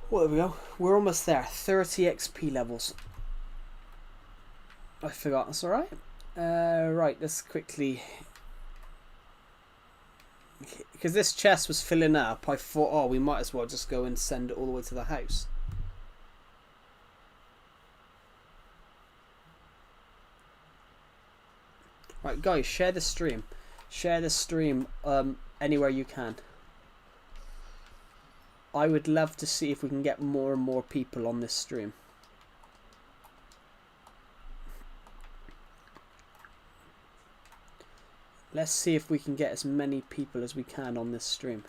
Well, there we go. We're almost there. 30 XP levels. I forgot. That's all right. Right. Let's quickly, because this chest was filling up. I thought, we might as well just go and send it all the way to the house. Right, guys, share the stream. Share the stream anywhere you can. I would love to see if we can get more and more people on this stream. Let's see if we can get as many people as we can on this stream.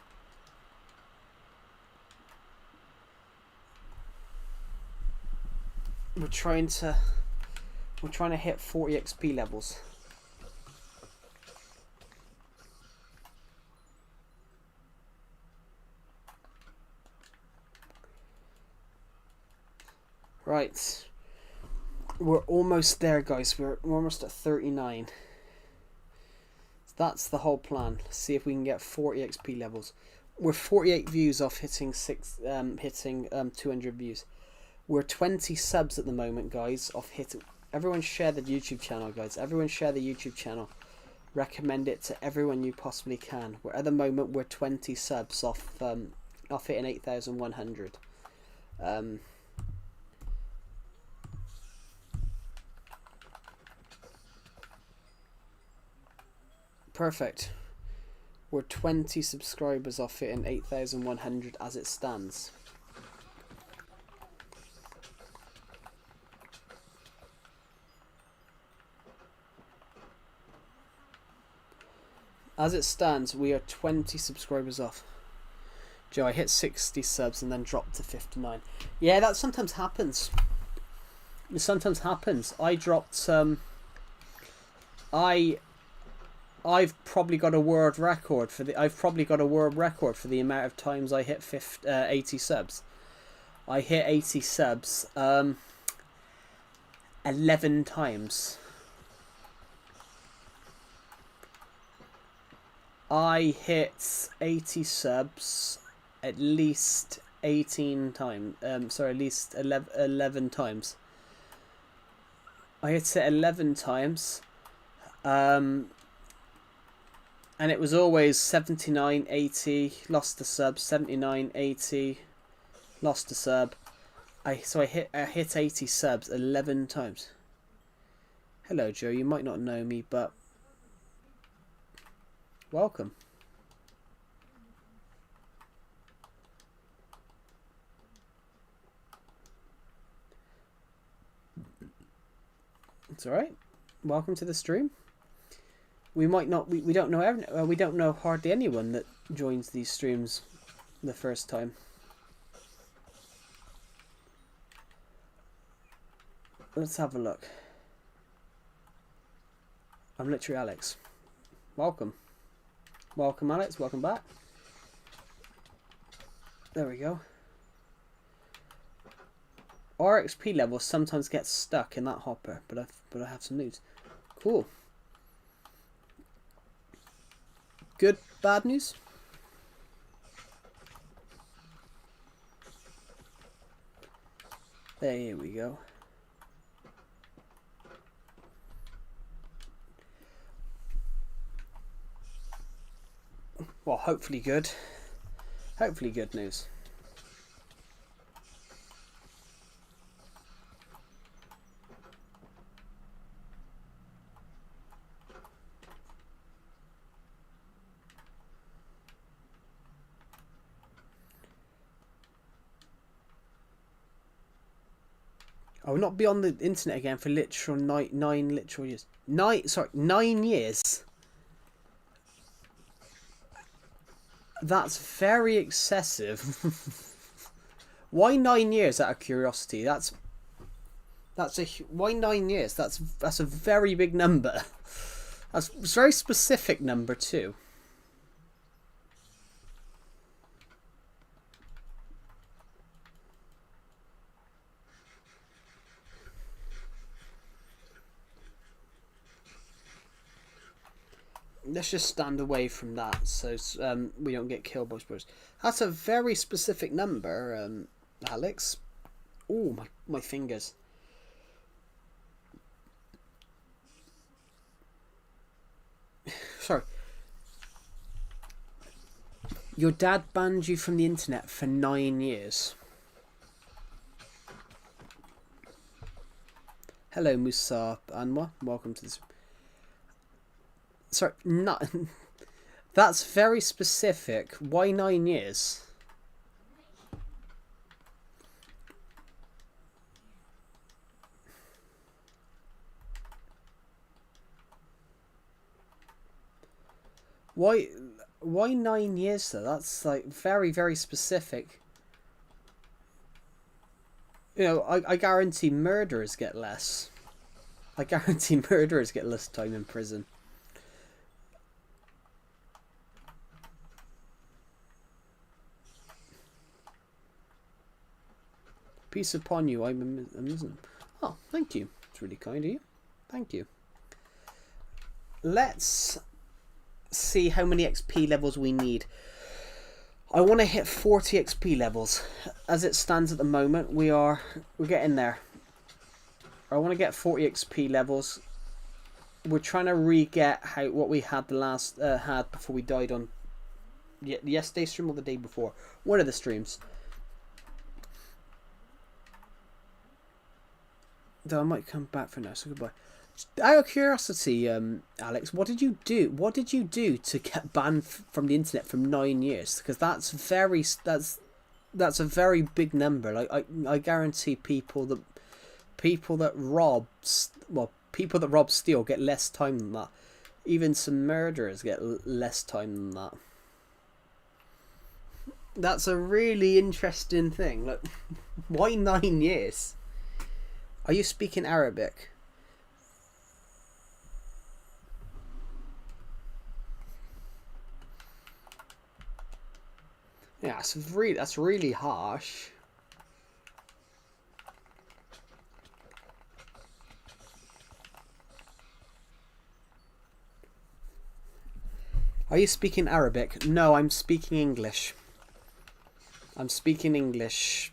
We're trying to hit 40 XP levels. Right, we're almost there, guys. We're almost at 39. That's the whole plan. See if we can get 40 XP levels. We're 48 views off hitting 200 views. We're 20 subs at the moment, guys. Off hitting. Everyone share the YouTube channel, guys. Everyone share the YouTube channel. Recommend it to everyone you possibly can. We're at the moment we're 20 subs off hitting 8,100. Perfect. We're 20 subscribers off hitting 8,100 as it stands. As it stands, we are 20 subscribers off. Joe, I hit 60 subs and then dropped to 59. Yeah, that sometimes happens. It sometimes happens. I dropped I've probably got a world record for the amount of times I hit 80 subs. I hit 80 subs 11 times. I hit 80 subs at least 18 times. Sorry, at least 11 times. I hit it 11 times. And it was always 79, 80, lost a sub, 79, 80, lost a sub. So I hit 80 subs 11 times. Hello, Joe. You might not know me, but welcome. It's all right. Welcome to the stream. We might not. We don't know. We don't know hardly anyone that joins these streams the first time. Let's have a look. I'm literally Alex. Welcome. Welcome, Alex. Welcome back. There we go. Our XP level sometimes gets stuck in that hopper, but I have some news. Cool. Good, bad news? There we go. Well, hopefully good. Hopefully good news. I will not be on the internet again for literal nine literal years. 9 years. That's very excessive. Why 9 years out of curiosity? Why 9 years? That's a very big number. That's a very specific number too. Let's just stand away from that so we don't get killed by spurs. That's a very specific number, Alex. Oh, my fingers. Sorry. Your dad banned you from the internet for 9 years. Hello, Musa Anwar. Welcome to this. Sorry, not. That's very specific. Why 9 years? Why 9 years though? That's like very, very specific. You know, I guarantee murderers get less. I guarantee murderers get less time in prison. Peace upon you, I'm a Muslim. Oh, thank you. It's really kind of you. Thank you. Let's see how many XP levels we need. I want to hit 40 XP levels. As it stands at the moment, we're getting there. I want to get 40 XP levels. We're trying to re-get what we had the last had before we died on yesterday's stream or the day before. One of the streams. Though I might come back for now, so goodbye. Out of curiosity, Alex, what did you do? What did you do to get banned from the internet for 9 years? Because that's a very big number. Like I guarantee people that rob steal get less time than that. Even some murderers get less time than that. That's a really interesting thing. Like, why 9 years? Are you speaking Arabic? Yeah, that's really harsh. Are you speaking Arabic? No, I'm speaking English. I'm speaking English.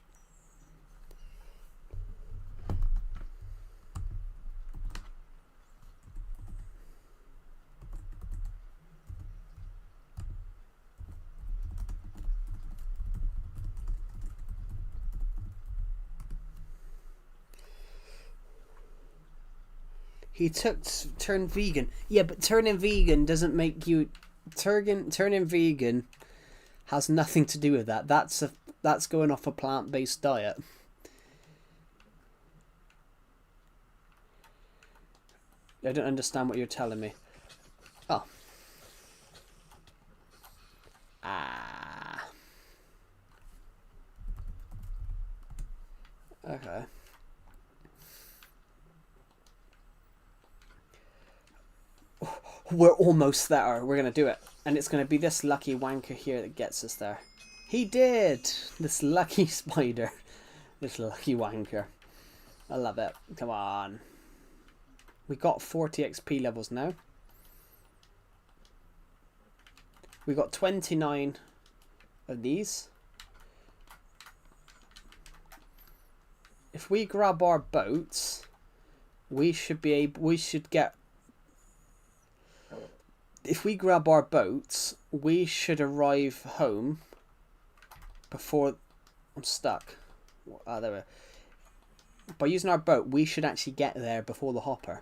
He turned vegan. Yeah, but turning vegan doesn't make you turning vegan has nothing to do with that. That's going off a plant-based diet. I don't understand what you're telling me. Oh. Ah. Okay. We're almost there. We're going to do it. And it's going to be this lucky wanker here that gets us there. He did! This lucky spider. This lucky wanker. I love it. Come on. We got 40 XP levels now. We got 29 of these. If we grab our boats, we should be able. We should get. If we grab our boats, we should arrive home before. I'm stuck. Ah, there we are. By using our boat, we should actually get there before the hopper.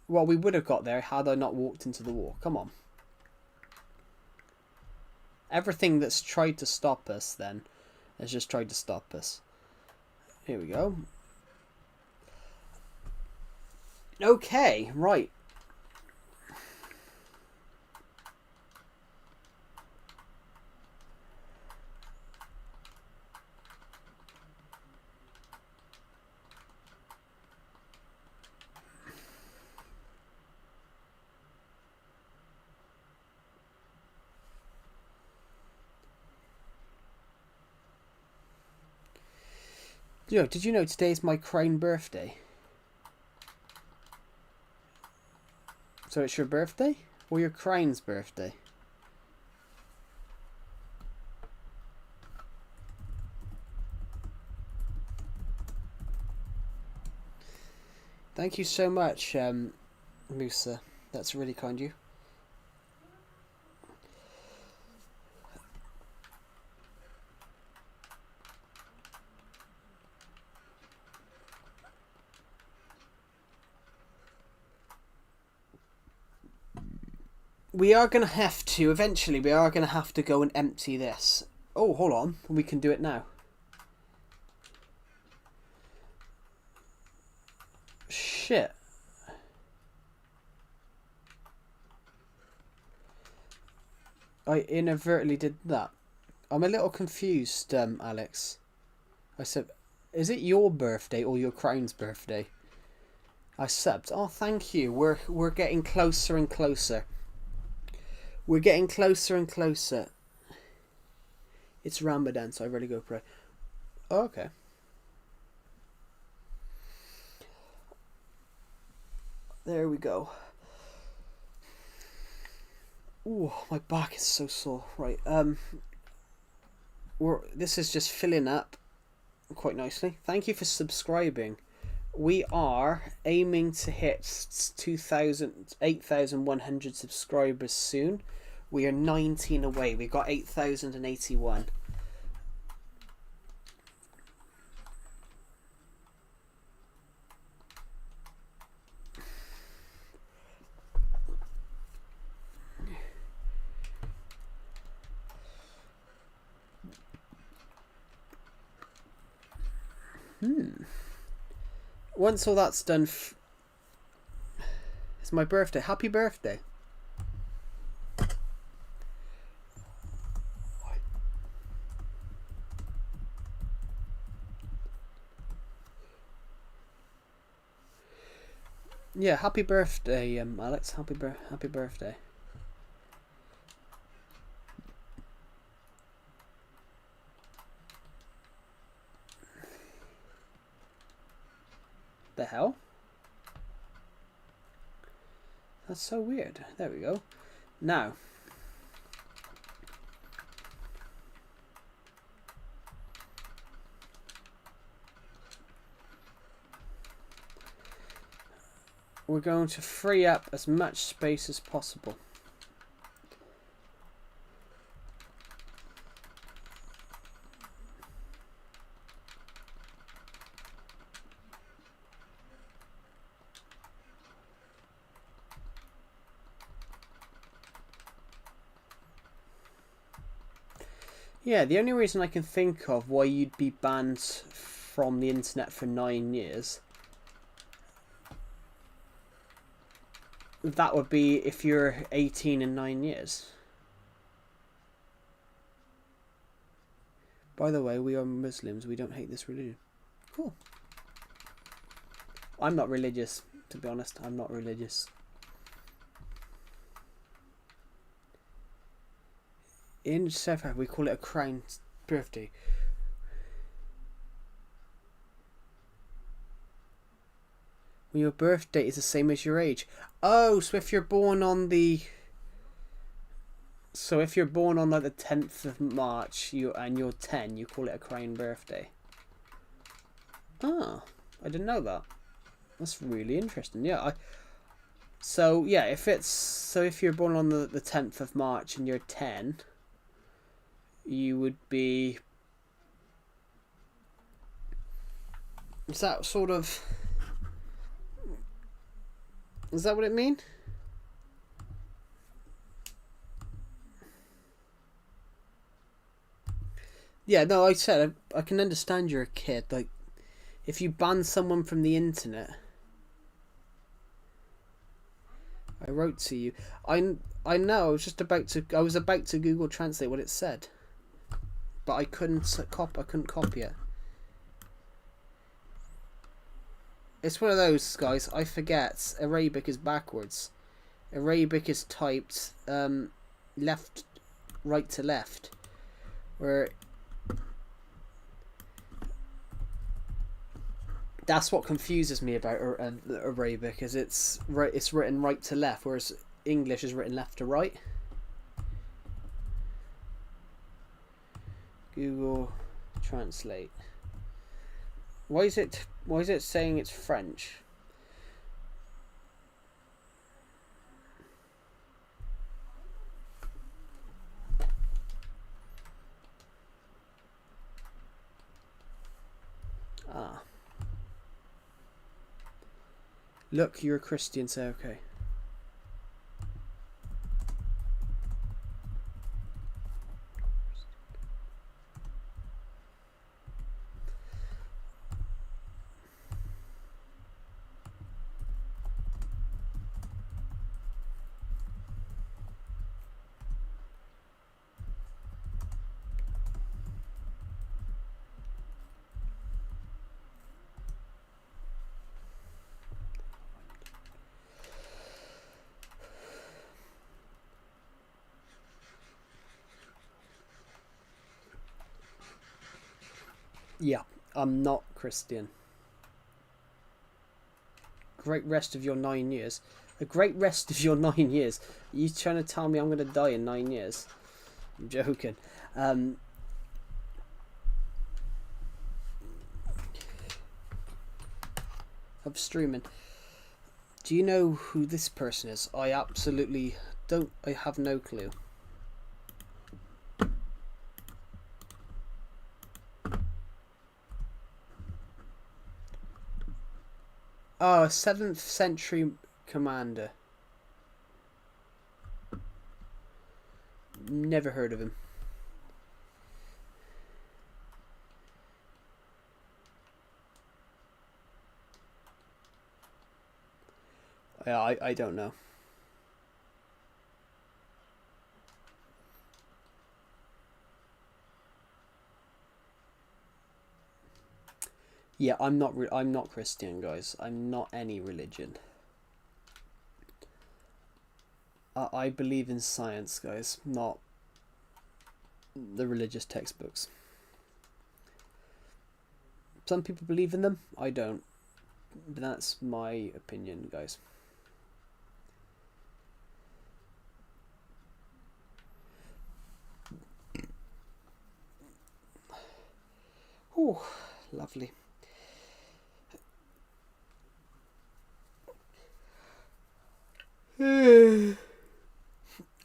Well, we would have got there had I not walked into the wall. Come on. Everything that's tried to stop us then has just tried to stop us. Here we go. Okay, right. Did you know today's my crown birthday? So it's your birthday? Or your crown's birthday? Thank you so much, Musa. That's really kind of you. We are going to have to, eventually, we are going to have to go and empty this. Oh, hold on. We can do it now. Shit. I inadvertently did that. I'm a little confused, Alex. I said, is it your birthday or your crown's birthday? I subbed. Oh, thank you. We're getting closer and closer. We're getting closer and closer. It's Ramadan, so I really go pray. Oh, okay. There we go. Ooh, my back is so sore. Right. This is just filling up quite nicely. Thank you for subscribing. We are aiming to hit 8,100 subscribers soon. We are 19 away. We got 8,081. Once all that's done, it's my birthday. Happy birthday. Yeah, happy birthday, Alex. Happy birthday. The hell? That's so weird. There we go. Now, we're going to free up as much space as possible. Yeah, the only reason I can think of why you'd be banned from the internet for 9 years, that would be if you're 18 in 9 years. By the way, we are Muslims. We don't hate this religion. Cool. I'm not religious, to be honest. I'm not religious. In South Africa, we call it a crown birthday. When your birthday is the same as your age. Oh, so if you're born on the... So if you're born on like the 10th of March and you're 10, you call it a crown birthday. Ah, I didn't know that. That's really interesting. Yeah, so yeah, if you're born on the 10th of March and you're 10, you would be... Is that sort of... Is that what it mean? Yeah, no, I said I can understand you're a kid. Like, if you ban someone from the internet, I wrote to you. I know. I was just about to. I was about to Google Translate what it said, but I couldn't copy it. It's one of those, guys. I forget. Arabic is backwards. Arabic is typed left, right to left, where that's what confuses me about Arabic, is it's written right to left, whereas English is written left to right. Google Translate. Why is it saying it's French? Ah. Look, you're a Christian, say okay. Yeah, I'm not Christian. Great rest of your 9 years. A great rest of your 9 years. Are you trying to tell me I'm going to die in 9 years? I'm joking. I'm streaming. Do you know who this person is? I absolutely don't. I have no clue. Oh, a 7th century commander. Never heard of him. I don't know. Yeah, I'm not Christian, guys. I'm not any religion. I believe in science, guys, not the religious textbooks. Some people believe in them. I don't. But that's my opinion, guys. Oh, lovely.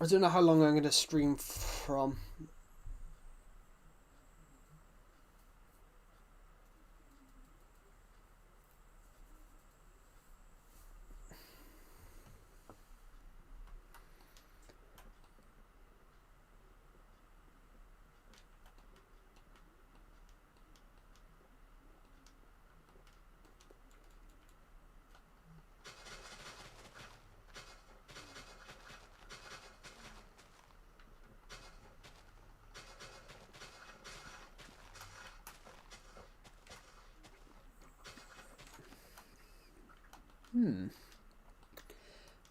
I don't know how long I'm going to stream from.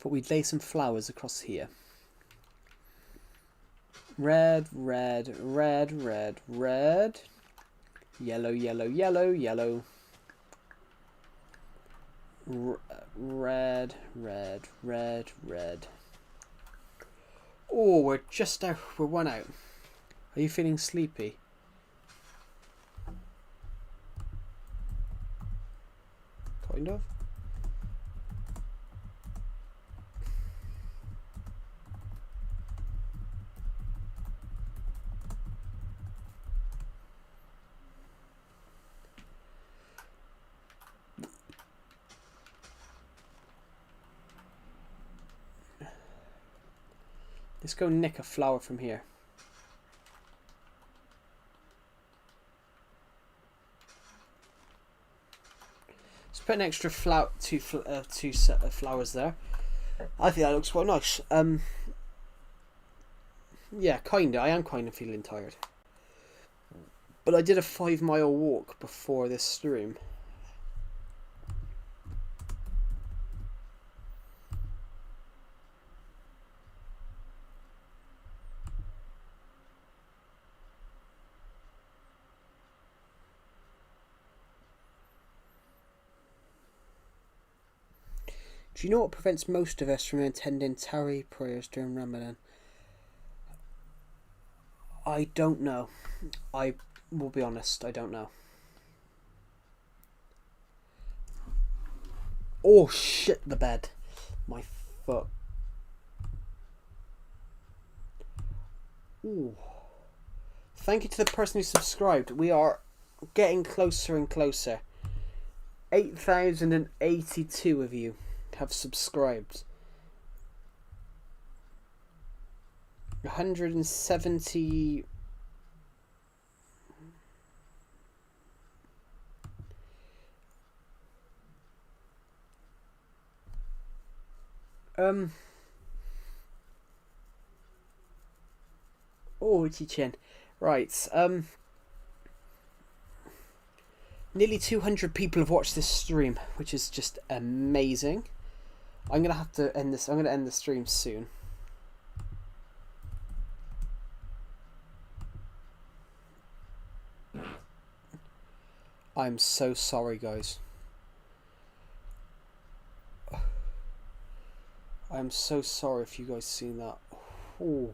But we'd lay some flowers across here. Red, red, red, red, red. Yellow, yellow, yellow, yellow. Red, red, red, red. Oh, we're just out. We're one out. Are you feeling sleepy? Kind of. Let's go nick a flower from here. Let's put an extra two flowers there. I think that looks quite nice. Yeah, kinda. I am kind of feeling tired. But I did a 5 mile walk before this stream. Do you know what prevents most of us from attending Taraweeh prayers during Ramadan? I don't know. I will be honest, I don't know. Oh shit, the bed. My foot. Ooh. Thank you to the person who subscribed. We are getting closer and closer. 8,082 of you have subscribed. 170. Oh, Chi-Chen. Right. Nearly 200 people have watched this stream, which is just amazing. I'm gonna have to end this. I'm gonna end the stream soon. I'm so sorry, guys. I'm so sorry if you guys seen that. Ooh.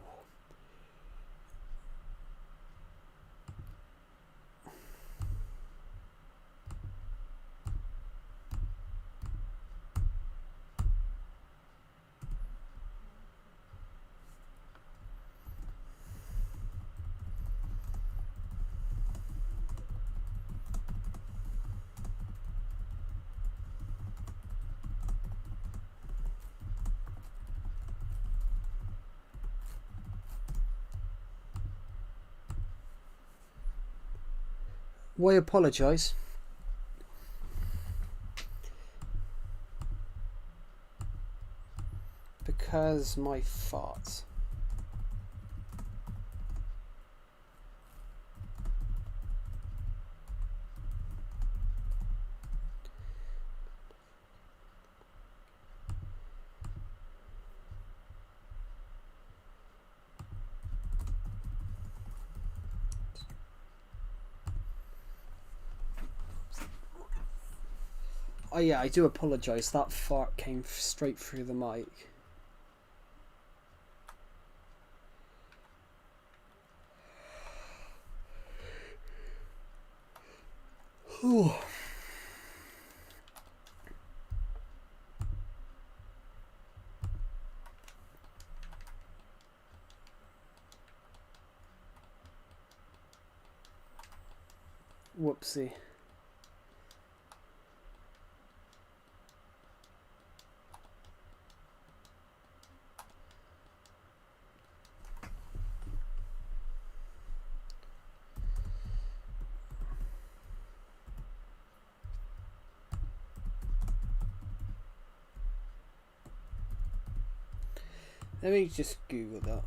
Why apologise? Because my farts. Oh yeah, I do apologise. That fart came straight through the mic. Whew. Whoopsie. Let me just Google that.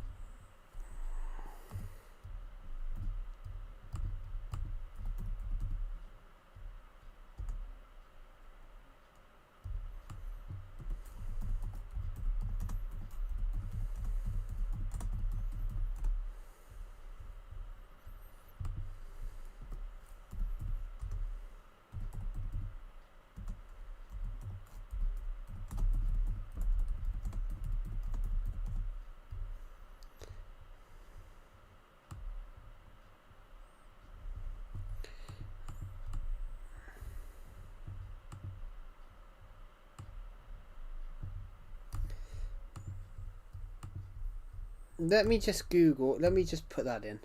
Let me just Google. Let me just put that in.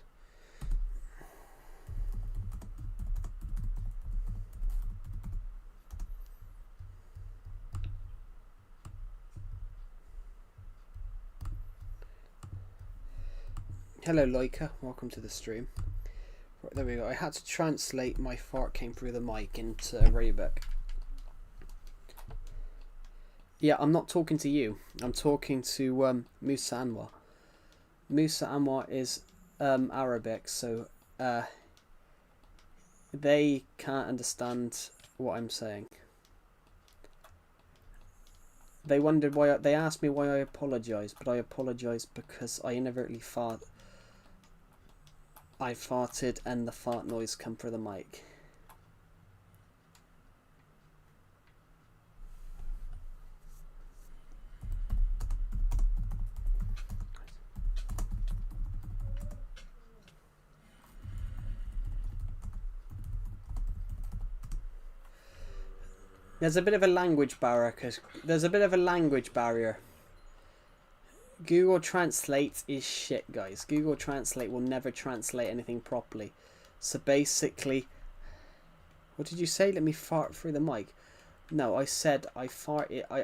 Hello, Leica. Welcome to the stream. Right, there we go. I had to translate my fart came through the mic into Arabic. Yeah, I'm not talking to you. I'm talking to Musa Anwar. Musa Anwar is Arabic, so they can't understand what I'm saying. They wondered why. They asked me why I apologise, but I apologised because I inadvertently I farted, and the fart noise come through the mic. There's a bit of a language barrier. Google Translate is shit, guys. Google Translate will never translate anything properly. So basically, what did you say? Let me fart through the mic. No, I said I farted. I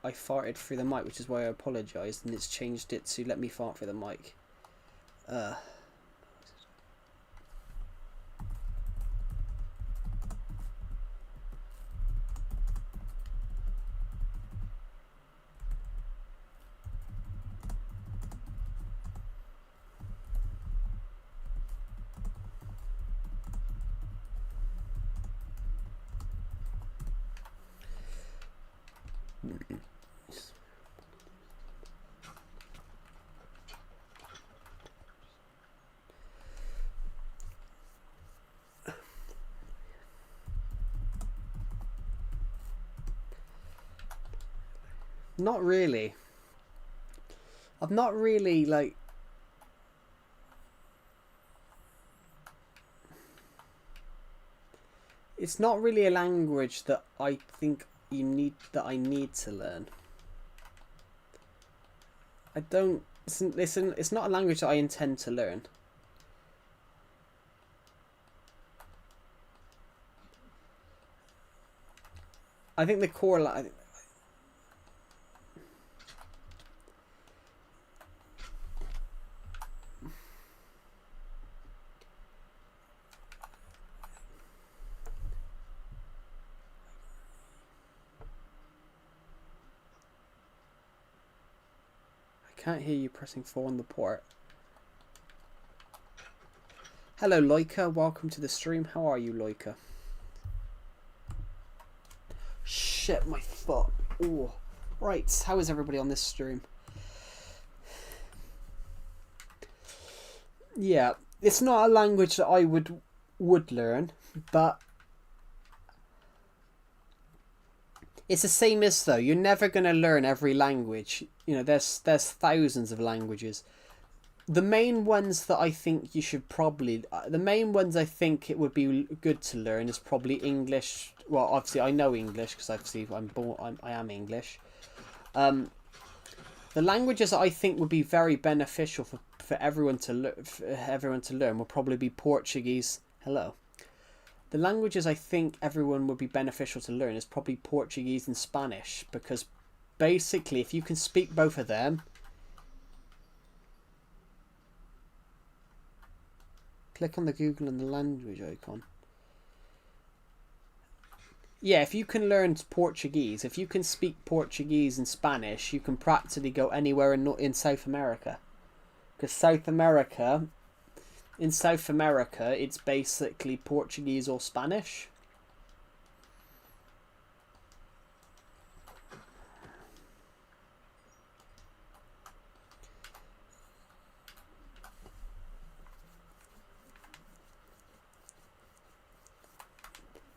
farted through the mic, which is why I apologised, and it's changed it to let me fart through the mic. Not really. I've not really, like... It's not really a language that I think I need to learn. I don't... It's not a language that I intend to learn. I think the core... Can't hear you pressing 4 on the port. Hello, Loika. Welcome to the stream. How are you, Loika? Shit, my foot. Oh, right. How is everybody on this stream? Yeah, it's not a language that I would learn, but it's the same as though you're never going to learn every language. You know, there's thousands of languages. The main ones that I think you should probably... The main ones I think it would be good to learn is probably English. Well, obviously I know English because obviously I am English. The languages that I think would be very beneficial for everyone to learn will probably be Portuguese. Hello. The languages I think everyone would be beneficial to learn is probably Portuguese and Spanish, because basically if you can speak both of them... Click on the Google and the language icon. Yeah, if you can learn Portuguese, if you can speak Portuguese and Spanish, you can practically go anywhere in South America. Because in South America, it's basically Portuguese or Spanish.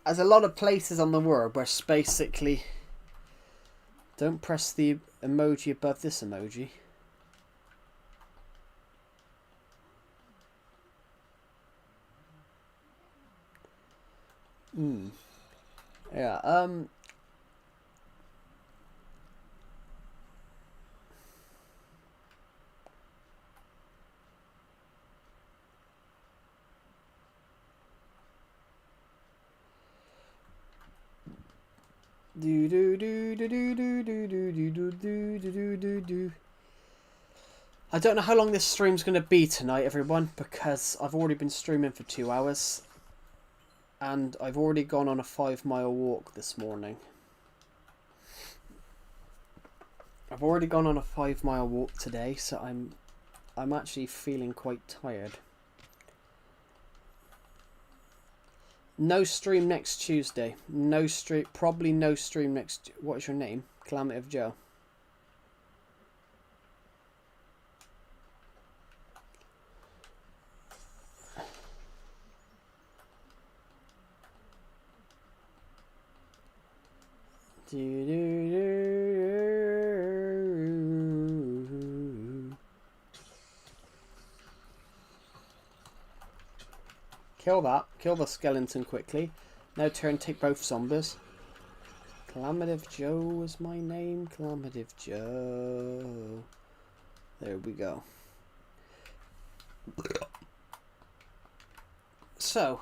There's a lot of places on the world where it's basically... Don't press the emoji above this emoji. Yeah, I don't know how long this stream's going to be tonight, everyone, because I've already been streaming for 2 hours. And I've already gone on a 5-mile walk this morning. I've already gone on a 5-mile walk today, so I'm actually feeling quite tired. No stream next Tuesday. No stream. Probably no stream next. What is your name? Calamity of Joe. Kill that. Kill the skeleton quickly. Now turn, take both zombies. Calamative Joe is my name. Calamative Joe. There we go. So,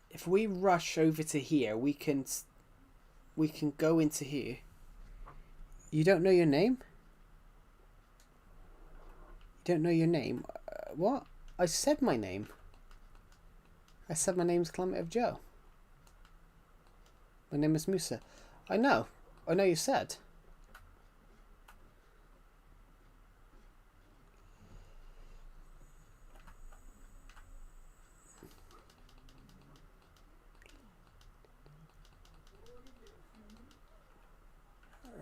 if we rush over to here, we can go into here. You don't know your name? You don't know your name? What? I said my name. I said my name's Calamity Joe. My name is Musa. I know. I know you said.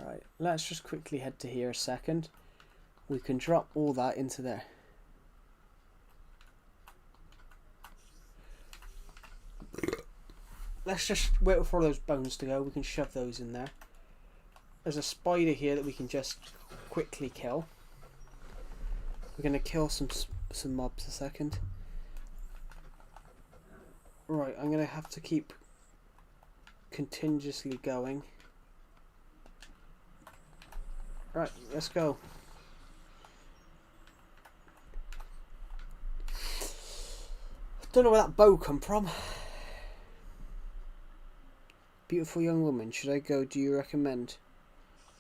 Right, let's just quickly head to here a second. We can drop all that into there. Let's just wait for those bones to go. We can shove those in there. There's a spider here that we can just quickly kill. We're going to kill some mobs a second. Right, I'm going to have to keep continuously going. Right, let's go. Don't know where that bow come from. Beautiful young woman. Should I go? Do you recommend?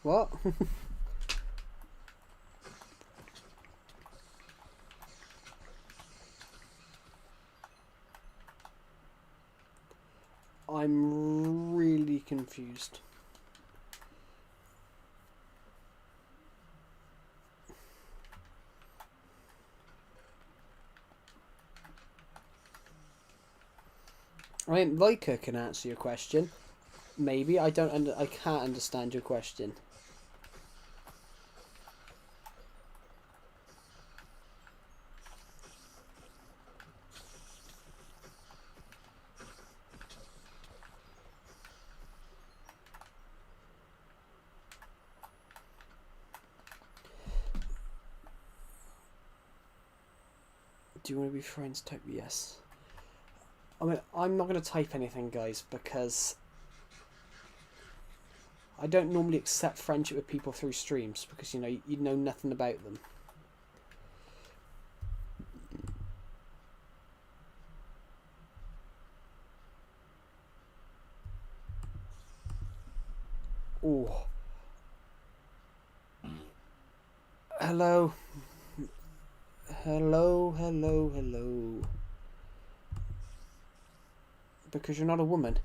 What? I'm really confused. I mean, Leica can answer your question. Maybe I can't understand your question. Do you want to be friends? Type yes. I mean, I'm not going to type anything, guys, because I don't normally accept friendship with people through streams because, you know nothing about them. Oh. Hello. Hello, hello, hello. Because you're not a woman.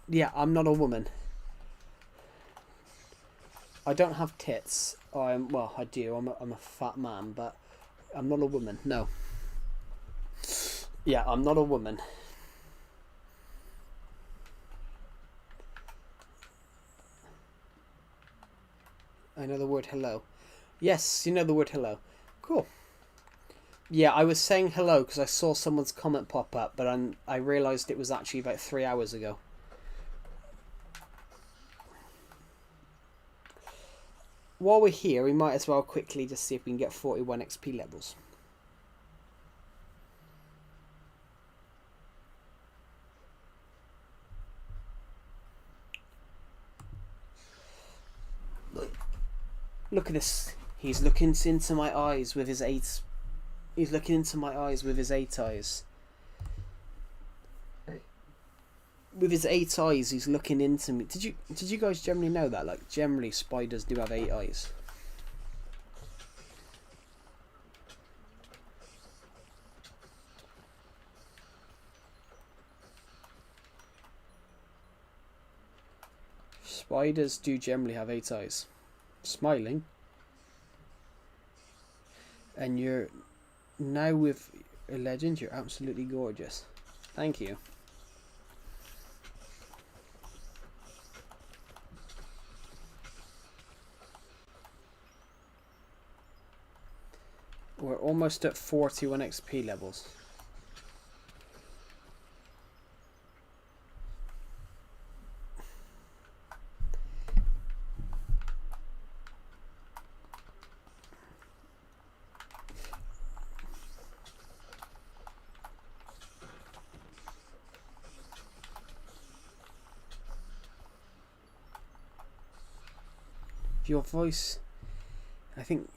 Yeah, I'm not a woman. I don't have tits. Well, I do. I'm a fat man, but I'm not a woman. No. Yeah, I'm not a woman. I know the word hello. Yes, you know the word hello. Cool. Yeah, I was saying hello because I saw someone's comment pop up, but I realised it was actually about 3 hours ago. While we're here, we might as well quickly just see if we can get 41 XP levels. Look at this. He's looking into my eyes with his 8. He's looking into my eyes with his 8 eyes. With his 8 eyes, he's looking into me. Did you guys generally know that? Like, generally spiders do have 8 eyes. Spiders do generally have 8 eyes. Smiling. And you're now with a legend. You're absolutely gorgeous. Thank you. We're almost at 41 XP levels. Your voice, I think.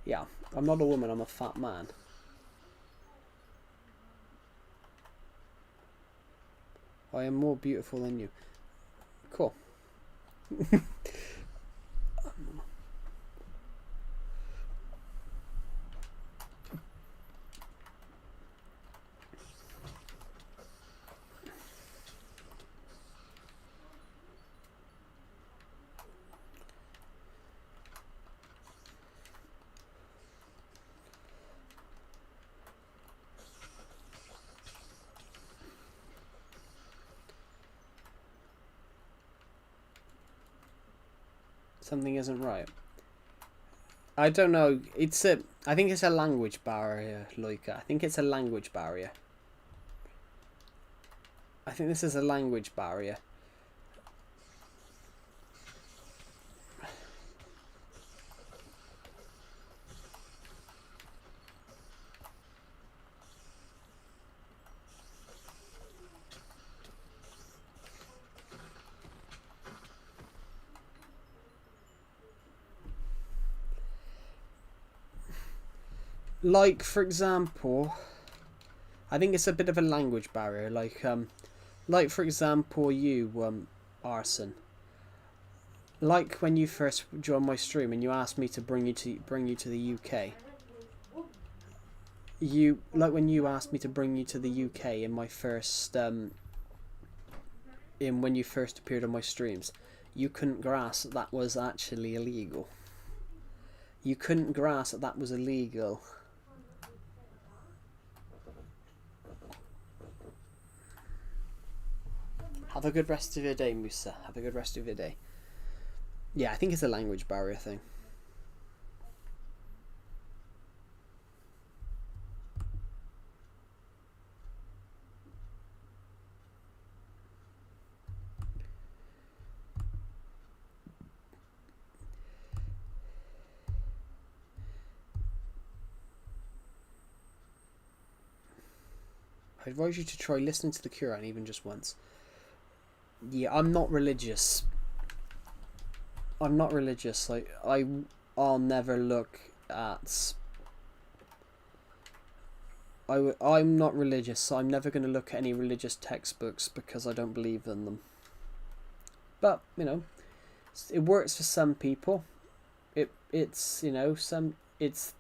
Yeah, I'm not a woman, I'm a fat man. I am more beautiful than you. Cool. Something isn't right. I don't know. I think it's a language barrier, Loika. I think it's a language barrier. I think this is a language barrier. Like, for example, I think it's a bit of a language barrier. Like for example, you, Arson. Like when you first joined my stream and you asked me to bring you to the UK. Like when you asked me to bring you to the UK in my first when you first appeared on my streams, you couldn't grasp that was actually illegal. You couldn't grasp that was illegal. Have a good rest of your day, Musa. Have a good rest of your day. Yeah, I think it's a language barrier thing. I advise you to try listening to the Quran even just once. Yeah, I'm not religious. I'm not religious. Like I'll never look at. I'm not religious, so I'm never going to look at any religious textbooks because I don't believe in them. But you know, it works for some people. It's you know it's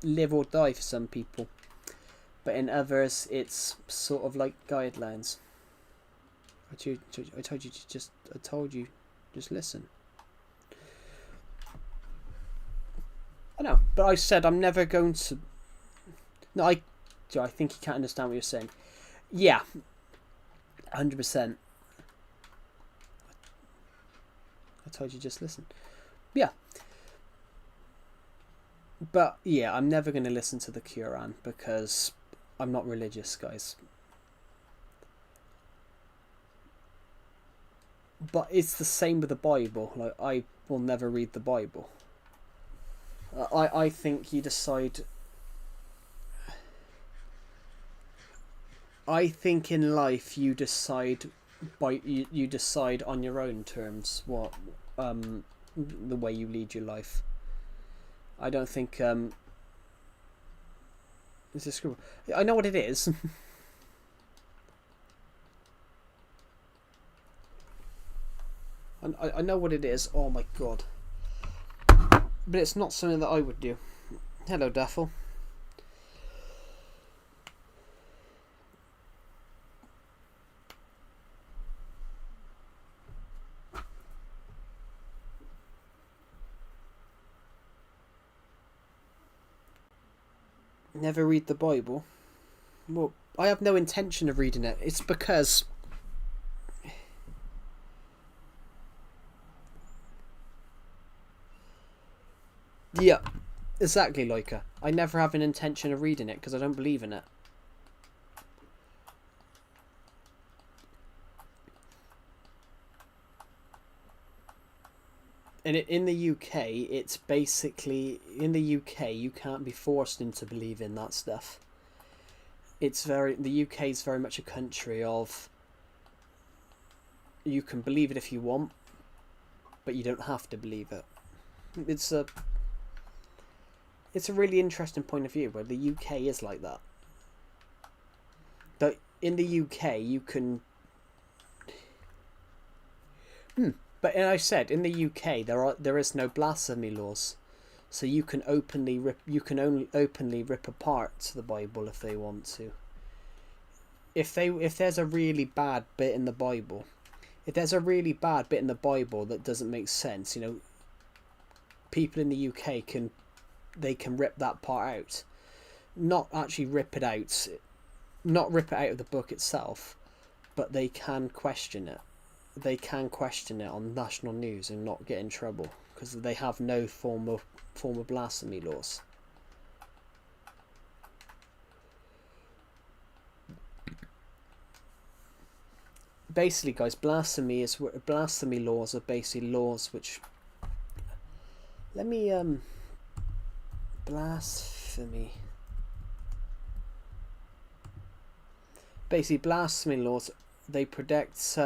live or die for some people, but in others it's sort of like guidelines. I told you just listen. I know, but I said I'm never going to. No, I think you can't understand what you're saying. Yeah, 100%. I told you just listen. Yeah. But yeah, I'm never going to listen to the Quran because I'm not religious, guys. But it's the same with the Bible. Like, I will never read the Bible. I think you decide. I think in life you decide you decide on your own terms what the way you lead your life. I don't think is this scribble? I know what it is. I know what it is. Oh my god. But it's not something that I would do. Hello, Daffel. Never read the Bible. Well, I have no intention of reading it. It's because... Yeah, exactly, Loika. I never have an intention of reading it because I don't believe in it. And in the UK, it's basically... In the UK, you can't be forced into believing that stuff. It's very... The UK is very much a country of... You can believe it if you want, but you don't have to believe it. It's a really interesting point of view where the UK is like that. But in the UK, you can... But I said in the UK there is no blasphemy laws, so you can only openly rip apart the Bible if they want to. If there's a really bad bit in the Bible, that doesn't make sense, you know, people in the UK can rip that part out, not actually rip it out, not rip it out of the book itself, but they can question it. They can question it on national news and not get in trouble because they have no form of blasphemy laws. Basically, guys, blasphemy laws are basically laws which... Let me blasphemy. Basically, blasphemy laws, they protect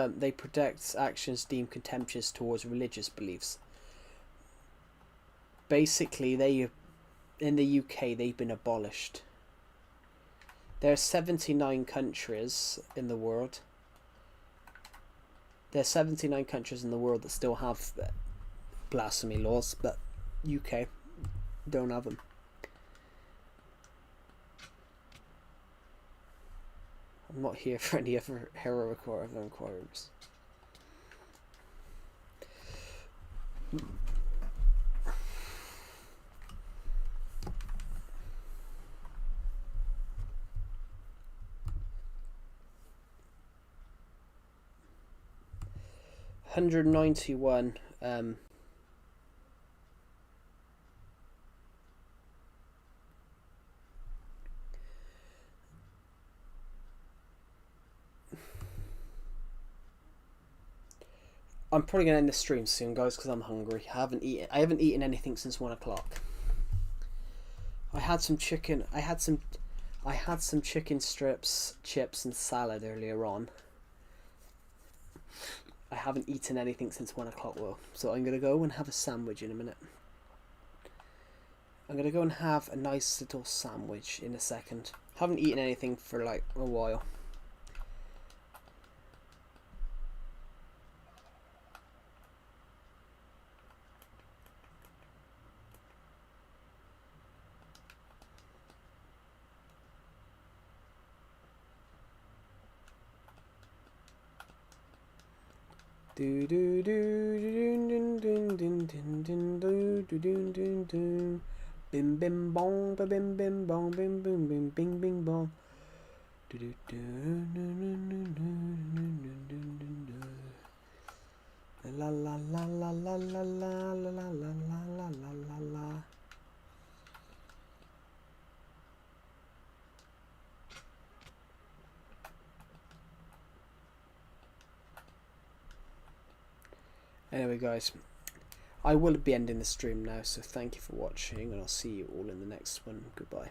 actions deemed contemptuous towards religious beliefs. Basically, in the UK they've been abolished. There are 79 countries in the world. There are 79 countries in the world that still have blasphemy laws, but UK don't have them. I'm not here for any other heroic or other inquiries. $191. I'm probably gonna end the stream soon, guys, because I'm hungry. I haven't eaten anything since 1 o'clock. I had some chicken. I had some chicken strips, chips, and salad earlier on. I haven't eaten anything since 1 o'clock, though, so I'm gonna go and have a sandwich in a minute. I'm gonna go and have a nice little sandwich in a second. Haven't eaten anything for like a while. Do do do do do do do do do do. Bim bim bong, bim bim bong, bim bim bim bing bing bong. Do do do la la la la la la la la la la la la la. Anyway, guys, I will be ending the stream now, so thank you for watching, and I'll see you all in the next one. Goodbye.